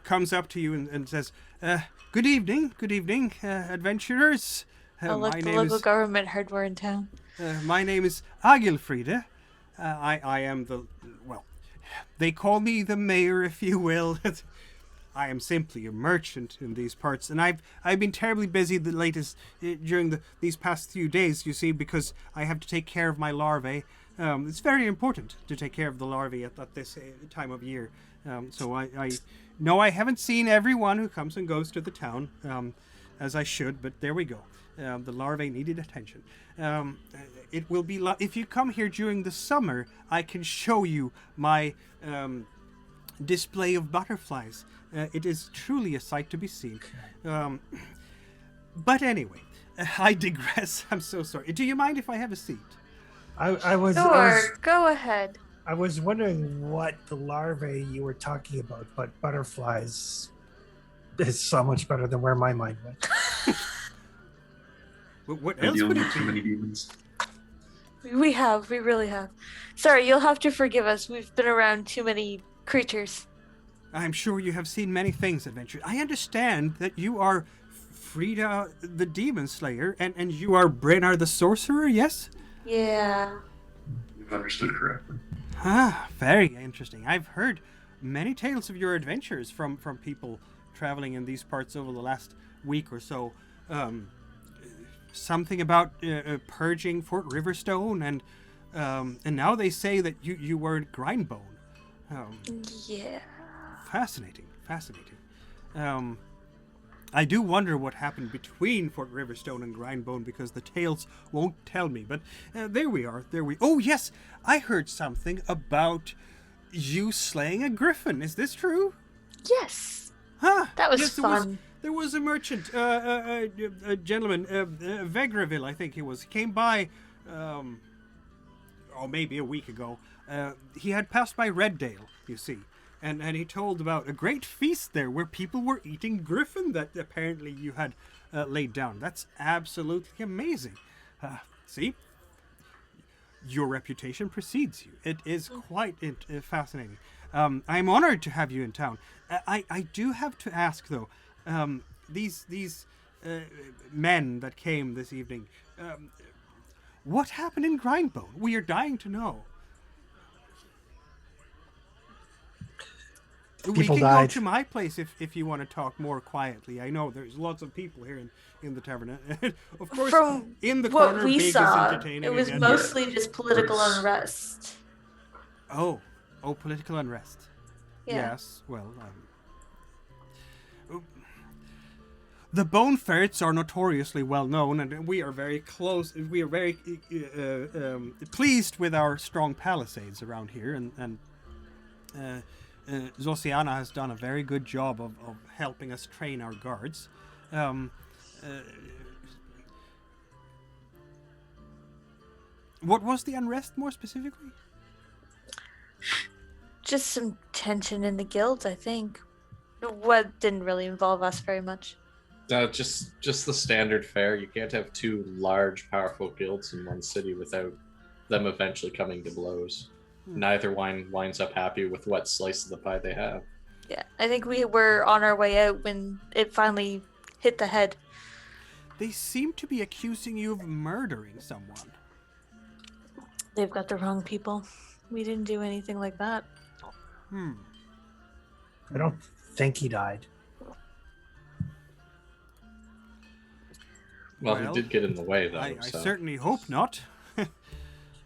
comes up to you and says, good evening, adventurers. Oh, look, the local government heard we're in town. My name is Agilfrida. I am they call me the mayor, if you will. I am simply a merchant in these parts, and I've been terribly busy during these past few days, you see, because I have to take care of my larvae. It's very important to take care of the larvae at this time of year. So I know I haven't seen everyone who comes and goes to the town, as I should, but there we go. The larvae needed attention. It will be if you come here during the summer, I can show you my display of butterflies. It is truly a sight to be seen. But anyway, I digress. I'm so sorry. Do you mind if I have a seat? I was Go ahead. I was wondering what the larvae you were talking about, but butterflies is so much better than where my mind went. What I'm else dealing would with it too be? many demons. We really have. Sorry, you'll have to forgive us. We've been around too many creatures. I'm sure you have seen many things, adventure. I understand that you are Frida the Demon Slayer, and you are Brinestrand the Sorcerer, yes? Yeah. You've understood correctly. Ah, very interesting. I've heard many tales of your adventures from people traveling in these parts over the last week or so. Something about purging Fort Riverstone, and now they say that you were at Grindbone. Yeah. Fascinating. I do wonder what happened between Fort Riverstone and Grindbone, because the tales won't tell me. But there we are. Oh yes, I heard something about you slaying a griffin. Is this true? Yes. Huh? That was yes, fun. There was a merchant, a gentleman, Vegraville, I think he was. He came by, maybe a week ago. He had passed by Reddale, you see. And he told about a great feast there where people were eating griffin that apparently you had laid down. That's absolutely amazing. See? Your reputation precedes you. It is quite fascinating. I'm honored to have you in town. I do have to ask, though, these men that came this evening, what happened in Grindbone? We are dying to know. We People can died. go to my place if you want to talk more quietly. I know there's lots of people here in the tavern. Of course, From in the what corner, we Big is saw, entertaining it was again. mostly just political unrest. Oh, political unrest. Yeah. Yes, well, the bone ferrets are notoriously well known, and we are very close. We are very pleased with our strong palisades around here, and Zosiana has done a very good job of helping us train our guards. What was the unrest more specifically? Just some tension in the guilds, I think. What didn't really involve us very much. Just the standard fare. You can't have two large, powerful guilds in one city without them eventually coming to blows. Neither winds up happy with what slice of the pie they have. Yeah, I think we were on our way out when it finally hit the head. They seem to be accusing you of murdering someone. They've got the wrong people. We didn't do anything like that. I don't think he died. Well, he did get in the way, though. I so. certainly hope not.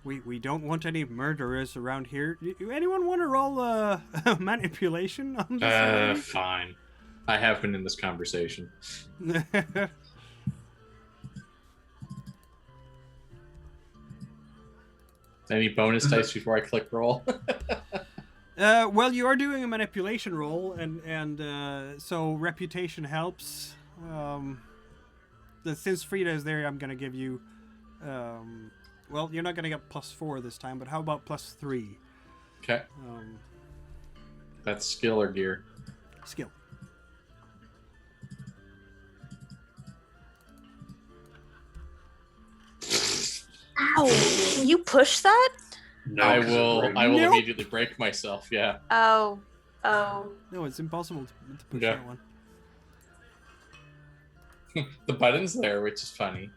We don't want any murderers around here. Anyone want to roll manipulation on this? Fine. I have been in this conversation. Any bonus dice before I click roll? Well, you are doing a manipulation roll, and so reputation helps. Since Frida is there, I'm going to give you... well, you're not going to get +4 this time, but how about +3? Okay. That's skill or gear? Skill. Ow! Can you push that? No, I 'cause will it- I will Nope. immediately break myself, yeah. Oh. No, it's impossible to push Yeah. that one. The button's there, which is funny.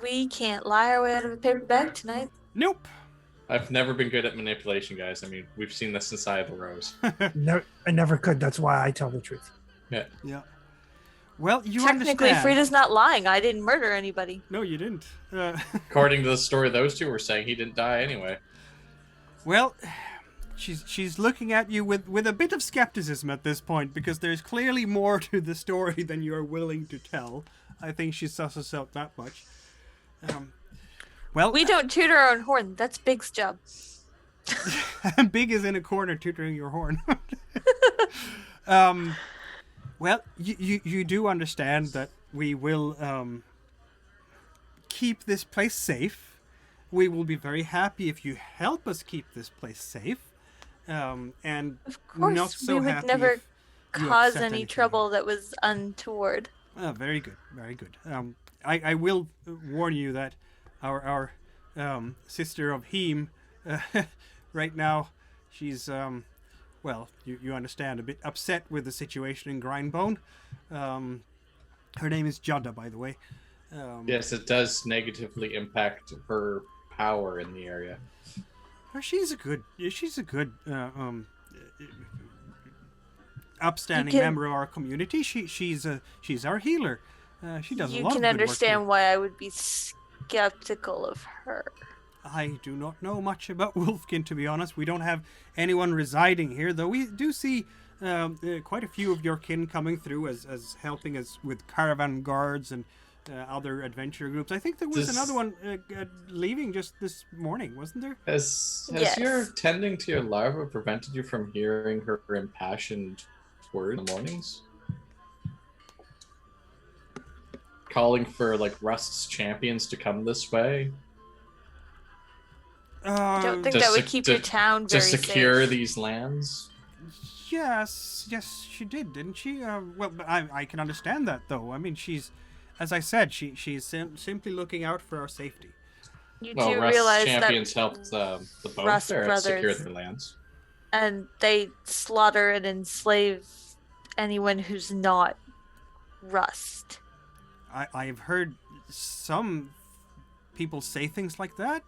We can't lie our way out of a paper bag tonight. Nope. I've never been good at manipulation, guys. I mean, we've seen this inside the rose. I never could. That's why I tell the truth. Yeah. Well, you Technically, understand. Frida's not lying. I didn't murder anybody. No, you didn't. According to the story those two were saying, he didn't die anyway. Well, she's looking at you with a bit of skepticism at this point, because there's clearly more to the story than you're willing to tell. I think she susses out that much. Well, We don't toot our own horn. That's Big's job. Big is in a corner tutoring your horn. Well, you do understand that we will keep this place safe. We will be very happy if you help us keep this place safe. And Of course, not so we would happy never if you cause upset any anything. trouble that was untoward. Very good, very good. I will warn you that our sister of Heem, right now, she's well, you understand, a bit upset with the situation in Grindbone. Her name is Judda, by the way. Yes, it does negatively impact her power in the area. She's a good upstanding You can- member of our community. She's our healer. She does a You lot of can good work understand here. why I would be skeptical of her. I do not know much about Wolfkin, to be honest. We don't have anyone residing here, though we do see quite a few of your kin coming through as helping us with caravan guards and other adventure groups. I think there was Does- another one leaving just this morning, wasn't there? Has Yes. your tending to your larva prevented you from hearing her impassioned word in the mornings? Calling for like Rust's champions to come this way I don't think To that would sec- keep to- your town to very secure safe. these lands. Yes, she did, didn't she? Well, but I can understand that, though. I mean, she's, as I said, she's simply looking out for our safety. You Well, do Rust's realize champions that helped the Bone Rust Ferrets secure brothers- their lands. and they slaughter and enslave anyone who's not Rust. I've heard some people say things like that.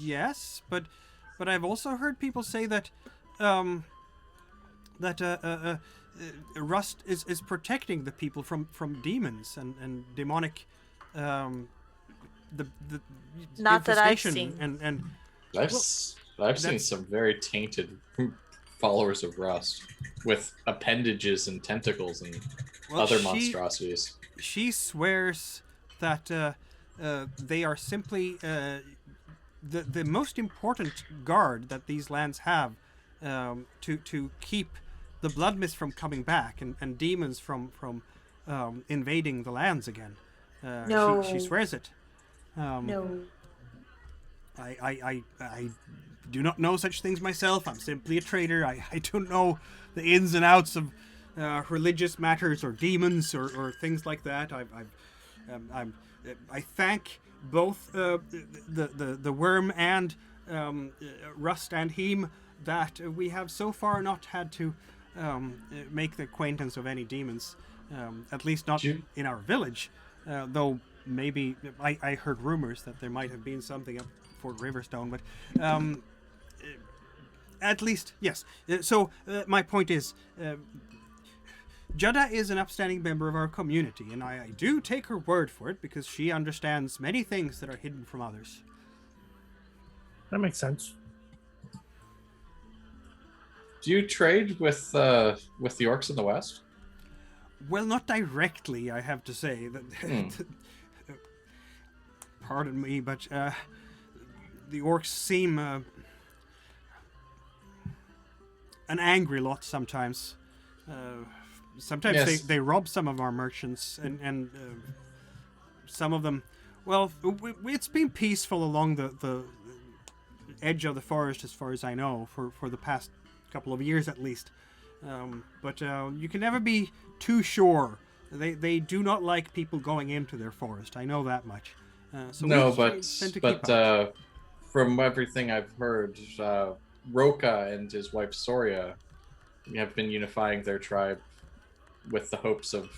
Yes, but I've also heard people say that Rust is protecting the people from demons and demonic the Not that I've infestation seen. and I've seen that's- some very tainted followers of Rust with appendages and tentacles and well, other she- monstrosities. She swears that they are simply the most important guard that these lands have to keep the blood mist from coming back and demons from invading the lands again. No. She swears it. No. I do not know such things myself. I'm simply a trader. I don't know the ins and outs of religious matters or demons or things like that. I thank both the worm and Rust and Heem that we have so far not had to make the acquaintance of any demons, at least not Do you- in our village. Though maybe I heard rumors that there might have been something up Fort Riverstone, but at least yes. So my point is, Judda is an upstanding member of our community, and I do take her word for it because she understands many things that are hidden from others. That makes sense. Do you trade with the orcs in the west? Well, not directly, I have to say. Pardon me, but the orcs seem an angry lot sometimes. Sometimes Yes. they rob some of our merchants, and some of them. Well, it's been peaceful along the edge of the forest, as far as I know, for the past couple of years at least. But you can never be too sure. They do not like people going into their forest. I know that much. So No, we but tend to keep out. from everything I've heard, Roka and his wife Soria have been unifying their tribe with the hopes of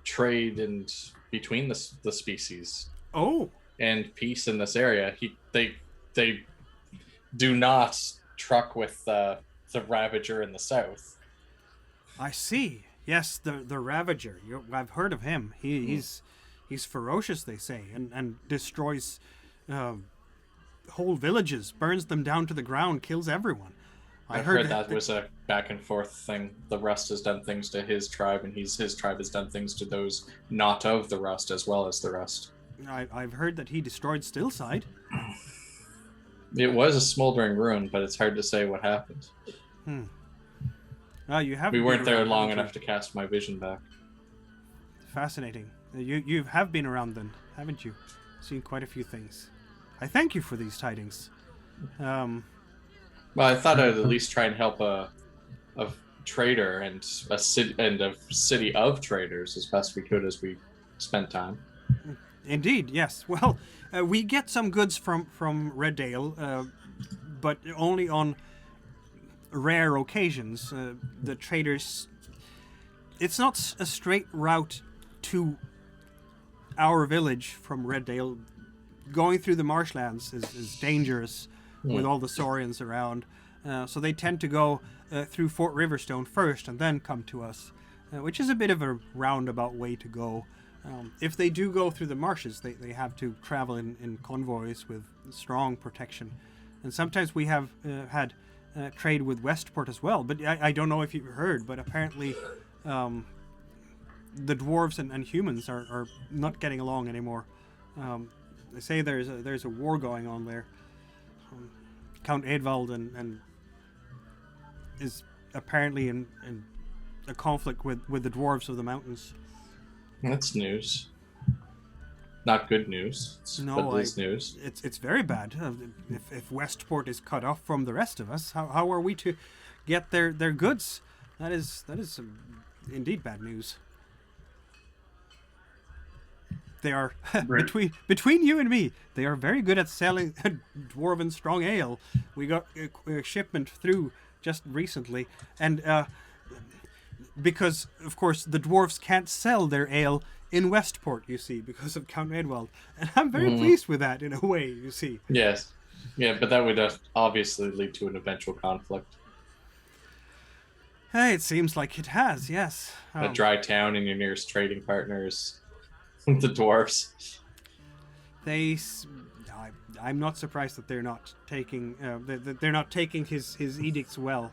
trade and between the species Oh, and peace in this area. They do not truck with the Ravager in the south. I see. Yes, the Ravager. I've heard of him. He's ferocious, they say, and destroys whole villages, burns them down to the ground, kills everyone. I've heard that was a back and forth thing. The Rust has done things to his tribe, and his tribe has done things to those not of the Rust as well as the Rust. I've heard that he destroyed Stillside. It was a smoldering ruin, but it's hard to say what happened. You haven't. We weren't been there around, long haven't enough to cast my vision back. Fascinating. You have been around then, haven't you? Seen quite a few things. I thank you for these tidings. Well, I thought I'd at least try and help a trader and a city of traders as best we could as we spent time. Indeed, yes. Well, we get some goods from Reddale, but only on rare occasions. The traders... It's not a straight route to our village from Reddale. Going through the marshlands is dangerous with all the Saurians around. So they tend to go through Fort Riverstone first and then come to us, which is a bit of a roundabout way to go. If they do go through the marshes, they have to travel in convoys with strong protection. And sometimes we have had trade with Westport as well. But I don't know if you've heard, but apparently the dwarves and humans are not getting along anymore. They say there's a war going on there. Count Edvald and is apparently in a conflict with the dwarves of the mountains. That's news. Not good news. But it's news. It's very bad. If Westport is cut off from the rest of us, how are we to get their goods? That is indeed bad news. They are between you and me. They are very good at selling dwarven strong ale. We got a shipment through just recently, and because of course the dwarves can't sell their ale in Westport, you see, because of Count Edwald, and I'm very pleased with that in a way, you see. Yes, yeah, but that would obviously lead to an eventual conflict. It seems like it has, yes. A dry town and your nearest trading partners. The dwarves. I'm not surprised that they're not taking they're not taking his edicts well.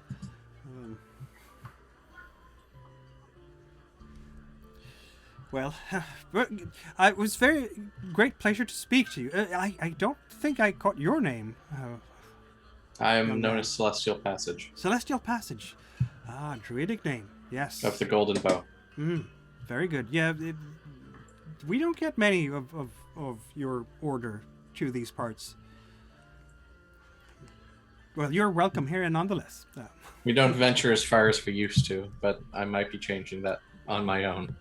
Well, it was very great pleasure to speak to you. I don't think I caught your name. I am known as Celestial Passage. Celestial Passage. Druidic name. Yes. Of the Golden Bow. Very good. Yeah. We don't get many of your order to these parts. Well, you're welcome here nonetheless. We don't venture as far as we used to, but I might be changing that on my own.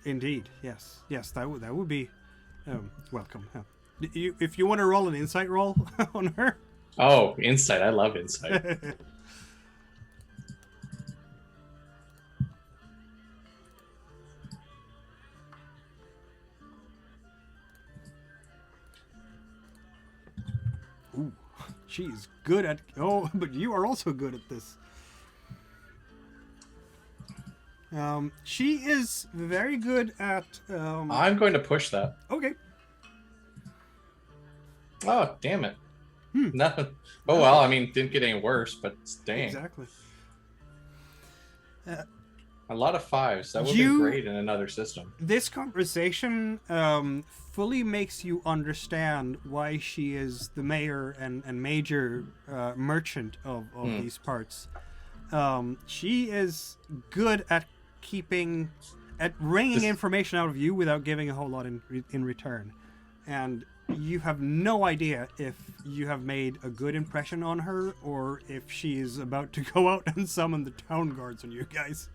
Indeed, yes. Yes, that would be welcome. If you want to roll an insight roll on her. Oh, insight. I love insight. Ooh, she's good at... Oh, but you are also good at this. She is very good at... I'm going to push that. Okay. Oh, damn it. Nothing. Oh, well, I mean, didn't get any worse, but dang. Exactly. A lot of fives. That would be great in another system. This conversation fully makes you understand why she is the mayor and major merchant of these parts. She is good at wringing information out of you without giving a whole lot in return. And you have no idea if you have made a good impression on her or if she is about to go out and summon the town guards on you guys.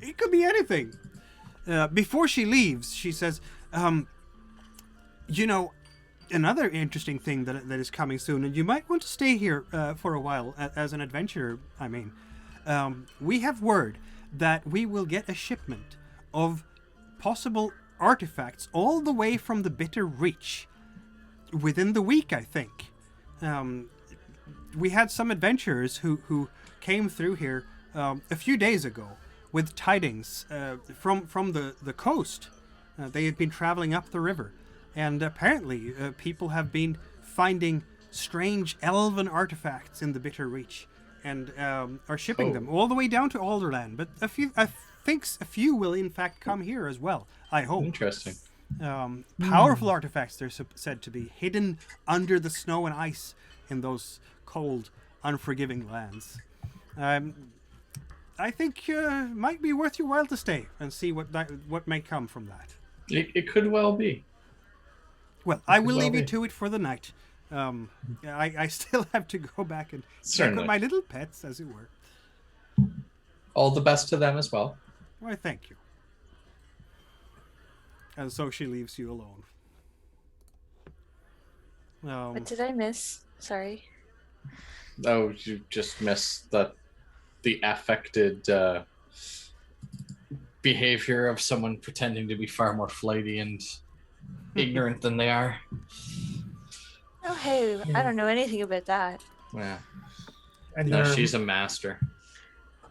It could be anything. Before she leaves, she says, you know, another interesting thing that is coming soon, and you might want to stay here for a while as an adventurer, I mean. We have word that we will get a shipment of possible artifacts all the way from the Bitter Reach within the week, I think. We had some adventurers who came through here a few days ago with tidings from the coast. They had been traveling up the river, and apparently people have been finding strange elven artifacts in the Bitter Reach, and are shipping them all the way down to Alderland. But I think a few will in fact come here as well. I hope. Interesting. Powerful artifacts, they're said to be hidden under the snow and ice in those cold, unforgiving lands. I think might be worth your while to stay and see what may come from that. It could well be. Well, I will leave you to it for the night. I still have to go back and check with my little pets, as it were. All the best to them as well. Why, thank you. And so she leaves you alone. What did I miss? Sorry. Oh, you just missed the affected behavior of someone pretending to be far more flighty and ignorant than they are. Oh, hey, I don't know anything about that. Yeah. And No, she's a master.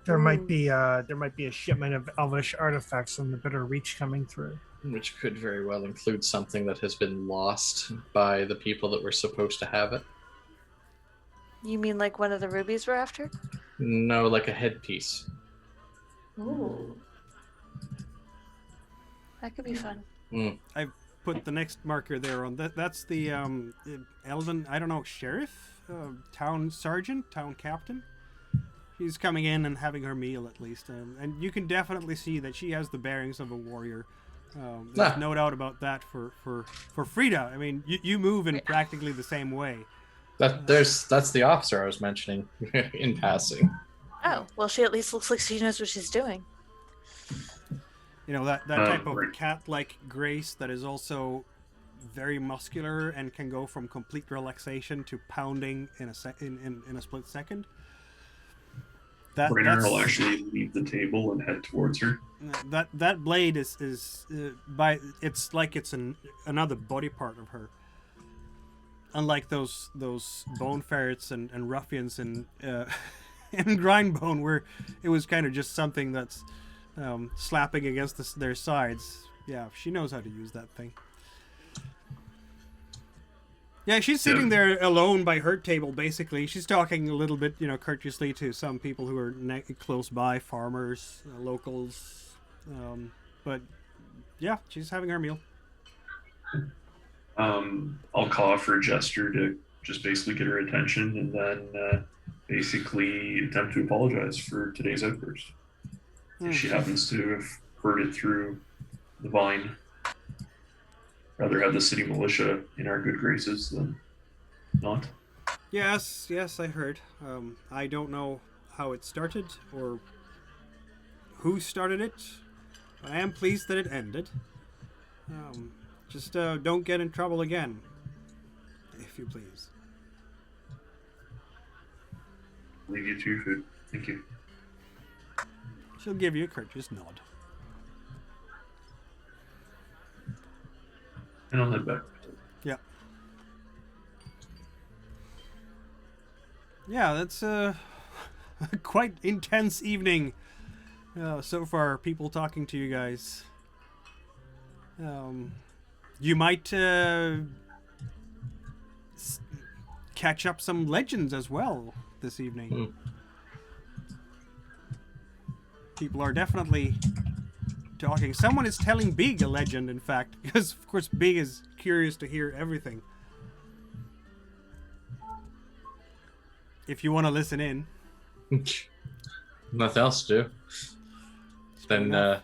there might be a shipment of elvish artifacts from the Bitter Reach coming through. Which could very well include something that has been lost by the people that were supposed to have it. You mean like one of the rubies we're after? No, like a headpiece. Ooh. That could be fun. I've put the next marker there on that. That's the elven, I don't know, sheriff, town sergeant, town captain. She's coming in and having her meal at least, and you can definitely see that she has the bearings of a warrior. There's no doubt about that for Frida. I mean, you move in practically the same way. That's the officer I was mentioning in passing. Oh, well, she at least looks like she knows what she's doing. You know, that type of cat-like grace that is also very muscular and can go from complete relaxation to pounding in a split second. Brenner will actually leave the table and head towards her. That blade is it's like it's another body part of her. Unlike those bone ferrets and ruffians in Grindbone, where it was kind of just something that's slapping against their sides. Yeah, she knows how to use that thing. Yeah, she's sitting there alone by her table, basically. She's talking a little bit, courteously to some people who are close by, farmers, locals. But, yeah, she's having her meal. I'll call for a gesture to just basically get her attention and then basically attempt to apologize for today's outburst. If she happens to have heard it through the vine. Rather have the city militia in our good graces than not. Yes, I heard. I don't know how it started or who started it, but I am pleased that it ended. Just don't get in trouble again, if you please. Leave you to your food. Thank you. She'll give you a courteous nod. And I'll head back. Yeah. Yeah, that's a quite intense evening so far. People talking to you guys. You might catch up some legends as well this evening. People are definitely talking. Someone is telling Big a legend, in fact, because of course Big is curious to hear everything. If you want to listen in. Nothing else to do. Then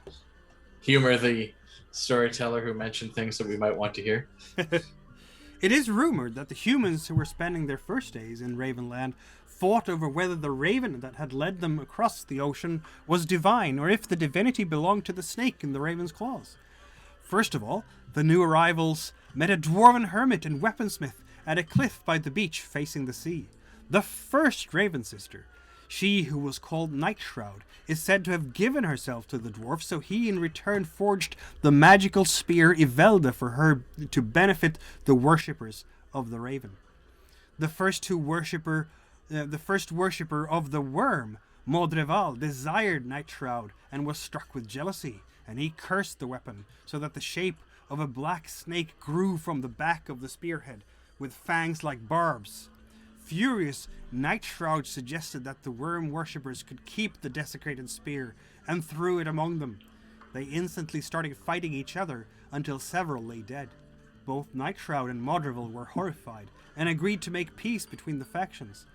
humor the storyteller who mentioned things that we might want to hear. It is rumored that the humans who were spending their first days in Ravenland fought over whether the raven that had led them across the ocean was divine, or if the divinity belonged to the snake in the raven's claws. First of all, the new arrivals met a dwarven hermit and weaponsmith at a cliff by the beach facing the sea. The first Raven Sister, she who was called Night Shroud, is said to have given herself to the dwarf, so he in return forged the magical spear Ivelda for her to benefit the worshippers of the Raven. The first worshipper of the worm, Mordreval desired Night Shroud and was struck with jealousy, and he cursed the weapon so that the shape of a black snake grew from the back of the spearhead, with fangs like barbs. Furious, Night Shroud suggested that the worm worshippers could keep the desecrated spear and threw it among them. They instantly started fighting each other until several lay dead. Both Night Shroud and Mordreval were horrified and agreed to make peace between the factions.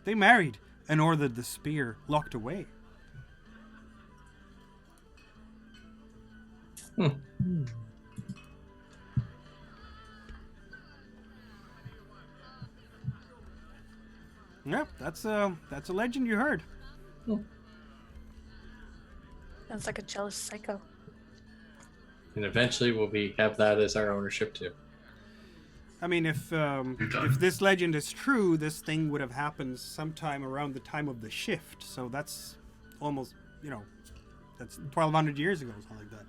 They married and ordered the spear locked away. Yep, that's a legend you heard. Sounds like a jealous psycho. And eventually we'll have that as our ownership too. I mean, if this legend is true, this thing would have happened sometime around the time of the shift. So that's almost, that's 1,200 years ago, something like that.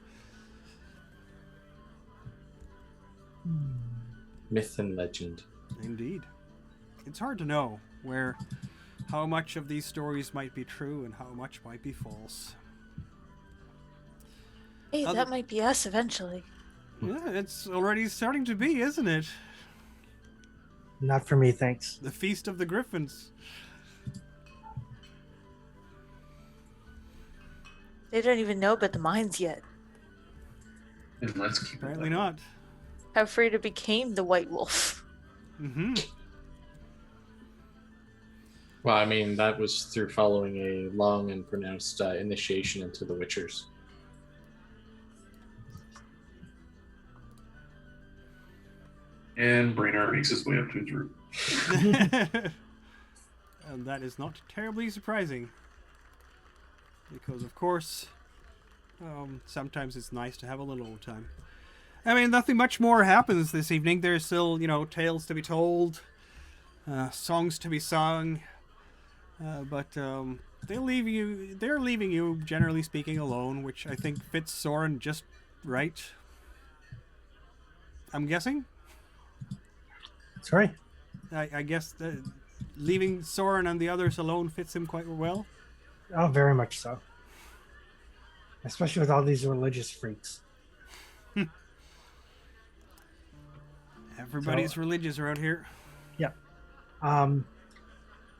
Myth and legend. Indeed. It's hard to know how much of these stories might be true and how much might be false. Hey, that might be us eventually. Yeah, it's already starting to be, isn't it? Not for me, thanks. The Feast of the Griffins. They don't even know about the mines yet. And let's keep Apparently it not. How Frida became the White Wolf. Mm-hmm. Well, I mean, that was through following a long and pronounced initiation into the Witchers. And Brainard makes his way up to his room. And that is not terribly surprising. Because, of course, sometimes it's nice to have a little time. I mean, nothing much more happens this evening. There's still, tales to be told, songs to be sung. But they're leaving you, generally speaking, alone, which I think fits Soren just right. I'm guessing? Sorry? I guess leaving Soren and the others alone fits him quite well. Oh, very much so. Especially with all these religious freaks. Everybody's religious around here. Yeah. I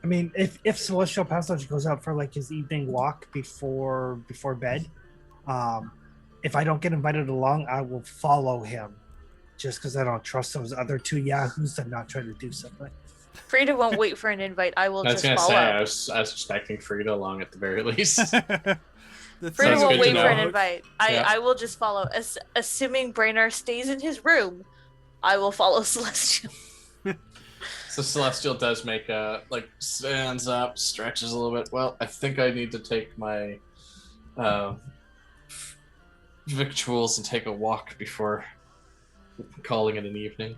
mean, if Celestial Passage goes out for like his evening walk before bed, if I don't get invited along, I will follow him, just because I don't trust those other two yahoos to not try to do something. Frida won't wait for an invite. I will I was just gonna follow. say I was expecting Frida along at the very least. Frida Sounds won't good wait to for an know. invite. Yeah. I will just follow. Assuming Brainard stays in his room, I will follow Celestial. So Celestial does make stands up, stretches a little bit. Well, I think I need to take my victuals and take a walk before calling it an evening.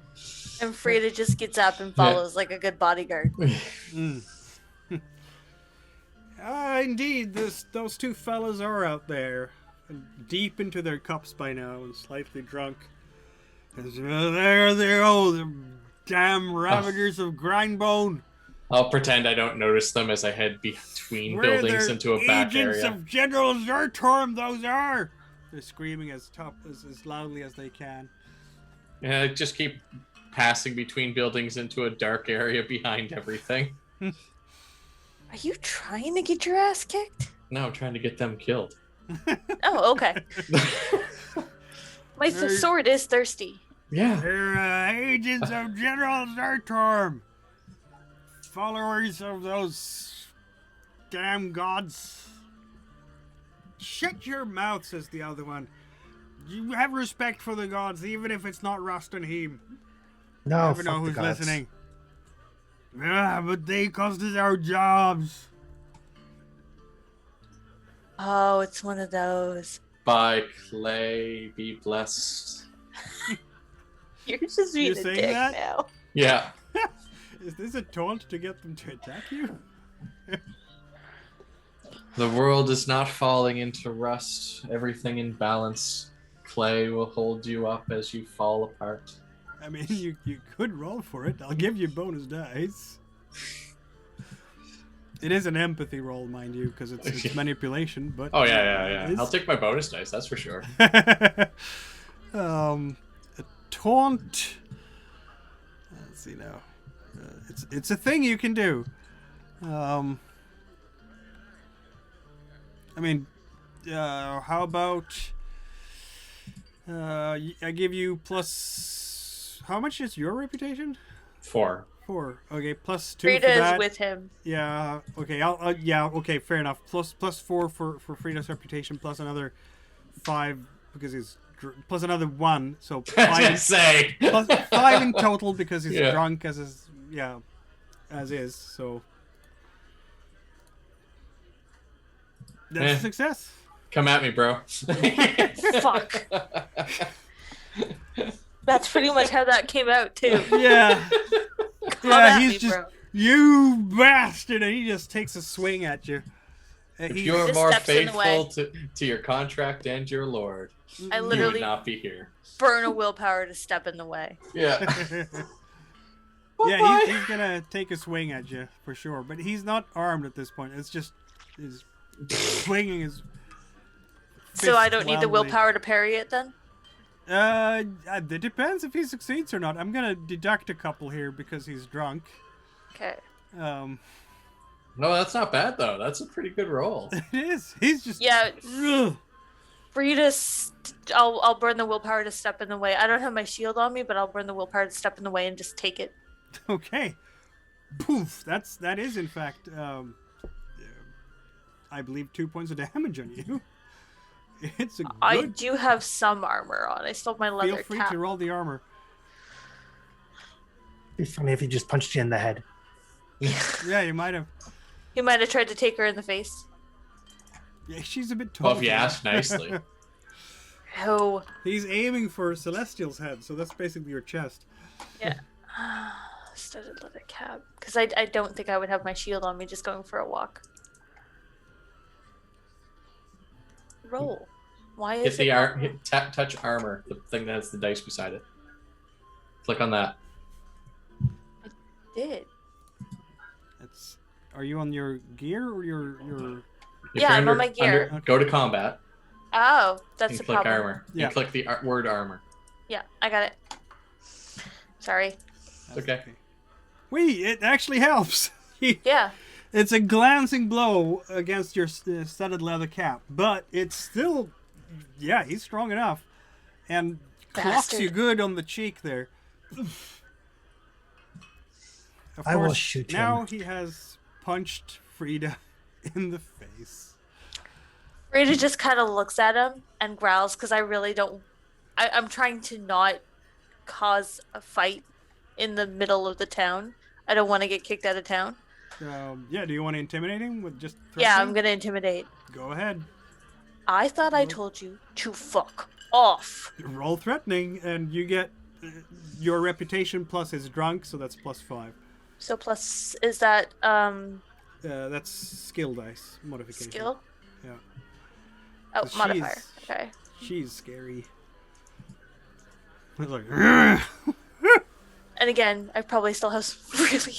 And Frida just gets up and follows like a good bodyguard. Indeed, those two fellas are out there, deep into their cups by now and slightly drunk. There they go, the damn ravagers of Grindbone. I'll pretend I don't notice them as I head between buildings into a back agents area. of General Zertorm, those are! They're screaming as loudly as they can. Yeah, just keep passing between buildings into a dark area behind everything. Are you trying to get your ass kicked? No, I'm trying to get them killed. Oh, okay. My sword is thirsty. Yeah. They're agents of General Zertorm. Followers of those damn gods. Shut your mouth, says the other one. You have respect for the gods, even if it's not Rostenheim. No, Never know fuck the who's gods. listening. Yeah, but they cost us our jobs. Oh, it's one of those. By Clay, be blessed. You're just being You're a saying dick that? now. Yeah. Is this a taunt to get them to attack you? The world is not falling into rust. Everything in balance. Clay will hold you up as you fall apart. I mean, you could roll for it. I'll give you bonus dice. It is an empathy roll, mind you, because it's manipulation. But Oh yeah. it is- I'll take my bonus dice. That's for sure. A taunt. Let's see now. It's a thing you can do. I mean, how about I give you plus. How much is your reputation? 4. 4. Okay, plus 2 Frida for is that. with him. Yeah. Okay. Okay. Fair enough. Plus 4 for Frida's reputation. Plus another 5 because he's plus another 1. So 5. Just say. Plus 5 in total because he's Yeah. drunk as is. So that's a success. Come at me, bro. Fuck. That's pretty much how that came out too. Yeah. Come Yeah. at He's me, just bro. you bastard, and he just takes a swing at you. If He- you are Just more steps in the faithful to your contract and your lord, I you would literally not be here. burn a willpower to step in the way. Yeah. Yeah, he's gonna take a swing at you for sure, but he's not armed at this point. It's just he's swinging his. So I don't fist need the wildly. willpower to parry it then? It depends if he succeeds or not. I'm gonna deduct a couple here because he's drunk. Okay. No, that's not bad though. That's a pretty good roll. It is. He's just. Yeah, Ugh. Frida, I'll burn the willpower to step in the way. I don't have my shield on me, but I'll burn the willpower to step in the way and just take it. Okay. Poof. That is in fact. I believe 2 points of damage on you. It's a good. I do have some armor on. I still have my leather Feel free cap. to roll the armor. It'd be funny if he just punched you in the head. Yeah, you might have. He might have tried to take her in the face. Yeah, she's a bit tall. Well, if you ask nicely. Oh. He's aiming for Celestial's head, so that's basically your chest. Yeah. Studded leather cap. Because I don't think I would have my shield on me just going for a walk. Roll. Why Hit is the it? touch armor, the thing that has the dice beside it. Click on that. Did. That's. Are you on your gear or your? If Yeah, you're I'm on my gear. Okay. Go to combat Oh, that's and the click problem. armor. Yeah. And click the word armor. Yeah, I got it. Sorry. That's Okay. Wait, it actually helps. Yeah. It's a glancing blow against your studded leather cap, but it's still, yeah, he's strong enough, and clocks you Bastard. good on the cheek there. Of I will course, shoot him. now he has punched Frida in the face. Frida just kind of looks at him and growls because I really don't. I'm trying to not cause a fight in the middle of the town. I don't want to get kicked out of town. Yeah, do you want to intimidate him with just Yeah, I'm threatening? gonna intimidate. Go ahead. I thought I told you to fuck off. Roll threatening, and you get your reputation plus his drunk, so that's plus 5. So plus is that That's skill dice modification. skill? Yeah. Oh, So modifier. she's- Okay. She's scary. It's like, And again, I probably still have some really.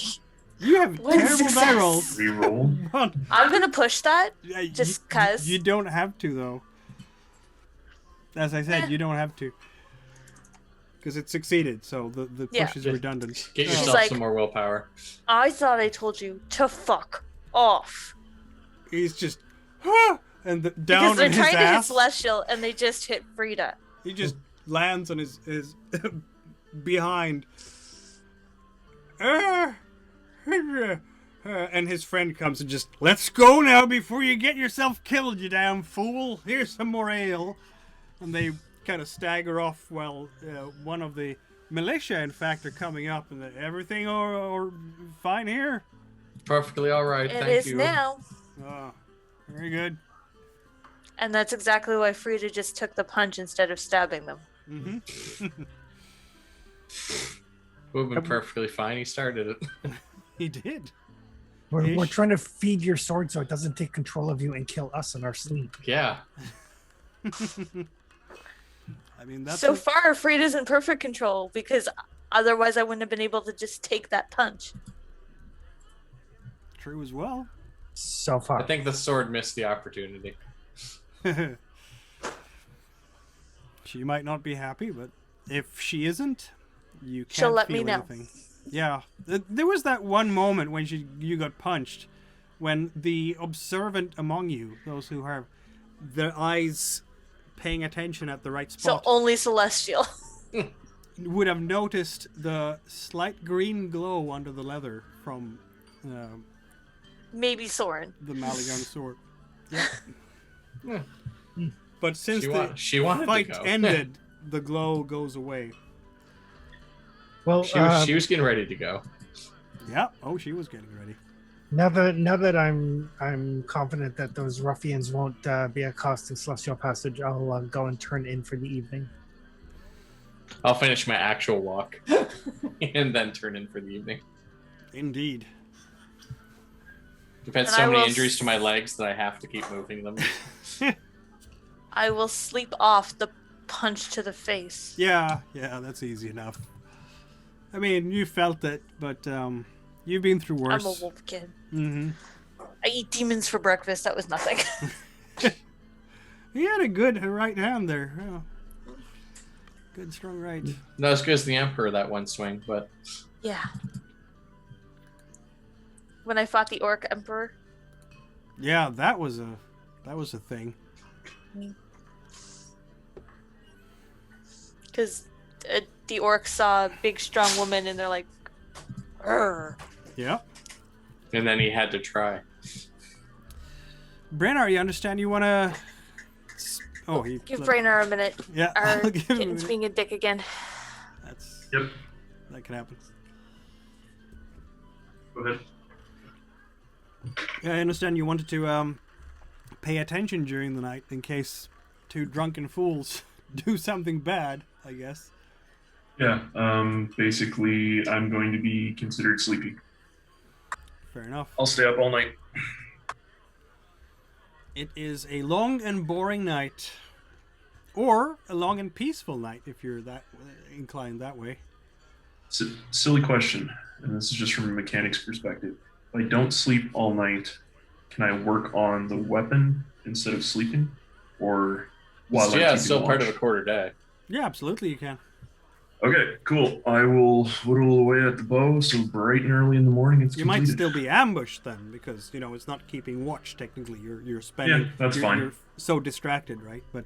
you have One terrible die success. rolls. Reroll. But, I'm gonna push that. you- Just 'cause. You don't have to, though. As I said, Eh. you don't have to. Because it succeeded, so the push Yeah. is redundant. Get She's yourself like- some more willpower. I thought I told you to fuck off. He's just, "Ah!" and Because down they're on his trying to hit ass. Celestial and they just hit Frida. He just lands on his behind. And his friend comes and just, let's go now before you get yourself killed, you damn fool. Here's some more ale. And they kind of stagger off while one of the militia, in fact, are coming up. And everything or fine here? Perfectly all right. It Thank is you. now. Oh, very good. And that's exactly why Frida just took the punch instead of stabbing them. Mm-hmm. Would have been perfectly fine. He started it. He did. We're Ish. trying to feed your sword so it doesn't take control of you and kill us in our sleep. Yeah. I mean, that's So far, Frida's in perfect control because otherwise I wouldn't have been able to just take that punch. true as well. so far. I think the sword missed the opportunity. She might not be happy, but if she isn't, you can't She'll let feel me know. anything. Yeah. There was that one moment when you got punched, when the observant among you, those who have their eyes paying attention at the right So spot, only Celestial. would have noticed the slight green glow under the leather from Maybe Soren. the Maligan sword. Yeah. Yeah. But since She wanted fight to go. ended, the glow goes away. Well, She was getting ready to go. Yeah. Oh, she was getting ready. now that I'm confident that those ruffians won't be accosting Celestial Passage, I'll go and turn in for the evening. I'll finish my actual walk and then turn in for the evening. Indeed. I've had And so I many will injuries to my legs that I have to keep moving them. I will sleep off the punch to the face. Yeah, that's easy enough. I mean, you felt it, but you've been through worse. I'm a wolf kid. Mm-hmm. I eat demons for breakfast. That was nothing. He had a good right hand there. Oh. Good strong right. Not as good as the Emperor that one swing, but Yeah. When I fought the Orc Emperor. Yeah, that was a thing. Because the orcs saw a big, strong woman and they're like, "Arr." Yeah. and then he had to try. Brennar, you understand you want to... Oh, he... Give Brainer a minute. Yeah, Our I'll give him a kitten's minute. being a dick again. That's... Yep. That can happen. Go ahead. Yeah, I understand you wanted to pay attention during the night in case two drunken fools do something bad, I guess. Yeah. Basically, I'm going to be considered sleepy. Fair enough. I'll stay up all night. It is a long and boring night. Or a long and peaceful night, if you're that inclined that way. Silly question, and this is just from a mechanic's perspective. If I don't sleep all night, can I work on the weapon instead of sleeping? Or while I'm Yeah, keeping it's still part watch? of a quarter day. Yeah, absolutely you can. Okay, cool. I will whittle away at the bow so bright and early in the morning it's You might completed. still be ambushed then, because, you know, it's not keeping watch, technically. You're spending... Yeah, that's you're, fine. You're so distracted, right? But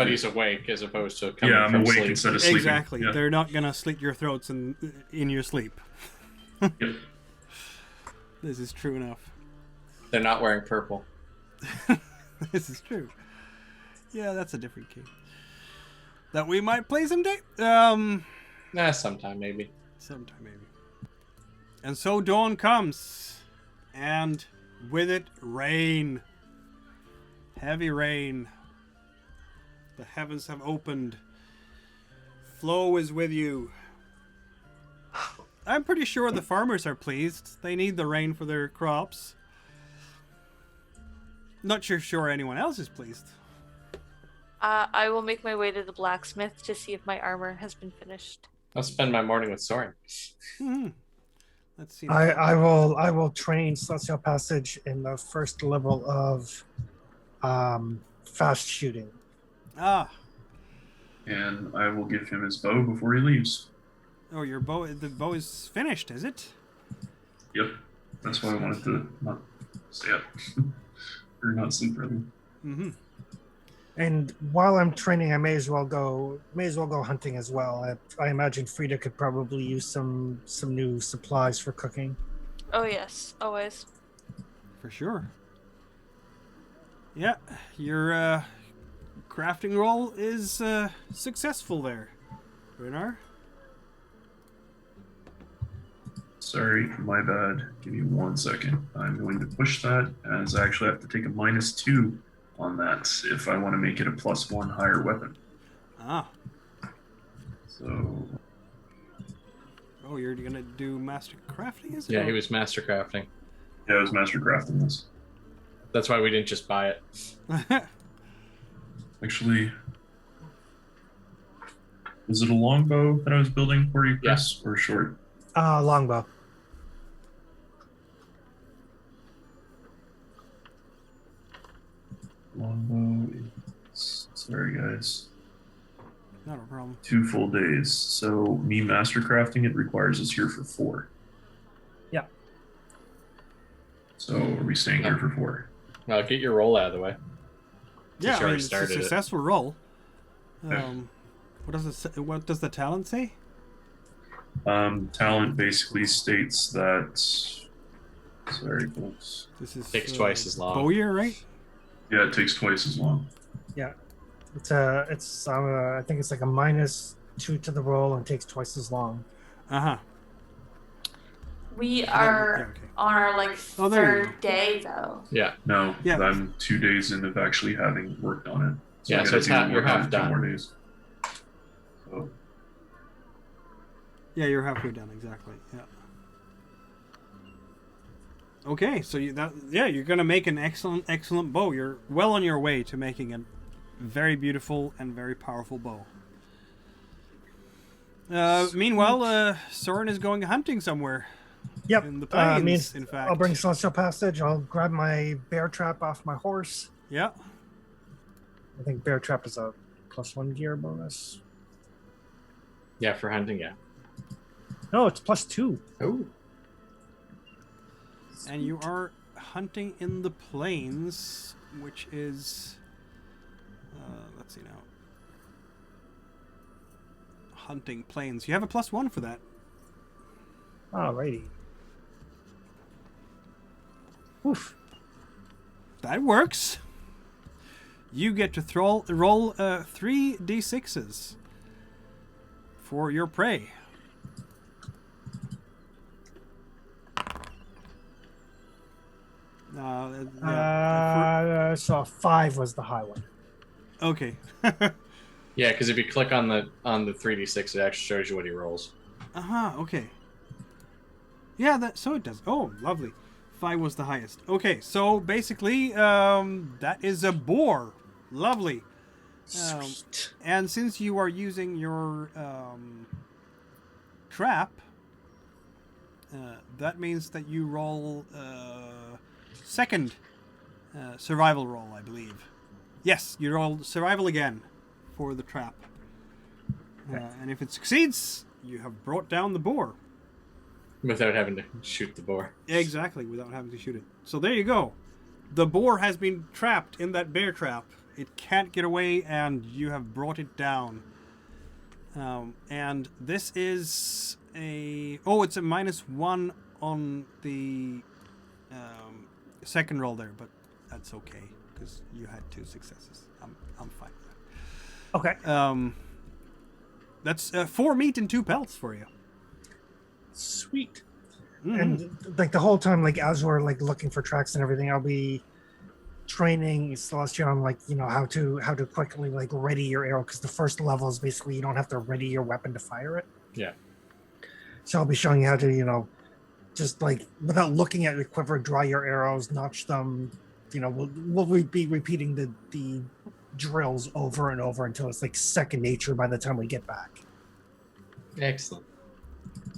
he's awake as opposed to coming Yeah, I'm from awake sleep. instead of sleeping. Exactly. Yeah. They're not going to slit your throats in your sleep. Yep. This is true enough. They're not wearing purple. This is true. Yeah, that's a different game. That we might play someday? Sometime maybe. Sometime maybe. And so dawn comes. And with it, rain. Heavy rain. The heavens have opened. Flow is with you. I'm pretty sure the farmers are pleased. They need the rain for their crops. Not sure anyone else is pleased. I will make my way to the blacksmith to see if my armor has been finished. I'll spend my morning with Soren. Hmm. Let's see. I will train Celestial Passage in the first level of fast shooting. Ah. And I will give him his bow before he leaves. Oh, your bow. The bow is finished, is it? Yep. That's why I wanted to not stay up. Or not sleep, rather. Mm-hmm. And while I'm training, I may as well go hunting as well. I imagine Frida could probably use some new supplies for cooking. Oh yes, always. For sure. Yeah, your crafting roll is successful there, Runar. Sorry, my bad. Give me 1 second. I'm going to push that, as I actually have to take a -2 on that if I want to make it a +1 higher weapon. Ah. So... Oh, you're gonna do master crafting, is it? Yeah, he was master crafting. Yeah, I was master crafting this. That's why we didn't just buy it. Actually... Was it a longbow that I was building for you, Chris, or short? Longbow. Longbow is... Sorry, guys. Not a problem. 2 full days. So me mastercrafting it requires us here for 4. Yeah. So are we staying here for 4? Well, get your roll out of the way. Yeah, you already it's a started it. successful roll. Yeah. What does the talent say? Talent basically states that. Sorry, folks. This is Takes twice as long. Bowyer, right? Yeah, it takes twice as long. Yeah, it's I think it's like a -2 to the roll and takes twice as long. Uh-huh. We Yeah, are okay. on our like Oh, there you third day though. Yeah. No, Yeah. I'm 2 days in of actually having worked on it. Yeah, I so gotta it's do you're half 2 done. more days. So, Yeah, you're halfway done, exactly. Yeah. Okay, so you're gonna make an excellent bow. You're well on your way to making a very beautiful and very powerful bow. Meanwhile, Soren is going hunting somewhere. Yep. In the plains, means in fact. I'll bring Celestial Passage. I'll grab my bear trap off my horse. Yeah. I think bear trap is a +1 gear bonus. Yeah, for hunting, yeah. No, it's +2. Oh. And you are hunting in the plains, which is... let's see now. Hunting plains. You have a +1 for that. Alrighty. Oof. That works. You get to roll 3 d6s for your prey. So 5 was the high one. Okay. Yeah, because if you click on the 3d6, it actually shows you what he rolls. Okay. Yeah, so it does. Oh, lovely. 5 was the highest. Okay, so basically, that is a boar. Lovely. Sweet. And since you are using your trap, that means that you roll second survival roll, I believe. Yes, you roll survival again for the trap. And if it succeeds, you have brought down the boar. Without having to shoot the boar. Exactly, without having to shoot it. So there you go. The boar has been trapped in that bear trap. It can't get away, and you have brought it down. And this is a... Oh, it's a -1 on the second roll there, but that's okay, because you had 2 successes. I'm fine with Okay. that. That's 4 meat and 2 pelts for you. Sweet. Mhm. And like the whole time, like as we're like looking for tracks and everything, I'll be training Celestia on like how to quickly like ready your arrow, because the first level is basically you don't have to ready your weapon to fire it. Yeah. So I'll be showing you how to just like without looking at your quiver, draw your arrows, notch them. We'll be repeating the drills over and over until it's like second nature by the time we get back. Excellent.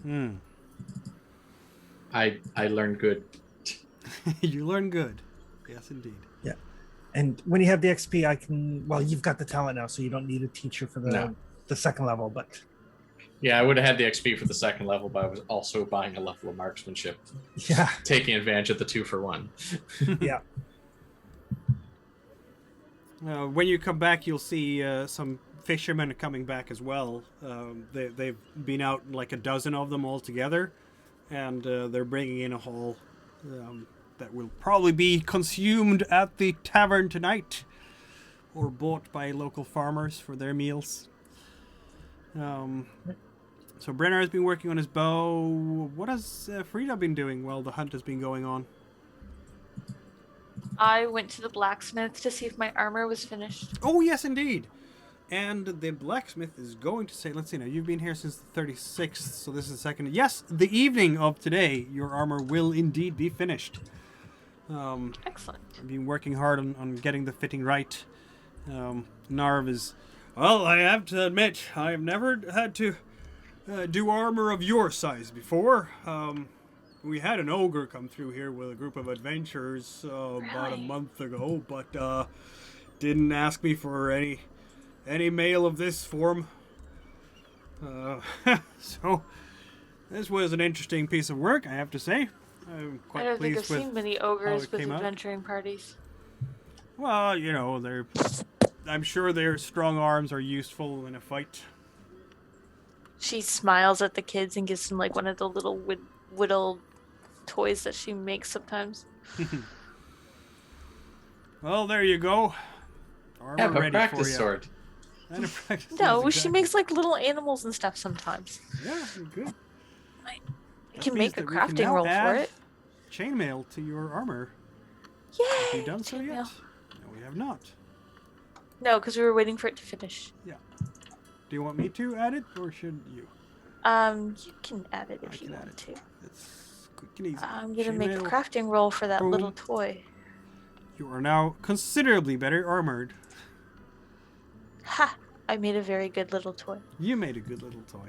Hmm. I learned good. You learn good. Yes, indeed. Yeah. And when you have the XP, you've got the talent now, so you don't need a teacher for the second level, but Yeah, I would have had the XP for the second level, but I was also buying a level of marksmanship. yeah. Taking advantage of the 2-for-1. Yeah. When you come back, you'll see some fishermen coming back as well. They've been out, like a dozen of them all together, and they're bringing in a haul that will probably be consumed at the tavern tonight, or bought by local farmers for their meals. So Brenner has been working on his bow. What has Frida been doing while the hunt has been going on? I went to the blacksmith to see if my armor was finished. Oh, yes, indeed. And the blacksmith is going to say, let's see now, you've been here since the 36th, so this is the second. Yes, the evening of today, your armor will indeed be finished. Excellent. I've been working hard on getting the fitting right. Narv is, well, I have to admit, I've never had to do armor of your size before. we had an ogre come through here with a group of adventurers about a Really? month ago, but didn't ask me for any mail of this form. So this was an interesting piece of work, I have to say. I'm I quite don't think I've pleased with. seen many ogres it with came out. adventuring parties. Well, you know, I'm sure their strong arms are useful in a fight. She smiles at the kids and gives them like one of the little whittled toys that she makes sometimes. Well, there you go. Armor Have a ready practice for you. sword. And a practice No, sword, she exactly. makes like little animals and stuff sometimes. Yeah, good. I That can means make a that we can crafting now roll for add it. chainmail to your armor. Yay! Have you done so yet? chainmail. No, we have not. No, because we were waiting for it to finish. Do you want me to add it, or should you? You can add it I if you can add want it. to. It's quick and easy. I'm gonna make a Chainmail. crafting roll for that Boom. little toy. You are now considerably better armored. Ha! I made a very good little toy. You made a good little toy.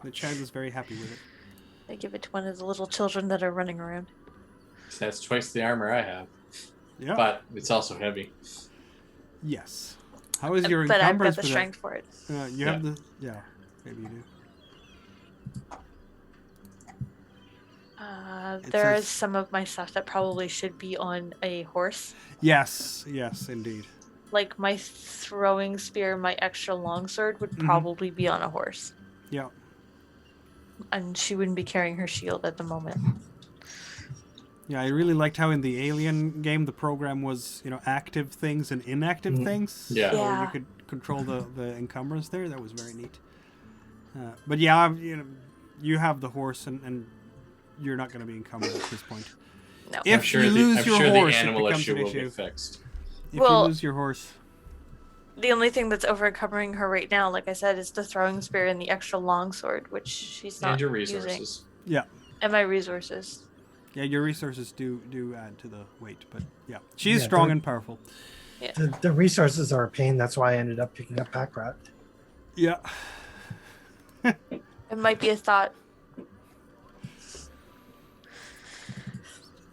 The child is very happy with it. I give it to one of the little children that are running around. So that's twice the armor I have, Yeah. but it's also heavy. Yes. How is your But I've got encumbrance the with strength for it. it? You have the... Yeah, maybe you do. It There says- is some of my stuff that probably should be on a horse. Yes, indeed. Like my throwing spear, my extra longsword would Mhm. probably be on a horse. Yeah. And she wouldn't be carrying her shield at the moment. Yeah, I really liked how in the Alien game the program was, active things and inactive things. Yeah. So Yeah. you could control the encumbrance there. That was very neat. But yeah, you have the horse and you're not going to be encumbered at this point. No. If I'm sure you lose I'm your sure horse, the it animal becomes issue an will issue. get fixed. If Well- you lose your horse. The only thing that's over covering her right now, like I said, is the throwing spear and the extra longsword, which she's not And your using. resources. Yeah. And my resources. Yeah, your resources do add to the weight, but yeah. She's Yeah, strong they're- and powerful. The resources are a pain. That's why I ended up picking up pack rat. Yeah. It might be a thought.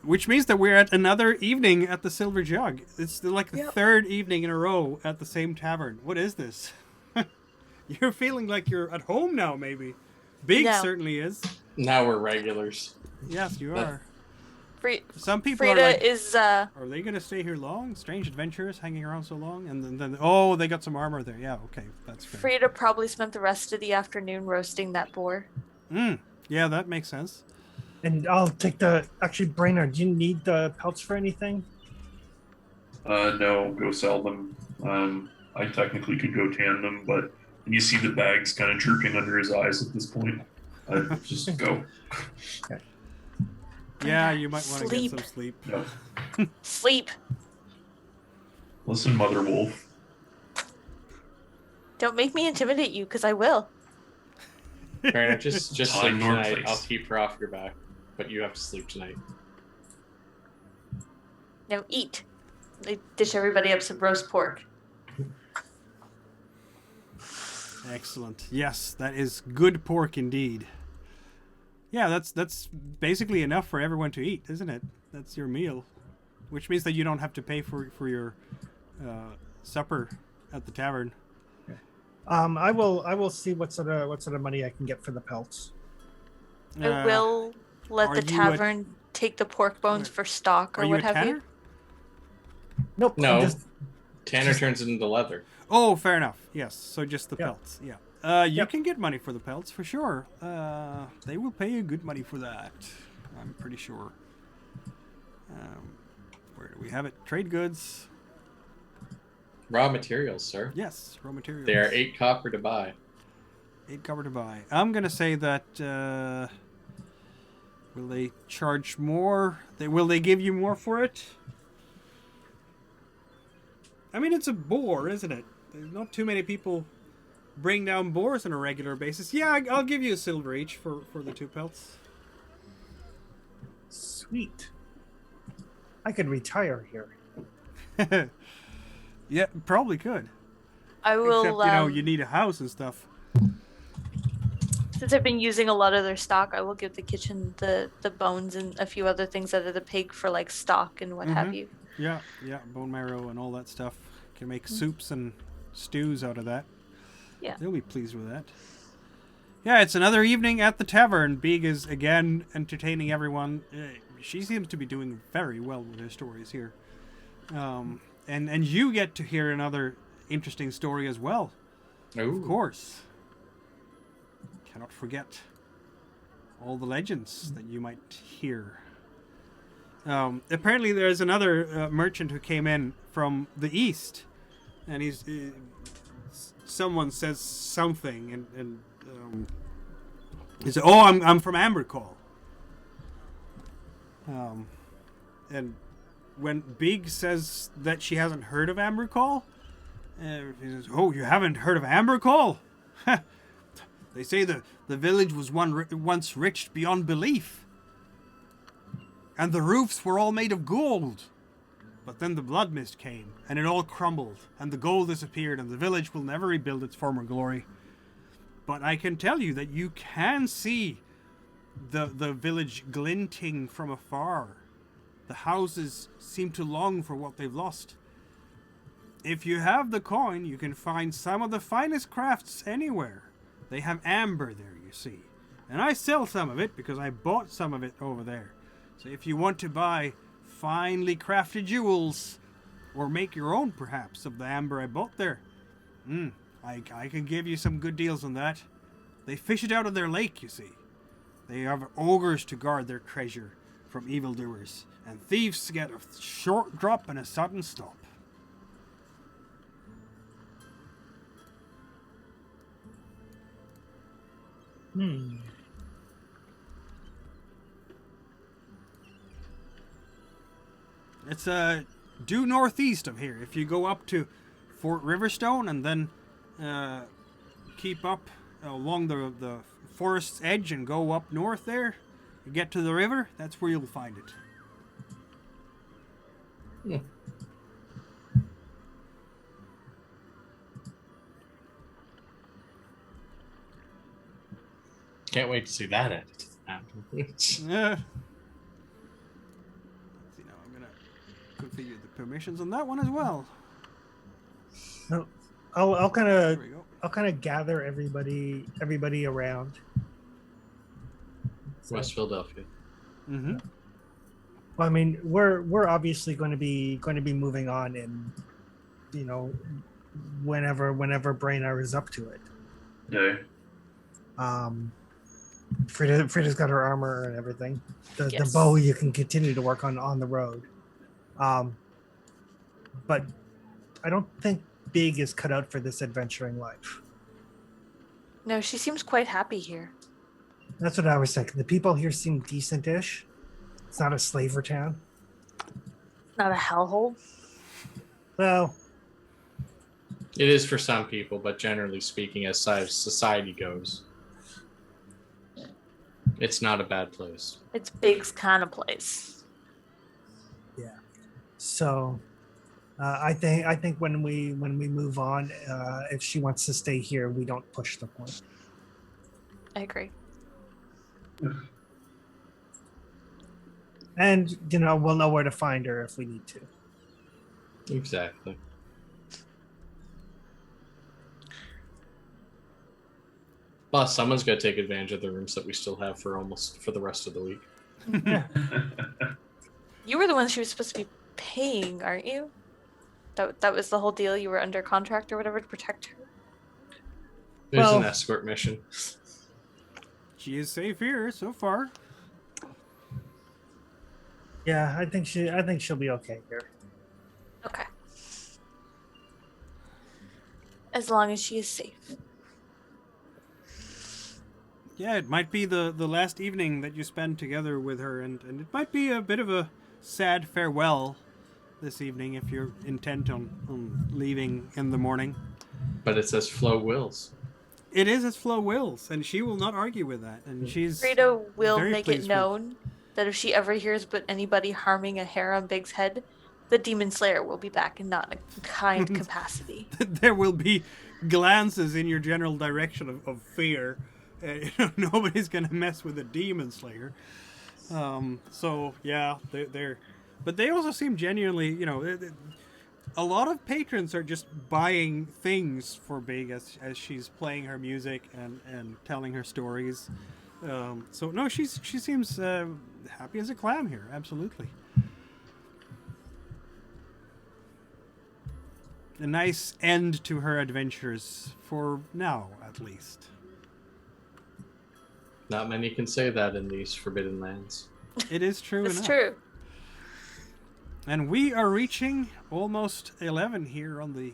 Which means that we're at another evening at the Silver Jug. It's like the Yep. third evening in a row at the same tavern. What is this? You're feeling like you're at home now, maybe. Big No. certainly is. Now we're regulars. Yes, you are. Some people Frida are like, is are they going to stay here long? Strange adventurers hanging around so long? And then, oh, they got some armor there. Yeah, okay, that's fair. Frida probably spent the rest of the afternoon roasting that boar. Yeah, that makes sense. And I'll take the. Actually, Brainerd, do you need the pelts for anything? No, go sell them. I technically could go tan them, but when you see the bags kind of drooping under his eyes at this point, I'd just go. Yeah, you might want to get Sleep. some sleep. No. Sleep. Listen, Mother Wolf. Don't make me intimidate you, because I will. Fair enough. Just Time sleep nor tonight. place. I'll keep her off your back, but you have to sleep tonight. Now eat. They dish everybody up some roast pork. Excellent. Yes, that is good pork indeed. Yeah, that's basically enough for everyone to eat, isn't it? That's your meal, which means that you don't have to pay for your supper at the tavern. I will see what sort of money I can get for the pelts. I will let are the you a- tavern take the pork bones for stock Are or you what a have tanner? you. Nope. I'm No. just- Tanner turns it into leather. Oh, fair enough. Yes, so just the Yeah. pelts. Yeah. You Yep. can get money for the pelts for sure. They will pay you good money for that. I'm pretty sure. Where do we have it? Trade goods. Raw materials, sir. Yes, raw materials. They are 8 copper to buy. 8 cover to buy. I'm gonna say that. Will they charge more? Will they give you more for it? I mean, it's a boar, isn't it? There's not too many people bring down boars on a regular basis. Yeah, I'll give you a silver each for the 2 pelts. Sweet. I could retire here. Yeah, probably could. I will. Except, you need a house and stuff. Since I've been using a lot of their stock, I will give the kitchen the bones and a few other things out of the pig for like stock and what have you. Yeah, bone marrow and all that stuff. Can make soups and stews out of that. Yeah. They'll be pleased with that. Yeah, it's another evening at the tavern. Beeg is again entertaining everyone. She seems to be doing very well with her stories here. And you get to hear another interesting story as well. Ooh. Of course. Cannot forget all the legends that you might hear. Apparently there's another merchant who came in from the east, and he's someone says something, and he said, "Oh, I'm from Ambercall." And when Big says that she hasn't heard of Ambercall, he says, "Oh, you haven't heard of Ambercall? They say the village was once rich beyond belief, and the roofs were all made of gold. But then the blood mist came, and it all crumbled, and the gold disappeared, and the village will never rebuild its former glory. But I can tell you that you can see the village glinting from afar. The houses seem to long for what they've lost. If you have the coin, you can find some of the finest crafts anywhere. They have amber there, you see. And I sell some of it because I bought some of it over there. So if you want to buy finely crafted jewels, or make your own perhaps of the amber I bought there, I can give you some good deals on that. They fish it out of their lake, you see. They have ogres to guard their treasure from evildoers, and thieves get a short drop and a sudden stop. It's due northeast of here. If you go up to Fort Riverstone and then keep up along the forest's edge and go up north there, you get to the river, that's where you'll find it. Yeah. Can't wait to see that edit. Let's see, now I'm gonna configure the permissions on that one as well. No, I'll kind There of we go. I'll kind of gather everybody around. So, West Philadelphia. Mm-hmm. well, I mean, we're obviously going to be moving on, and whenever Brainerd is up to it. Yeah. Frida's got her armor and everything. The Yes. bow you can continue to work on the road. But I don't think Big is cut out for this adventuring life. No, she seems quite happy here. That's what I was thinking. The people here seem decent-ish. It's not a slaver town. Not a hellhole. Well, It is for some people, but generally speaking, as society goes, it's not a bad place. It's Big's kind of place. yeah. So I think when we move on, if she wants to stay here, we don't push the point. I agree. And we'll know where to find her if we need to. Exactly. Plus, someone's got to take advantage of the rooms that we still have for the rest of the week. You were the one she was supposed to be paying, aren't you? That was the whole deal. You were under contract or whatever to protect her. There's Well- an escort mission. She is safe here so far. Yeah, I think she'll be okay here. Okay. As long as she is safe. Yeah, it might be the last evening that you spend together with her, and it might be a bit of a sad farewell this evening if you're intent on leaving in the morning. But it says Flo wills. It is as Flo wills, and she will not argue with that. And she's Frida will very make pleased it with- known that if she ever hears about anybody harming a hair on Big's head, the Demon Slayer will be back in not a kind capacity. there will be glances in your general direction of fear Nobody's gonna mess with a demon slayer. So yeah, but they also seem genuinely, a lot of patrons are just buying things for Big as she's playing her music and telling her stories. So no, she seems happy as a clam here. Absolutely. A nice end to her adventures, for now at least. Not many can say that in these Forbidden Lands. It is true It's enough. true. And we are reaching almost 11 here on the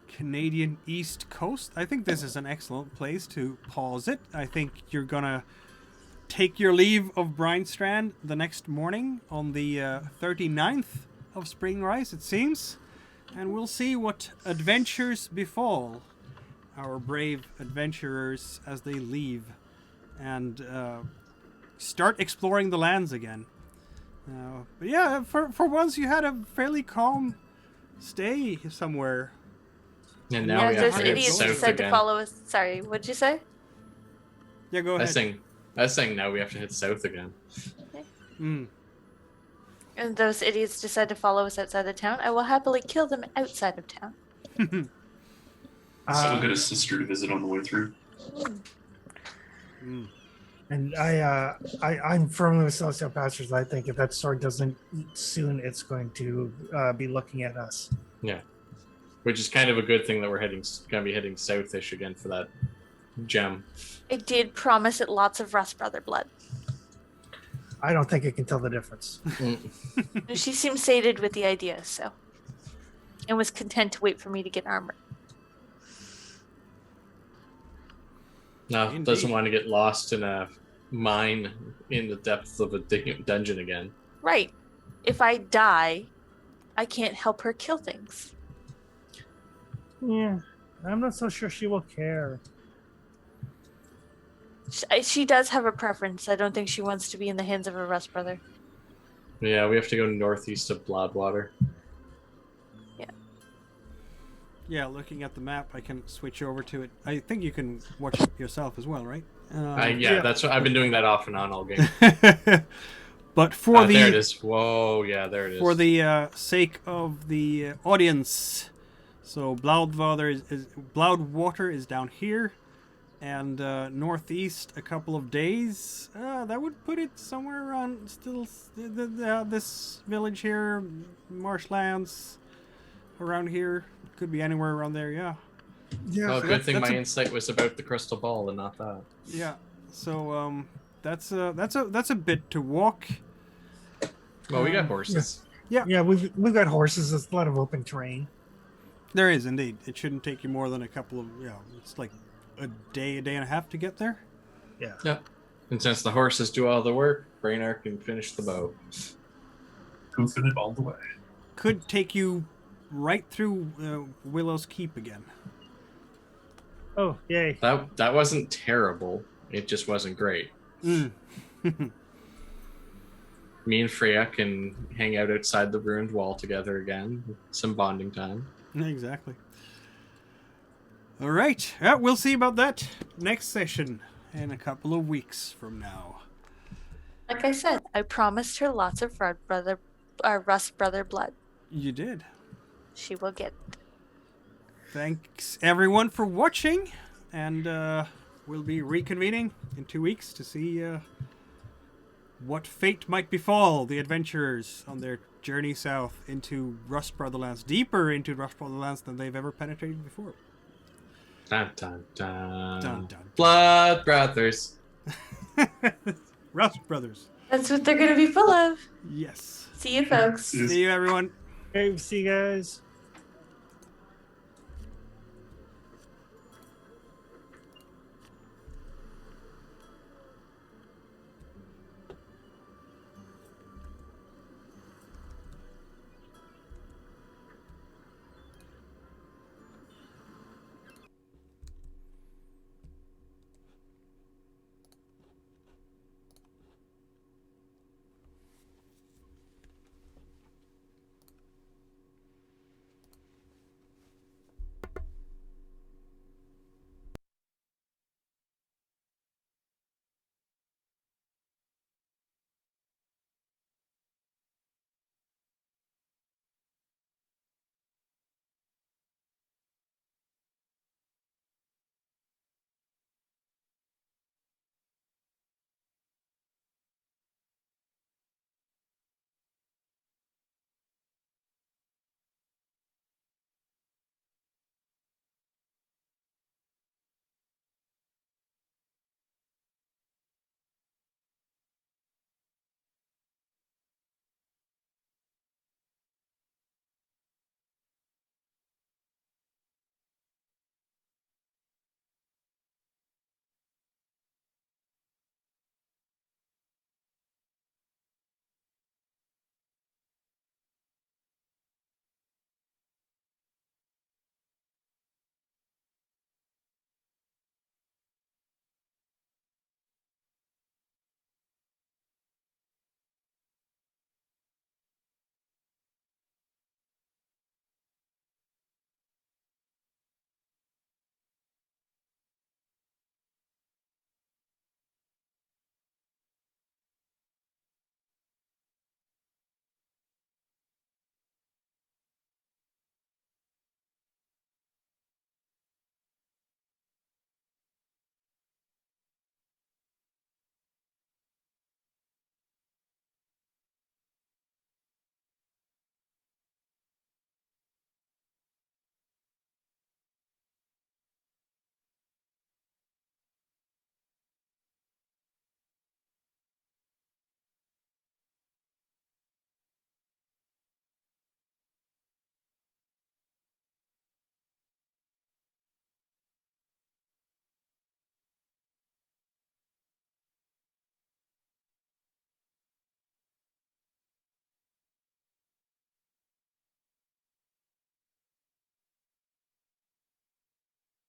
Canadian East Coast. I think this is an excellent place to pause it. I think you're gonna take your leave of Brinestrand the next morning on the 39th of Springrise, it seems. And we'll see what adventures befall our brave adventurers as they leave and start exploring the lands again. But yeah, for once you had a fairly calm stay somewhere. And now we have those to head idiots south decide to again. follow us. Sorry, what'd you say? Yeah, go I ahead. was saying now we have to head south again. Mm. And those idiots decide to follow us outside of town. I will happily kill them outside of town. Still got a sister to visit on the way through. Mm. And I'm firmly with Celestial Pastors. I think if that sword doesn't eat soon, it's going to be looking at us. Yeah, which is kind of a good thing that we're gonna be heading southish again for that gem. I did promise it lots of Rust Brother blood. I don't think it can tell the difference. She seemed sated with the idea, so. And was content to wait for me to get armor. No, Indeed. doesn't want to get lost in a mine in the depths of a dungeon again. Right. If I die, I can't help her kill things. Yeah, I'm not so sure she will care. She does have a preference. I don't think she wants to be in the hands of her Rust Brother. Yeah, we have to go northeast of Bloodwater. Yeah, looking at the map, I can switch over to it. I think you can watch it yourself as well, right? Yeah, that's what I've been doing that off and on all game. But for there it the is. Whoa, yeah, there it is. for the sake of the audience, so Bloodwater is down here, and northeast a couple of days. That would put it somewhere around still this village here, marshlands around here. Could be anywhere around there. Yeah. Yeah, Oh, so good thing that's my a- insight was about the crystal ball and not that. Yeah. So that's a bit to walk. Well, we got horses. yeah, we've got horses. There's a lot of open terrain. There is indeed. It shouldn't take you more than a couple of it's like a day and a half to get there. Yeah. Yeah. And since the horses do all the work, Brainard can finish the bow. Hoofing it all the way. Could take you right through Willow's Keep again. Oh, yay. That wasn't terrible. It just wasn't great. Mm. Me and Freya can hang out outside the ruined wall together again. Some bonding time. Exactly. All right. Yeah, we'll see about that next session in a couple of weeks from now. Like I said, I promised her lots of Rust Brother blood. You did. She will get it. Thanks everyone for watching, and we'll be reconvening in 2 weeks to see what fate might befall the adventurers on their journey south into Rust Brotherlands, deeper into Rust Brotherlands than they've ever penetrated before. Dun, dun, dun. Dun, dun. Blood Brothers. Rust Brothers. That's what they're going to be full of. Yes. See you, folks. See you, everyone. Hey, see you guys.